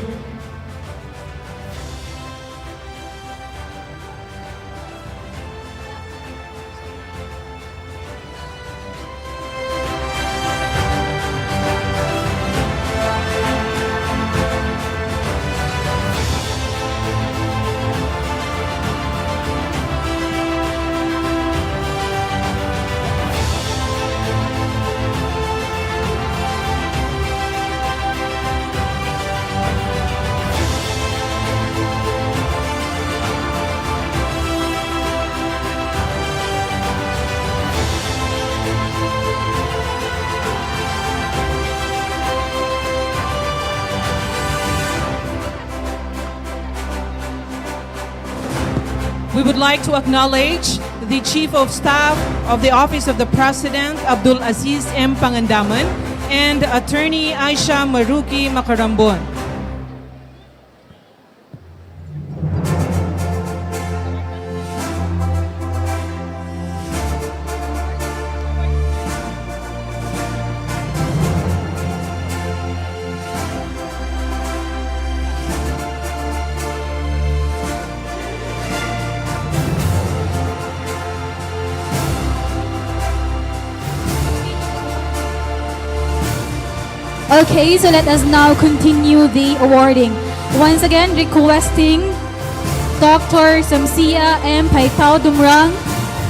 D: We would like to acknowledge the Chief of Staff of the Office of the President, Abdul Aziz M. Pangandaman, and Attorney Aisha Maruki Makarambon.
E: Okay, so let us now continue the awarding. Once again, requesting Dr. Samsia M. Paitao Dumrang,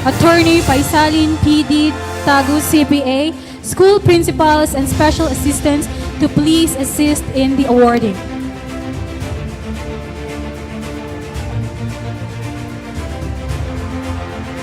E: Attorney Paisalin PD Tagus CPA, school principals and special assistants to please assist in the awarding.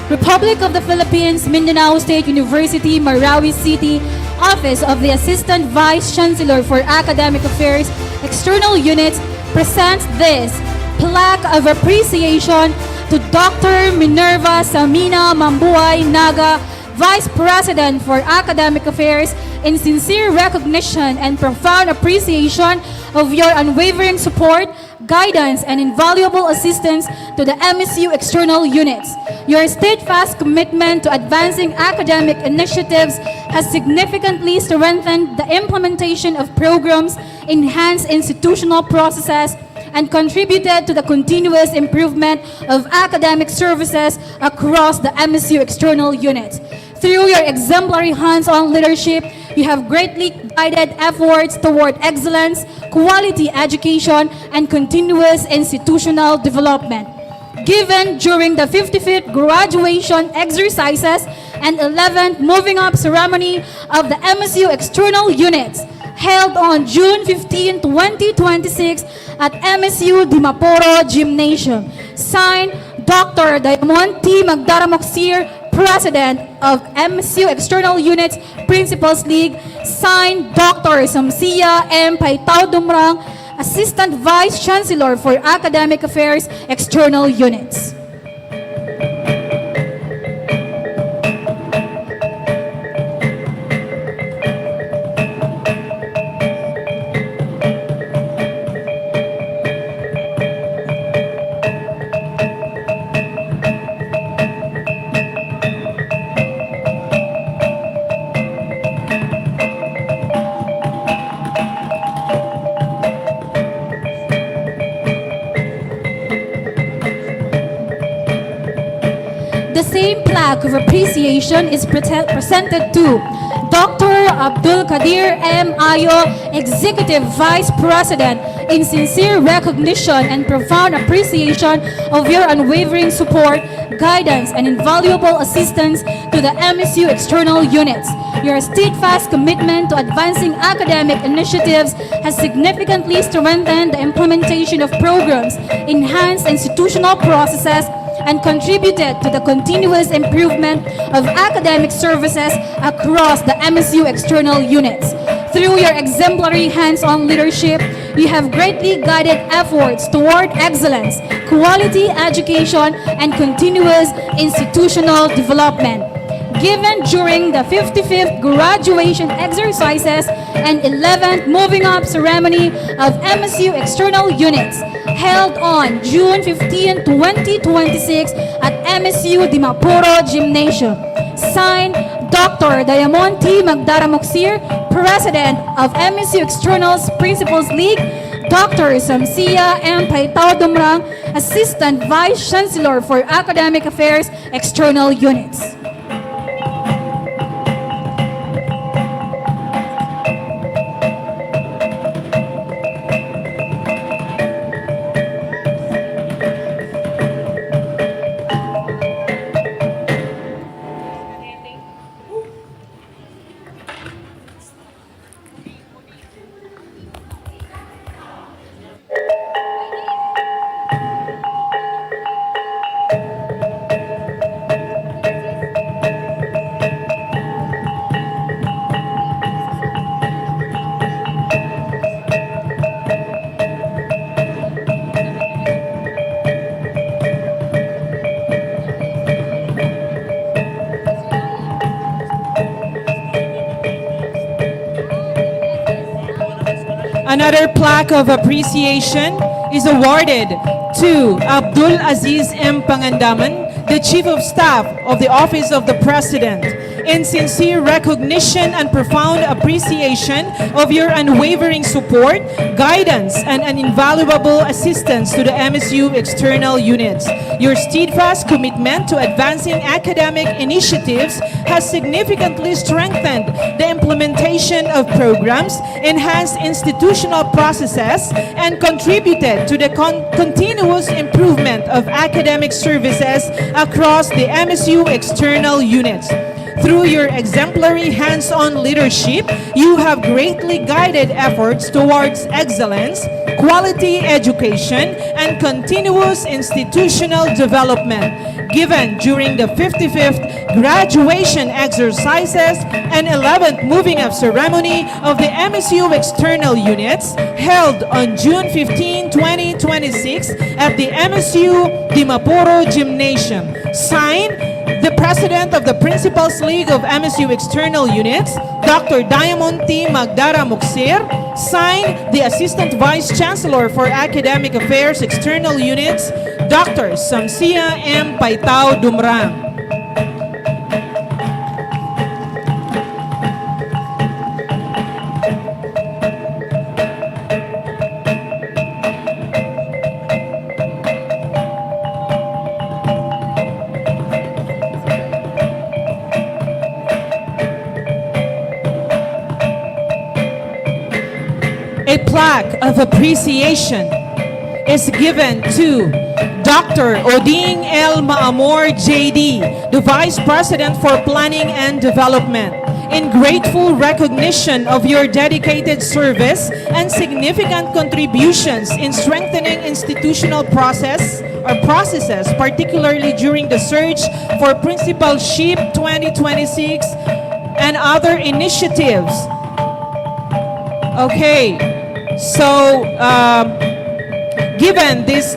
E: Republic of the Philippines, Mindanao State University, Marawi City, Office of the Assistant Vice Chancellor for Academic Affairs, External Units, presents this plaque of appreciation to Dr. Minerva Samina Mambuay Naga, Vice President for Academic Affairs, in sincere recognition and profound appreciation of your unwavering support, guidance, and invaluable assistance to the MSU External Units. Your steadfast commitment to advancing academic initiatives has significantly strengthened the implementation of programs, enhanced institutional processes, and contributed to the continuous improvement of academic services across the MSU External Units. Through your exemplary hands-on leadership, you have greatly guided efforts toward excellence, quality education, and continuous institutional development. Given during the 55th graduation exercises and 11th moving up ceremony of the MSU External Units, held on June 15, 2026 at MSU Dimaporo Gymnasium. Signed, Dr. Diamond T. Magdaramoksir, President of MSU External Units Principals League. Signed, Dr. Samsia M. Paitao Dumrang, Assistant Vice Chancellor for Academic Affairs External Units. The same plaque of appreciation is presented to Dr. Abdul Kadir M. Ayo, Executive Vice President, in sincere recognition and profound appreciation of your unwavering support, guidance, and invaluable assistance to the MSU External Units. Your steadfast commitment to advancing academic initiatives has significantly strengthened the implementation of programs, enhanced institutional processes, and contributed to the continuous improvement of academic services across the MSU External Units. Through your exemplary hands-on leadership, you have greatly guided efforts toward excellence, quality education, and continuous institutional development. Given during the 55th graduation exercises and 11th moving up ceremony of MSU External Units, held on June 15, 2026 at MSU Dimaporo Gymnasium. Signed, Dr. Diamond T. Magdaramoksir, President of MSU Externals Principals League, Dr. Samsia M. Paitao Dumrang, Assistant Vice Chancellor for Academic Affairs External Units.
D: Another plaque of appreciation is awarded to Abdul Aziz M. Pangandaman, the Chief of Staff of the Office of the President, in sincere recognition and profound appreciation of your unwavering support, guidance, and an invaluable assistance to the MSU External Units. Your steadfast commitment to advancing academic initiatives has significantly strengthened the implementation of programs, enhanced institutional processes, and contributed to the continuous improvement of academic services across the MSU External Units. Through your exemplary hands-on leadership, you have greatly guided efforts towards excellence, quality education, and continuous institutional development, given during the 55th graduation exercises and 11th moving up ceremony of the MSU External Units held on June 15, 2026 at the MSU Dimapuro Gymnasium. Signed, the President of the Principals League of MSU External Units, Dr. Diamond T. Magdara Muksir. Signed, the Assistant Vice Chancellor for Academic Affairs External Units, Dr. Samsia M. Paitao Dumrang. A plaque of appreciation is given to Dr. Oding L. Maamor, JD, the Vice President for Planning and Development, in grateful recognition of your dedicated service and significant contributions in strengthening institutional processes, particularly during the search for Principalship 2026 and other initiatives. Okay, so given this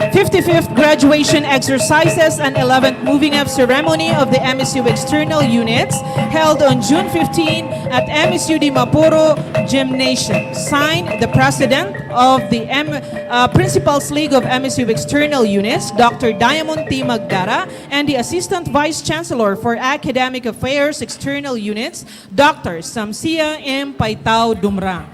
D: 55th graduation exercises and 11th moving up ceremony of the MSU External Units held on June 15 at MSU Dimapuro Gymnasium. Signed, the President of the Principals League of MSU External Units, Dr. Diamond T. Magdara, and the Assistant Vice Chancellor for Academic Affairs External Units, Dr. Samsia M. Paitao Dumrang.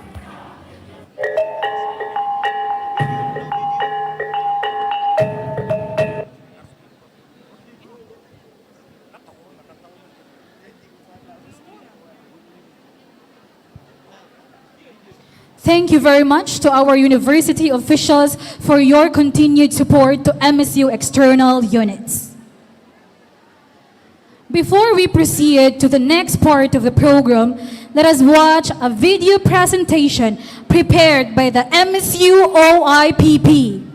E: Thank you very much to our university officials for your continued support to MSU External Units. Before we proceed to the next part of the program, let us watch a video presentation prepared by the MSU OIPP.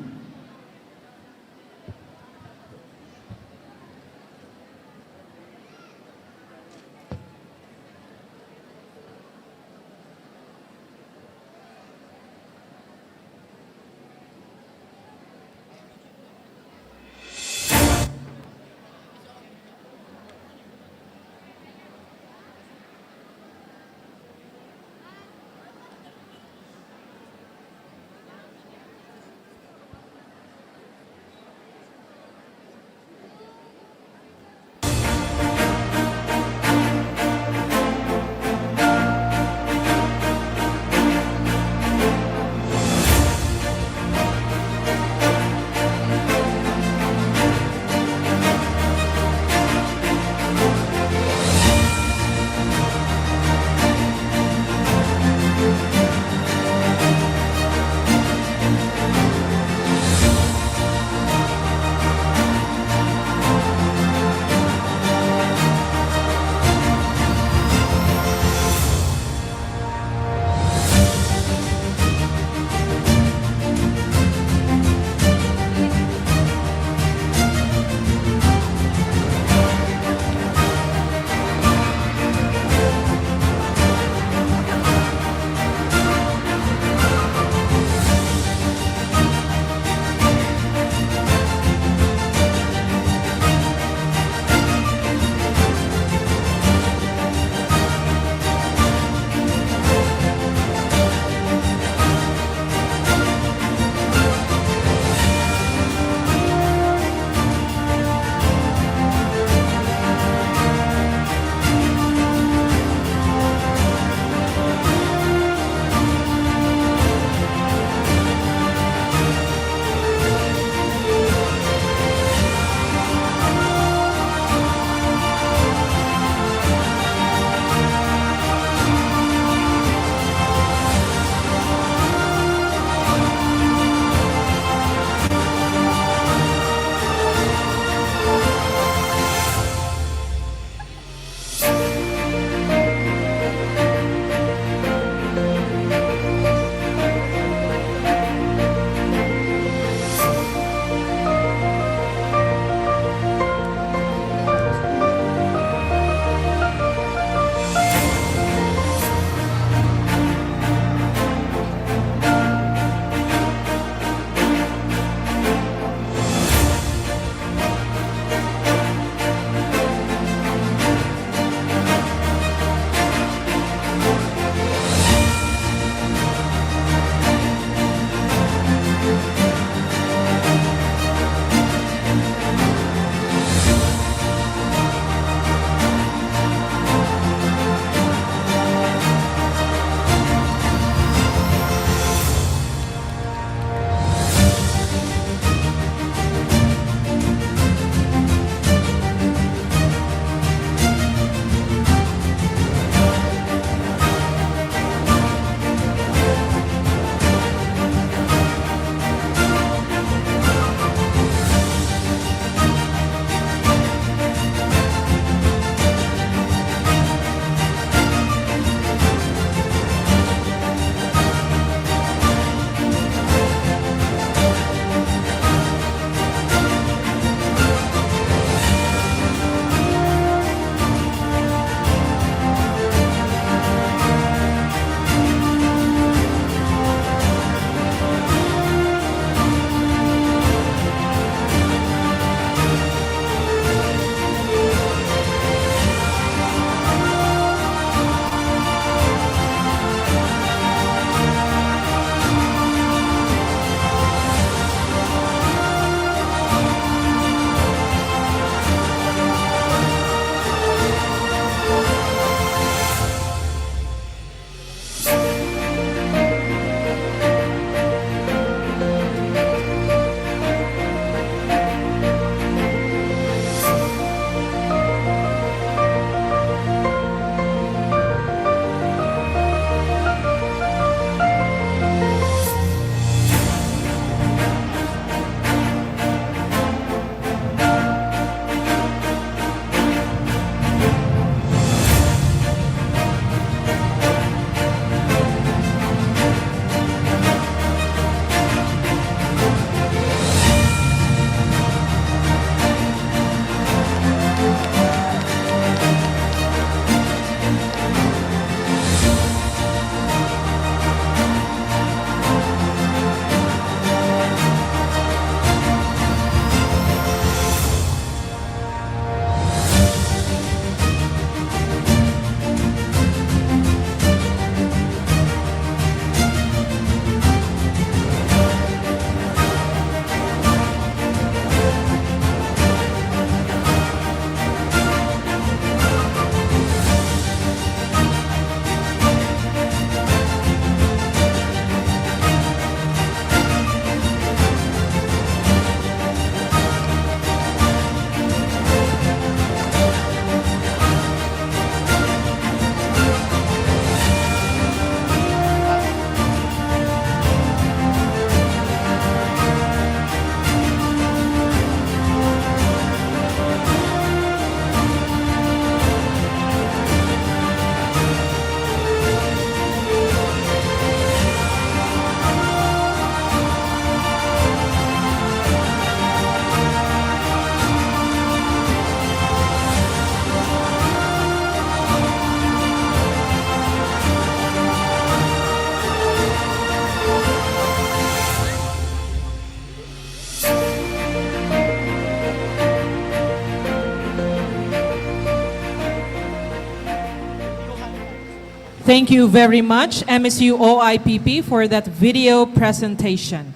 D: Thank you very much, MSU OIPP, for that video presentation.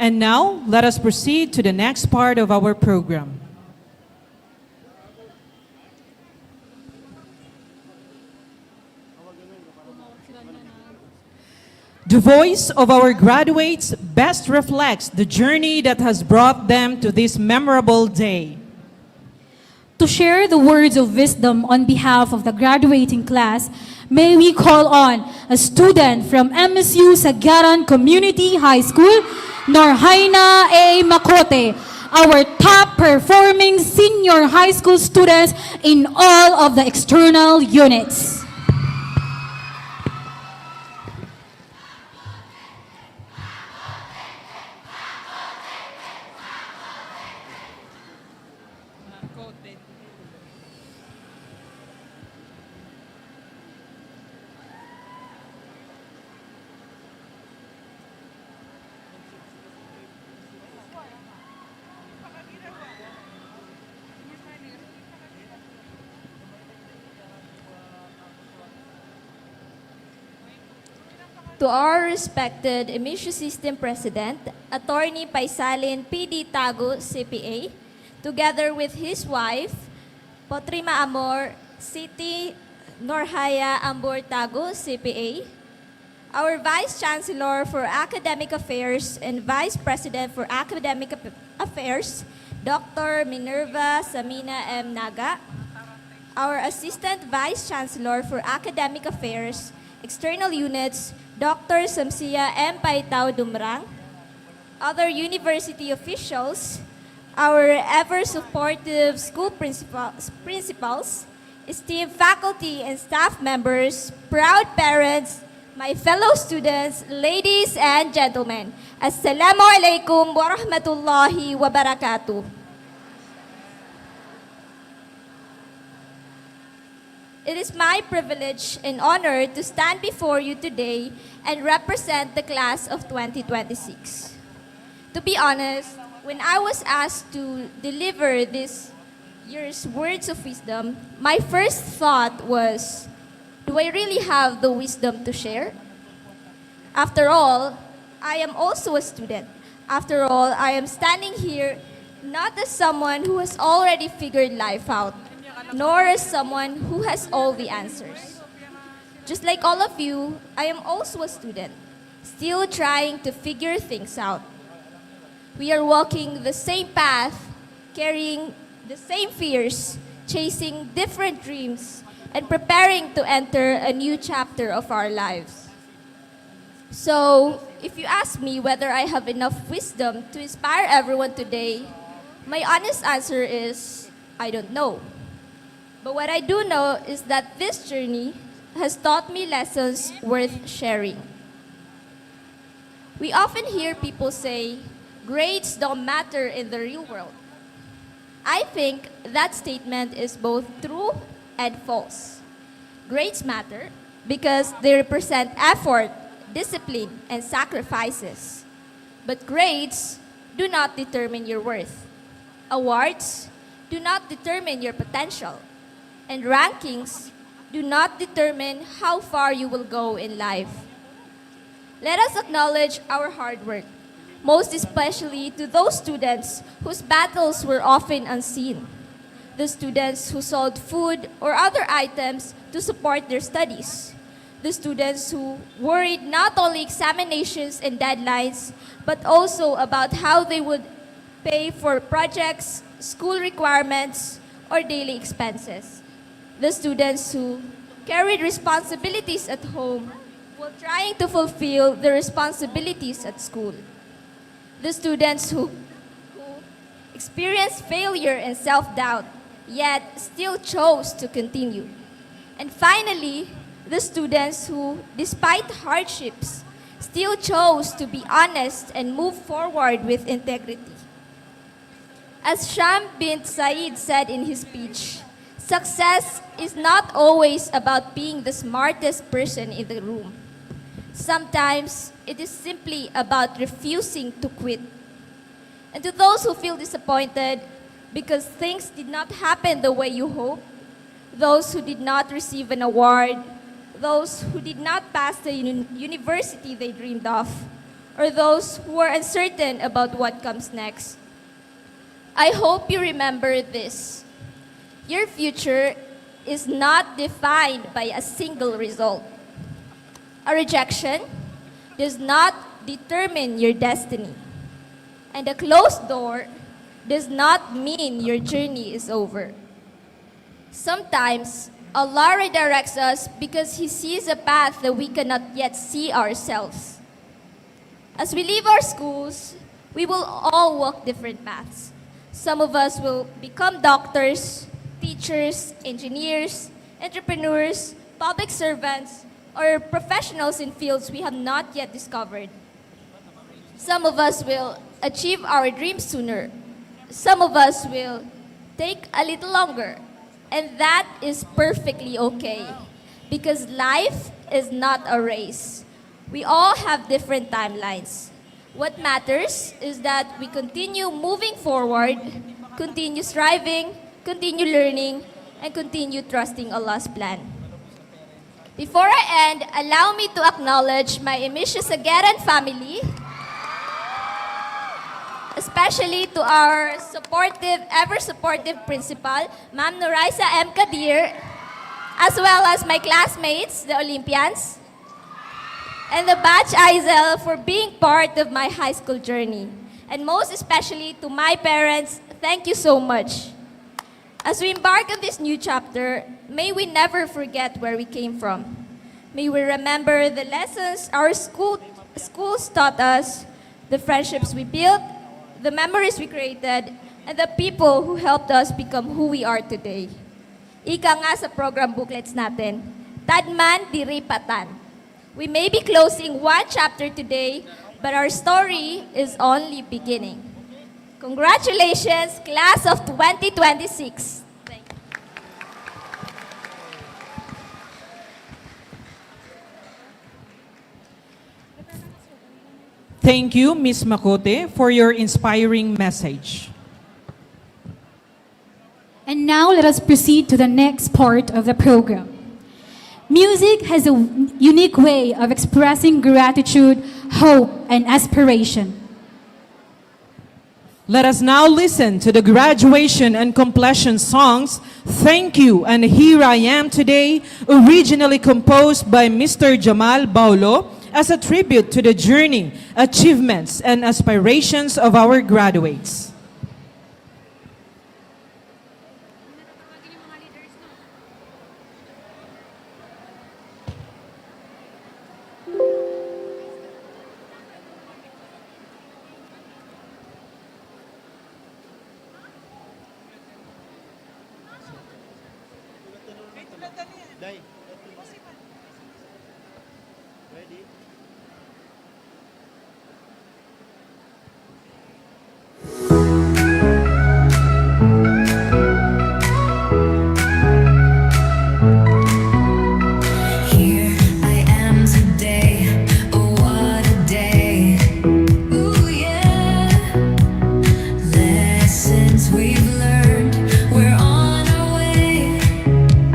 D: And now, let us proceed to the next part of our program. The voice of our graduates best reflects the journey that has brought them to this memorable day.
E: To share the words of wisdom on behalf of the graduating class, may we call on a student from MSU Sagyaran Community High School, Norhaina A. Makote, our top performing senior high school students in all of the external units.
T: To our respected MSU System President, Attorney Paisalin PD Tago, CPA, together with his wife, Potrima Amor, City Norhaya Ambor Tago, CPA, our Vice Chancellor for Academic Affairs and Vice President for Academic Affairs, Dr. Minerva Samina M. Naga, our Assistant Vice Chancellor for Academic Affairs, External Units, Dr. Samsia M. Paitao Dumrang, other university officials, our ever-supportive school principals, esteemed faculty and staff members, proud parents, my fellow students, ladies and gentlemen, Assalamu alaikum wa rahmatullahi wa barakatuh. It is my privilege and honor to stand before you today and represent the class of 2026. To be honest, when I was asked to deliver this year's words of wisdom, my first thought was, do I really have the wisdom to share? After all, I am also a student. After all, I am standing here not as someone who has already figured life out, nor as someone who has all the answers. Just like all of you, I am also a student, still trying to figure things out. We are walking the same path, carrying the same fears, chasing different dreams, and preparing to enter a new chapter of our lives. So, if you ask me whether I have enough wisdom to inspire everyone today, my honest answer is, I don't know. But what I do know is that this journey has taught me lessons worth sharing. We often hear people say, grades don't matter in the real world. I think that statement is both true and false. Grades matter because they represent effort, discipline, and sacrifices. But grades do not determine your worth. Awards do not determine your potential. And rankings do not determine how far you will go in life. Let us acknowledge our hard work, most especially to those students whose battles were often unseen. The students who sold food or other items to support their studies. The students who worried not only examinations and deadlines, but also about how they would pay for projects, school requirements, or daily expenses. The students who carried responsibilities at home while trying to fulfill the responsibilities at school. The students who experienced failure and self-doubt, yet still chose to continue. And finally, the students who, despite hardships, still chose to be honest and move forward with integrity. As Sham bint Said said in his speech, success is not always about being the smartest person in the room. Sometimes it is simply about refusing to quit. And to those who feel disappointed because things did not happen the way you hoped, those who did not receive an award, those who did not pass the university they dreamed of, or those who are uncertain about what comes next. I hope you remember this. Your future is not defined by a single result. A rejection does not determine your destiny. And a closed door does not mean your journey is over. Sometimes, Allah redirects us because He sees a path that we cannot yet see ourselves. As we leave our schools, we will all walk different paths. Some of us will become doctors, teachers, engineers, entrepreneurs, public servants, or professionals in fields we have not yet discovered. Some of us will achieve our dreams sooner. Some of us will take a little longer. And that is perfectly okay, because life is not a race. We all have different timelines. What matters is that we continue moving forward, continue striving, continue learning, and continue trusting Allah's plan. Before I end, allow me to acknowledge my MSU Sagaran family, especially to our supportive, ever-supportive principal, Ma'am Noraisa M. Kadir, as well as my classmates, the Olympians, and the batch Aizel for being part of my high school journey. And most especially to my parents, thank you so much. As we embark on this new chapter, may we never forget where we came from. May we remember the lessons our schools taught us, the friendships we built, the memories we created, and the people who helped us become who we are today. Ika nga sa program booklets natin, Tadman Diri Patan. We may be closing one chapter today, but our story is only beginning. Congratulations, class of 2026.
D: Thank you, Ms. Makote, for your inspiring message.
E: And now let us proceed to the next part of the program. Music has a unique way of expressing gratitude, hope, and aspiration.
D: Let us now listen to the graduation and completion songs, Thank You and Here I Am Today, originally composed by Mr. Jamal Baulo, as a tribute to the journey, achievements, and aspirations of our graduates.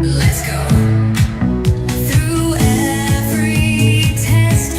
U: Let's go. Through every test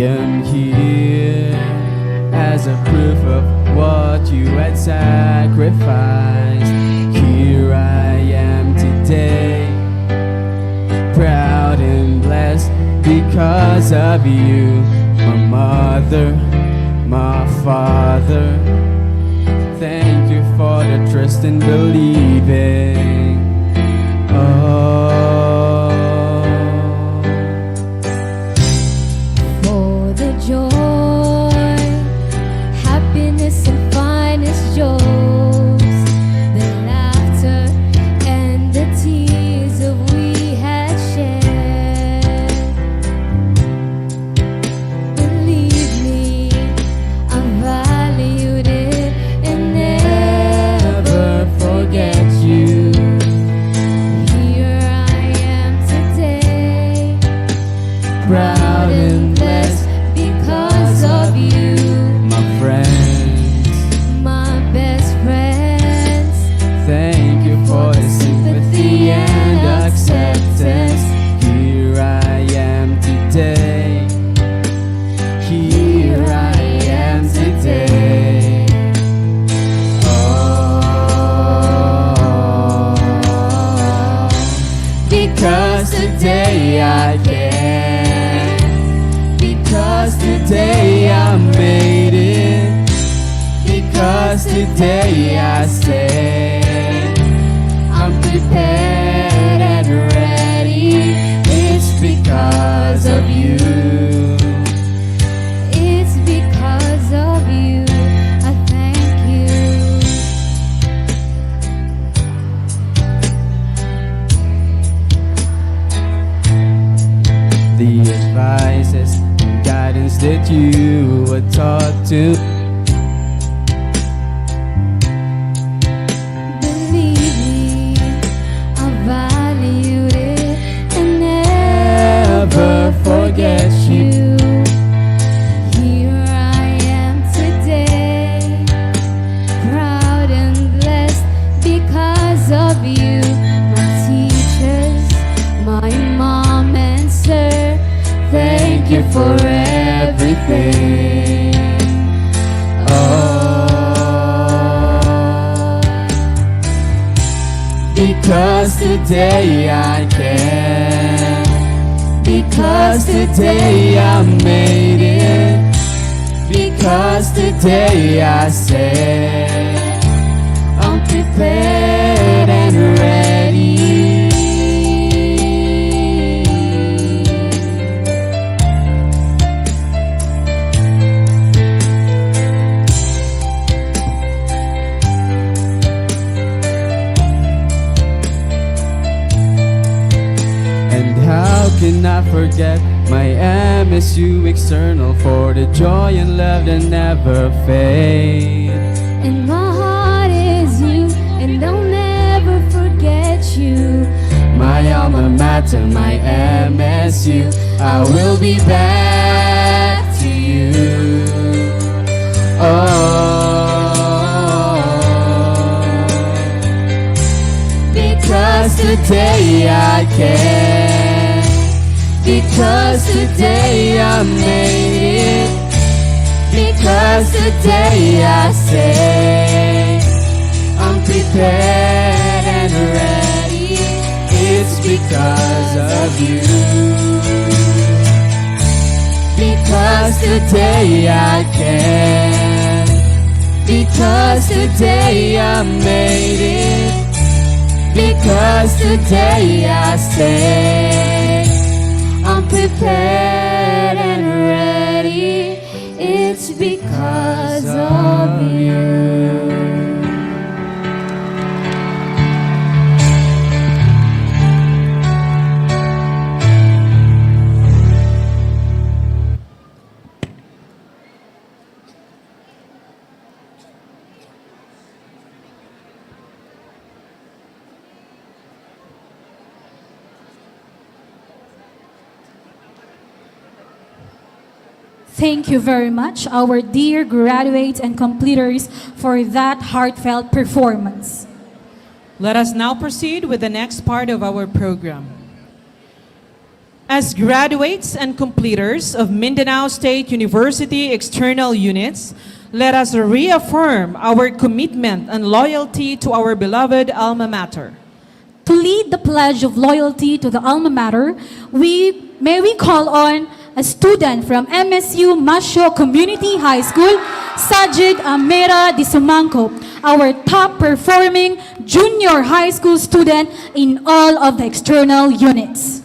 U: am here as a proof of what you had sacrificed. Here I am today, proud and blessed because of you. My mother, my father, thank you for the trust and believing.
O: For the joy, happiness and finest jokes, the laughter and the tears of we had shared. Believe me, I valued it and never forget you. Here I am today, proud and blessed because of you.
U: My friends,
O: My best friends,
U: thank you for the sympathy and acceptance. Here I am today. Here I am today. Oh, because today I can. Because today I made it. Because today I said I'm prepared and ready. It's because of you.
O: it's because of you. I thank you.
U: The advices and guidance that you were taught to.
O: Believe me, I valued it and
U: Never forget you.
O: Here I am today, proud and blessed because of you. My teachers, my mom and sir, thank you for everything.
U: Oh, because today I can. Because today I made it. Because today I said I'm prepared and ready. And how can I forget my MSU External for the joy and love that never fade?
O: And my heart is you, and I'll never forget you.
U: My alma mater, my MSU, I will be back to you. Oh, because today I can. Because today I made it. Because today I say I'm prepared and ready. It's because of you. Because today I can. Because today I made it. Because today I say I'm prepared and ready. It's because of you.
E: Thank you very much, our dear graduates and completers, for that heartfelt performance.
D: Let us now proceed with the next part of our program. As graduates and completers of Mindanao State University External Units, let us reaffirm our commitment and loyalty to our beloved alma mater.
E: To lead the pledge of loyalty to the alma mater, may we call on a student from MSU Community High School, Sajid Amera de Sumangco, our top performing junior high school student in all of the external units.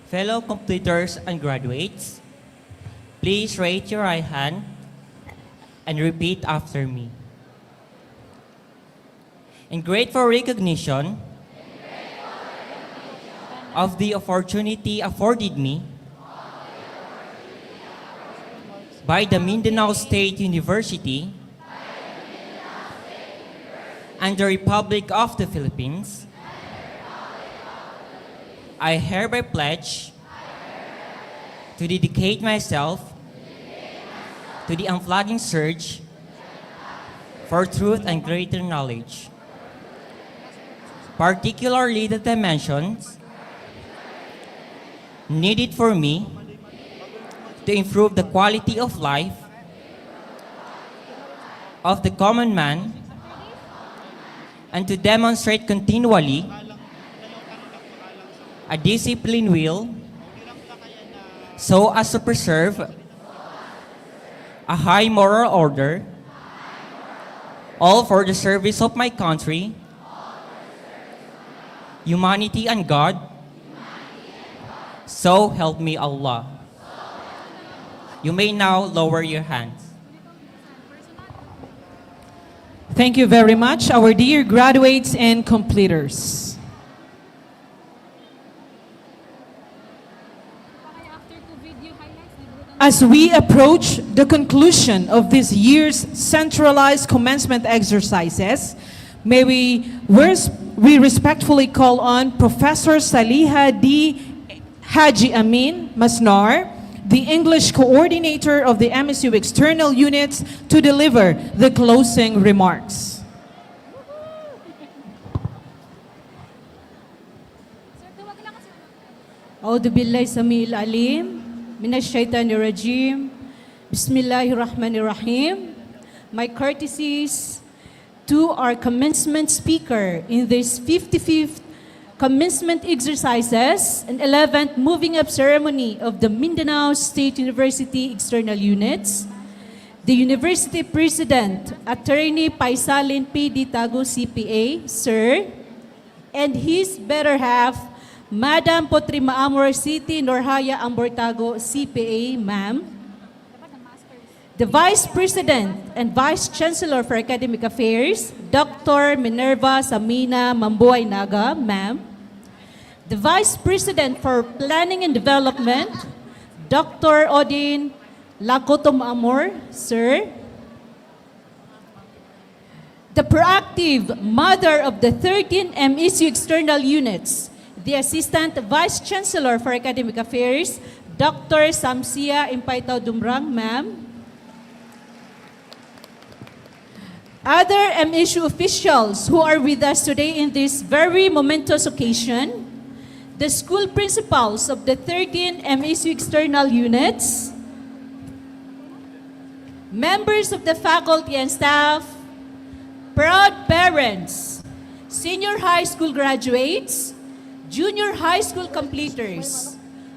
B: Fellow completers and graduates, please raise your right hand and repeat after me. In grateful recognition of the opportunity afforded me by the Mindanao State University and the Republic of the Philippines, I hereby pledge to dedicate myself to the unflagging search for truth and greater knowledge, particularly the dimensions needed for me to improve the quality of life of the common man and to demonstrate continually a disciplined will so as to preserve a high moral order, all for the service of my country, humanity and God, so help me Allah. You may now lower your hands.
D: Thank you very much, our dear graduates and completers. As we approach the conclusion of this year's centralized commencement exercises, may we respectfully call on Professor Saliha D. Haji Amin Masnar, the English coordinator of the MSU External Units, to deliver the closing remarks.
V: أعوذ بالله السميع العليم من الشيطان الرجيم بسم الله الرحمن الرحيم. My courtesies to our commencement speaker in this 55th commencement exercises and 11th moving up ceremony of the Mindanao State University External Units, the University President, Attorney Paisalin P. D. Tago, CPA, Sir, and his better half, Madam Potrima Amor City Norhaya Ambortago, CPA, Ma'am, the Vice President and Vice Chancellor for Academic Affairs, Dr. Minerva Samina Mambuay Naga, Ma'am, the Vice President for Planning and Development, Dr. Odin Lakotom Amor, Sir, the proactive mother of the 13 MSU External Units, the Assistant Vice Chancellor for Academic Affairs, Dr. Samsia Impaitaw Dumrang, Ma'am, other MSU officials who are with us today in this very momentous occasion, the school principals of the 13 MSU External Units, members of the faculty and staff, proud parents, senior high school graduates, junior high school completers,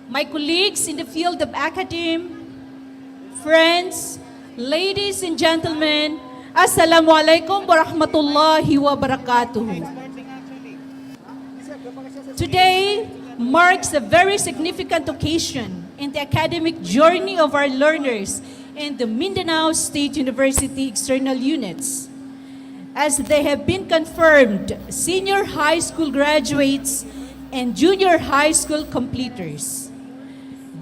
V: my colleagues in the field of academe, friends, ladies and gentlemen, Assalamualaikum warahmatullahi wabarakatuh. Today marks a very significant occasion in the academic journey of our learners in the Mindanao State University External Units, as they have been confirmed senior high school graduates and junior high school completers.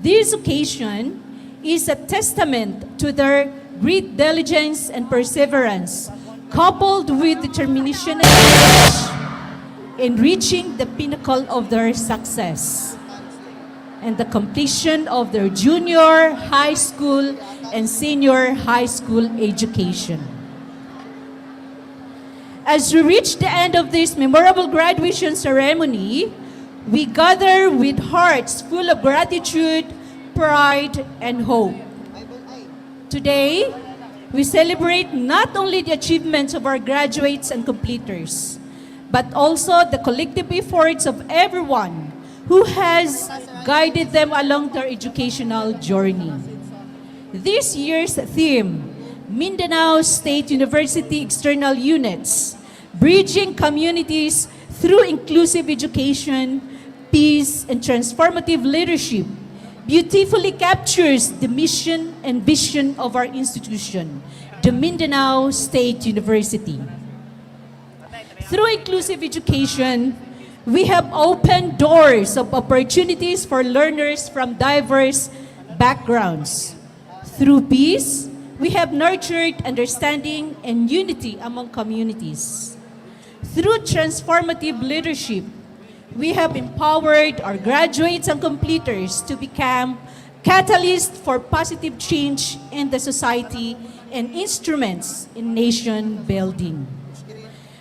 V: This occasion is a testament to their great diligence and perseverance, coupled with determination and courage in reaching the pinnacle of their success and the completion of their junior high school and senior high school education. As we reach the end of this memorable graduation ceremony, we gather with hearts full of gratitude, pride, and hope. Today, we celebrate not only the achievements of our graduates and completers, but also the collective efforts of everyone who has guided them along their educational journey. This year's theme, Mindanao State University External Units, Bridging Communities Through Inclusive Education, Peace, and Transformative Leadership, beautifully captures the mission and vision of our institution, the Mindanao State University. Through inclusive education, we have opened doors of opportunities for learners from diverse backgrounds. Through peace, we have nurtured understanding and unity among communities. Through transformative leadership, we have empowered our graduates and completers to become catalysts for positive change in the society and instruments in nation building.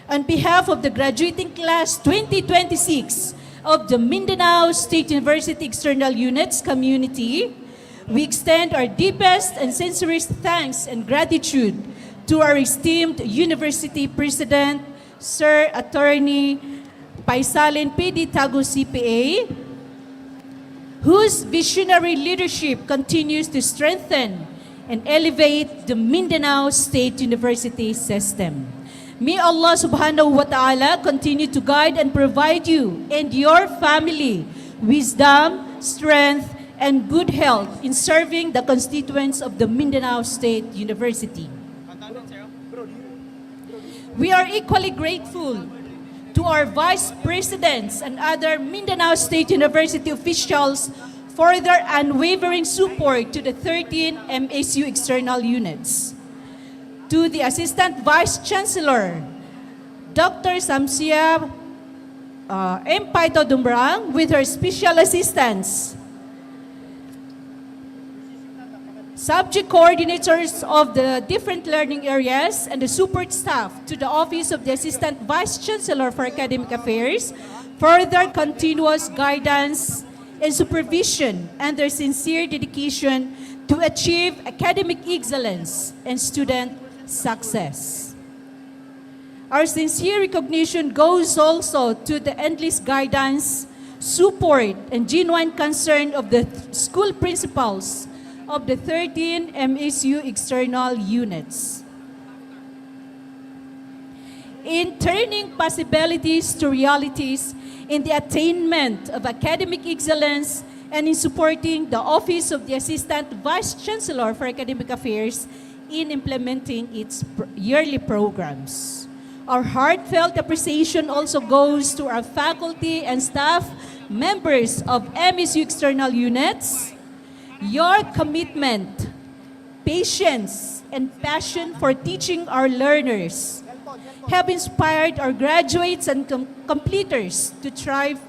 V: On behalf of the graduating class 2026 of the Mindanao State University External Units community, we extend our deepest and sincerest thanks and gratitude to our esteemed University President, Sir Attorney Paisalin P.D. Tagu CPA, whose visionary leadership continues to strengthen and elevate the Mindanao State University system. May Allah subhanahu wa ta'ala continue to guide and provide you and your family wisdom, strength, and good health in serving the constituents of the Mindanao State University. We are equally grateful to our vice presidents and other Mindanao State University officials for their unwavering support to the 13 MSU External Units. To the Assistant Vice Chancellor, Dr. Samsia M. Paito Dumbrang, with her special assistants, subject coordinators of the different learning areas, and the support staff to the Office of the Assistant Vice Chancellor for Academic Affairs for their continuous guidance and supervision and their sincere dedication to achieve academic excellence and student success. Our sincere recognition goes also to the endless guidance, support, and genuine concern of the school principals of the 13 MSU External Units. In turning possibilities to realities in the attainment of academic excellence and in supporting the Office of the Assistant Vice Chancellor for Academic Affairs in implementing its yearly programs. Our heartfelt appreciation also goes to our faculty and staff members of MSU External Units. Your commitment, patience, and passion for teaching our learners have inspired our graduates and completers to strive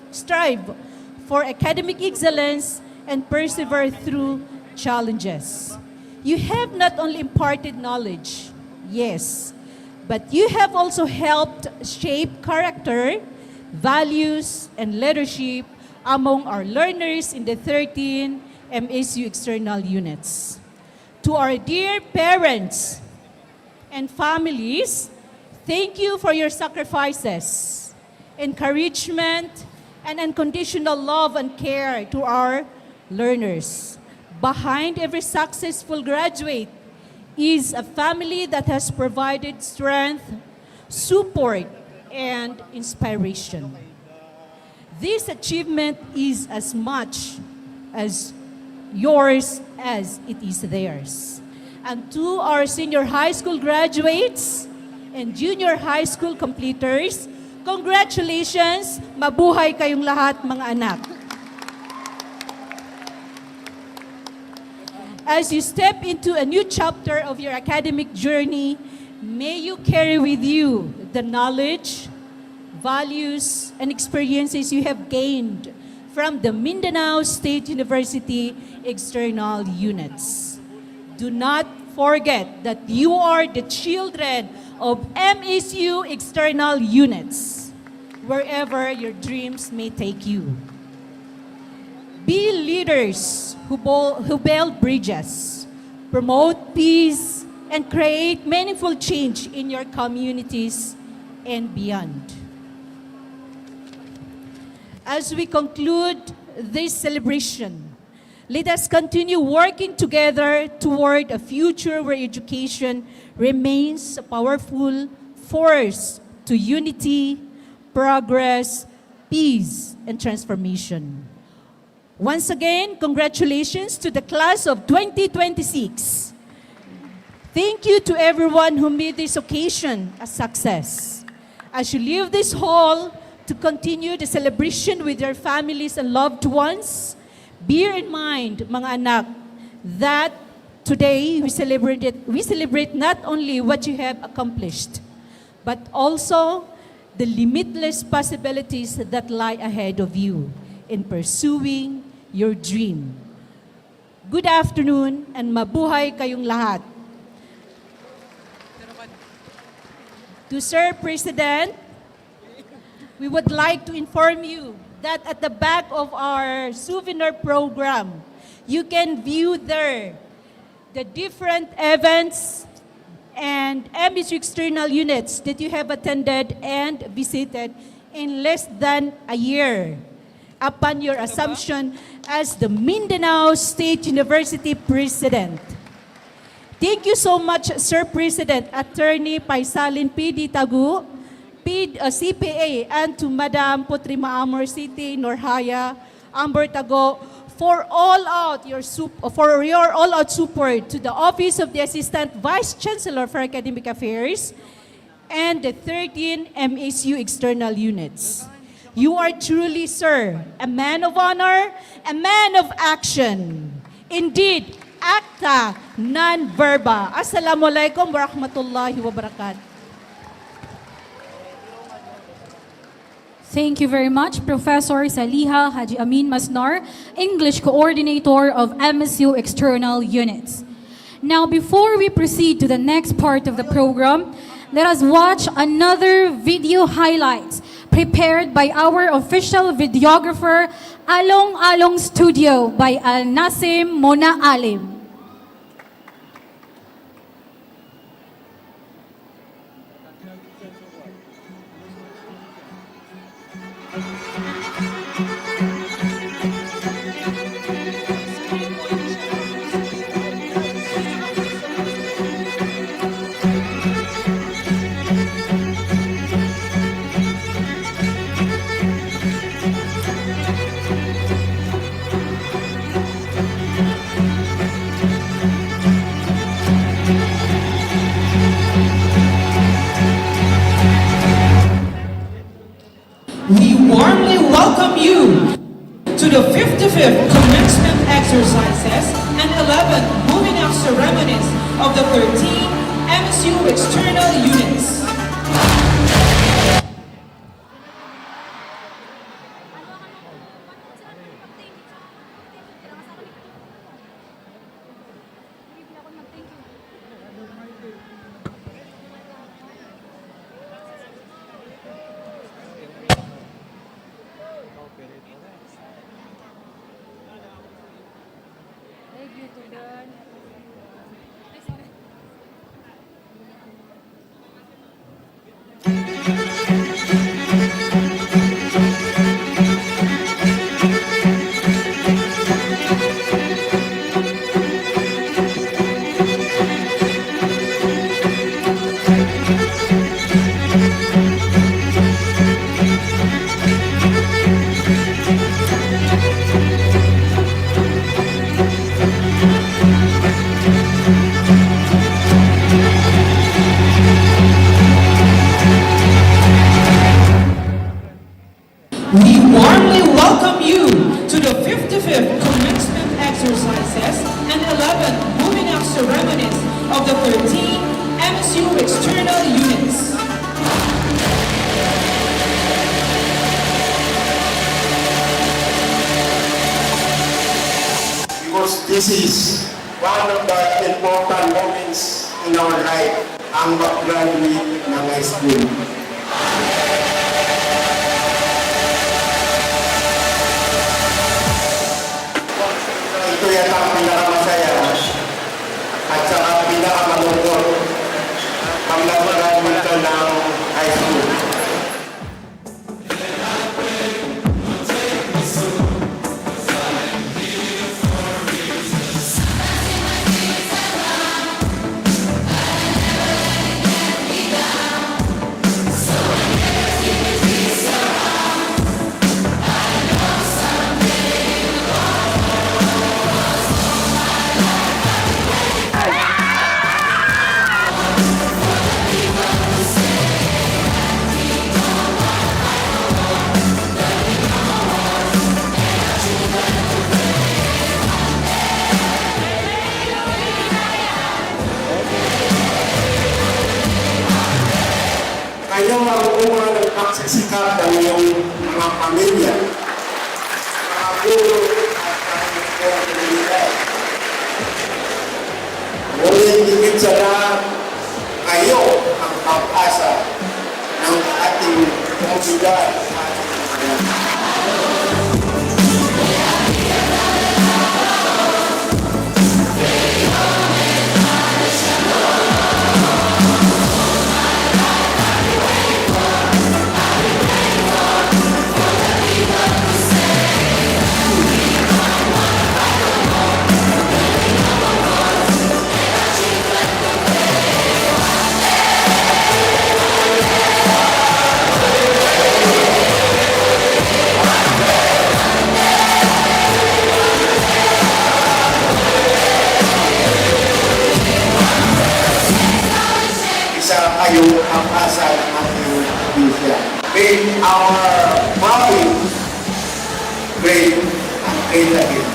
V: for academic excellence and persevere through challenges. You have not only imparted knowledge, yes, but you have also helped shape character, values, and leadership among our learners in the 13 MSU External Units. To our dear parents and families, thank you for your sacrifices, encouragement, and unconditional love and care to our learners. Behind every successful graduate is a family that has provided strength, support, and inspiration. This achievement is as much as yours as it is theirs. And to our senior high school graduates and junior high school completers, congratulations! Mabuhay kayong lahat, mga anak. As you step into a new chapter of your academic journey, may you carry with you the knowledge, values, and experiences you have gained from the Mindanao State University External Units. Do not forget that you are the children of MSU External Units, wherever your dreams may take you. Be leaders who build bridges, promote peace, and create meaningful change in your communities and beyond. As we conclude this celebration, let us continue working together toward a future where education remains a powerful force to unity, progress, peace, and transformation. Once again, congratulations to the class of 2026. Thank you to everyone who made this occasion a success. As you leave this hall to continue the celebration with your families and loved ones, bear in mind, mga anak, that today we celebrate not only what you have accomplished, but also the limitless possibilities that lie ahead of you in pursuing your dream. Good afternoon and mabuhay kayong lahat. To Sir President, we would like to inform you that at the back of our souvenir program, you can view there the different events and MSU External Units that you have attended and visited in less than a year upon your assumption as the Mindanao State University President. Thank you so much, Sir President, Attorney Paisalin P.D. Tagu, CPA, and to Madam Putrima Amor City, Norhaya, Amber Tago, for your all-out support to the Office of the Assistant Vice Chancellor for Academic Affairs and the 13 MSU External Units. You are truly, sir, a man of honor, a man of action. Indeed, acta, non-verba. Assalamualaikum warahmatullahi wabarakatuh.
E: Thank you very much, Professor Saliha Haji Amin Masnar, English Coordinator of MSU External Units. Now, before we proceed to the next part of the program, let us watch another video highlights prepared by our official videographer, Along Along Studio by Al Nasim Mona Alim.
D: We warmly welcome you to the 55th commencement exercises and 11th moving out ceremonies of the 13 MSU External Units. We warmly welcome you to the 55th commencement exercises and 11th moving out ceremonies of the 13 MSU External Units.
I: This is one of the important moments in our life, ang mag-graduate ng high school. Ito yata ang pinakamasaya at saka pinakamalungkot ang mag-graduate ka ng high school. Kayo ang unang nagpagsisikap ng iyong mga pamilya, mga guro at mga komunidad. Ngunit higit sa lahat, kayo ang pag-asa ng ating komunidad sa ating bayan. Isa kayo ang asa ng ating probinsya. Make our province great and great again.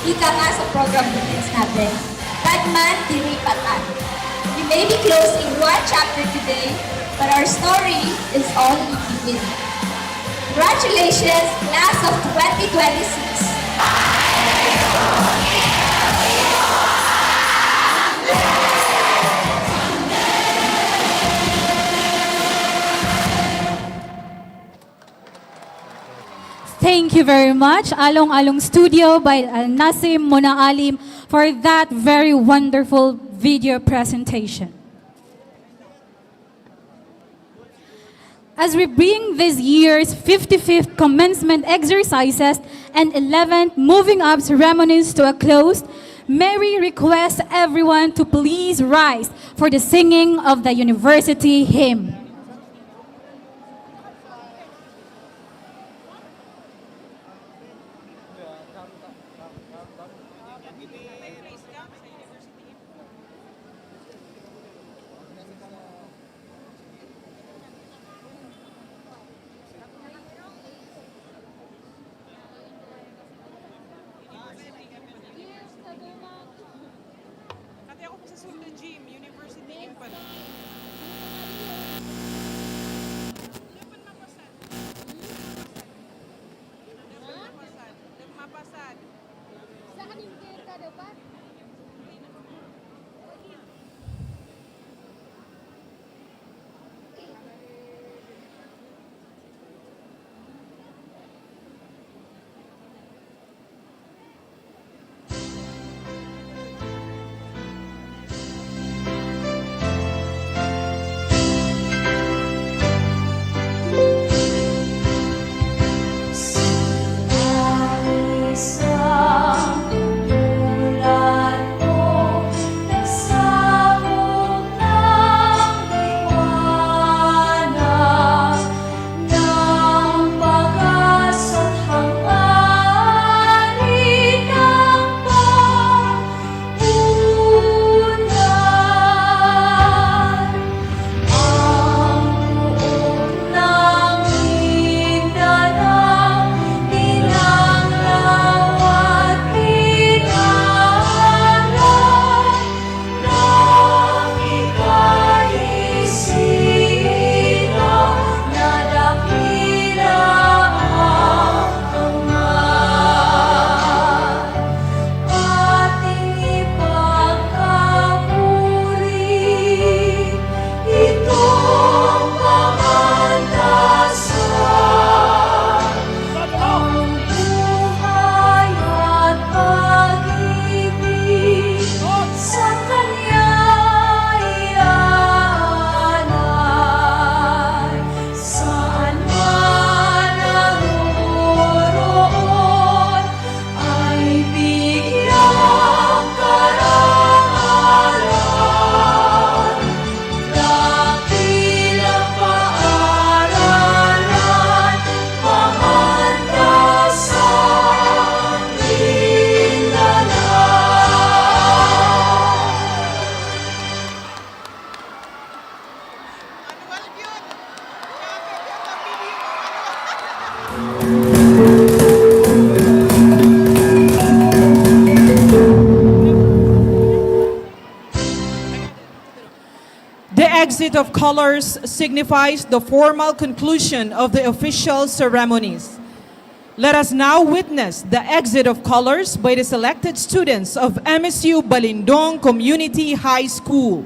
T: Ika nga sa program meetings natin, Tagman Diri Patan. We may be closing one chapter today, but our story is only beginning. Congratulations, class of 2026!
E: Thank you very much, Along Along Studio by Nasim Mona Alim, for that very wonderful video presentation. As we bring this year's 55th commencement exercises and 11th moving up ceremonies to a close, may we request everyone to please rise for the singing of the university hymn.
D: exit of colors signifies the formal conclusion of the official ceremonies. Let us now witness the exit of colors by the selected students of MSU Balindong Community High School.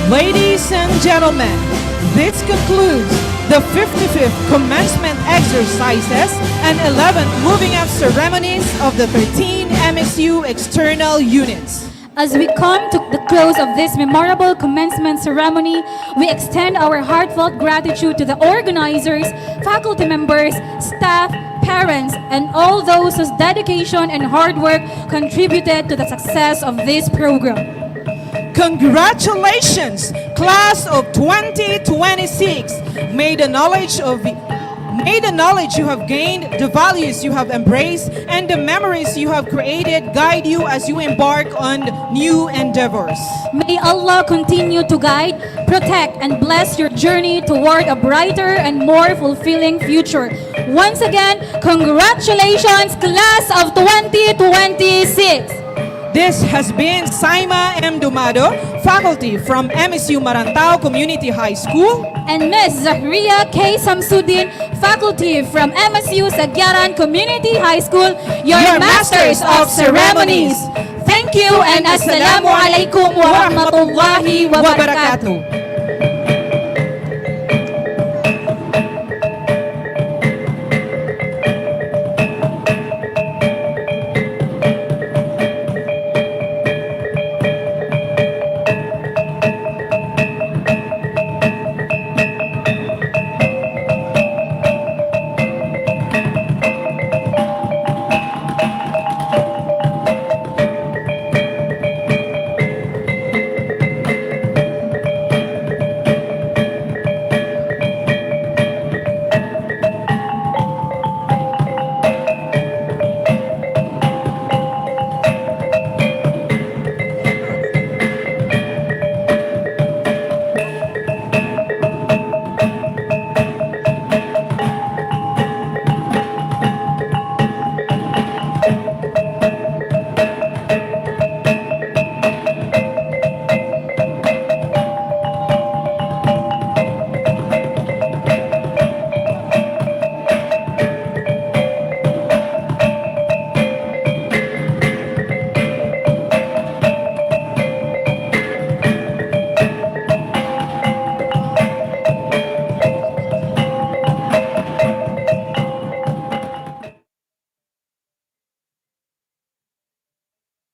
D: Ladies and gentlemen, this concludes the 55th commencement exercises and 11th moving up ceremonies of the 13 MSU External Units.
E: As we come to the close of this memorable commencement ceremony, we extend our heartfelt gratitude to the organizers, faculty members, staff, parents, and all those whose dedication and hard work contributed to the success of this program.
D: Congratulations, class of 2026. May the knowledge you have gained, the values you have embraced, and the memories you have created guide you as you embark on new endeavors.
E: May Allah continue to guide, protect, and bless your journey toward a brighter and more fulfilling future. Once again, congratulations, class of 2026.
D: This has been Saima M. Dumado, faculty from MSU Marantao Community High School,
E: and Ms. Zahria K. Samsudin, faculty from MSU Sagyaran Community High School, your Masters of Ceremonies. Thank you and Assalamu alaikum wa rahmatullahi wa barakatuh.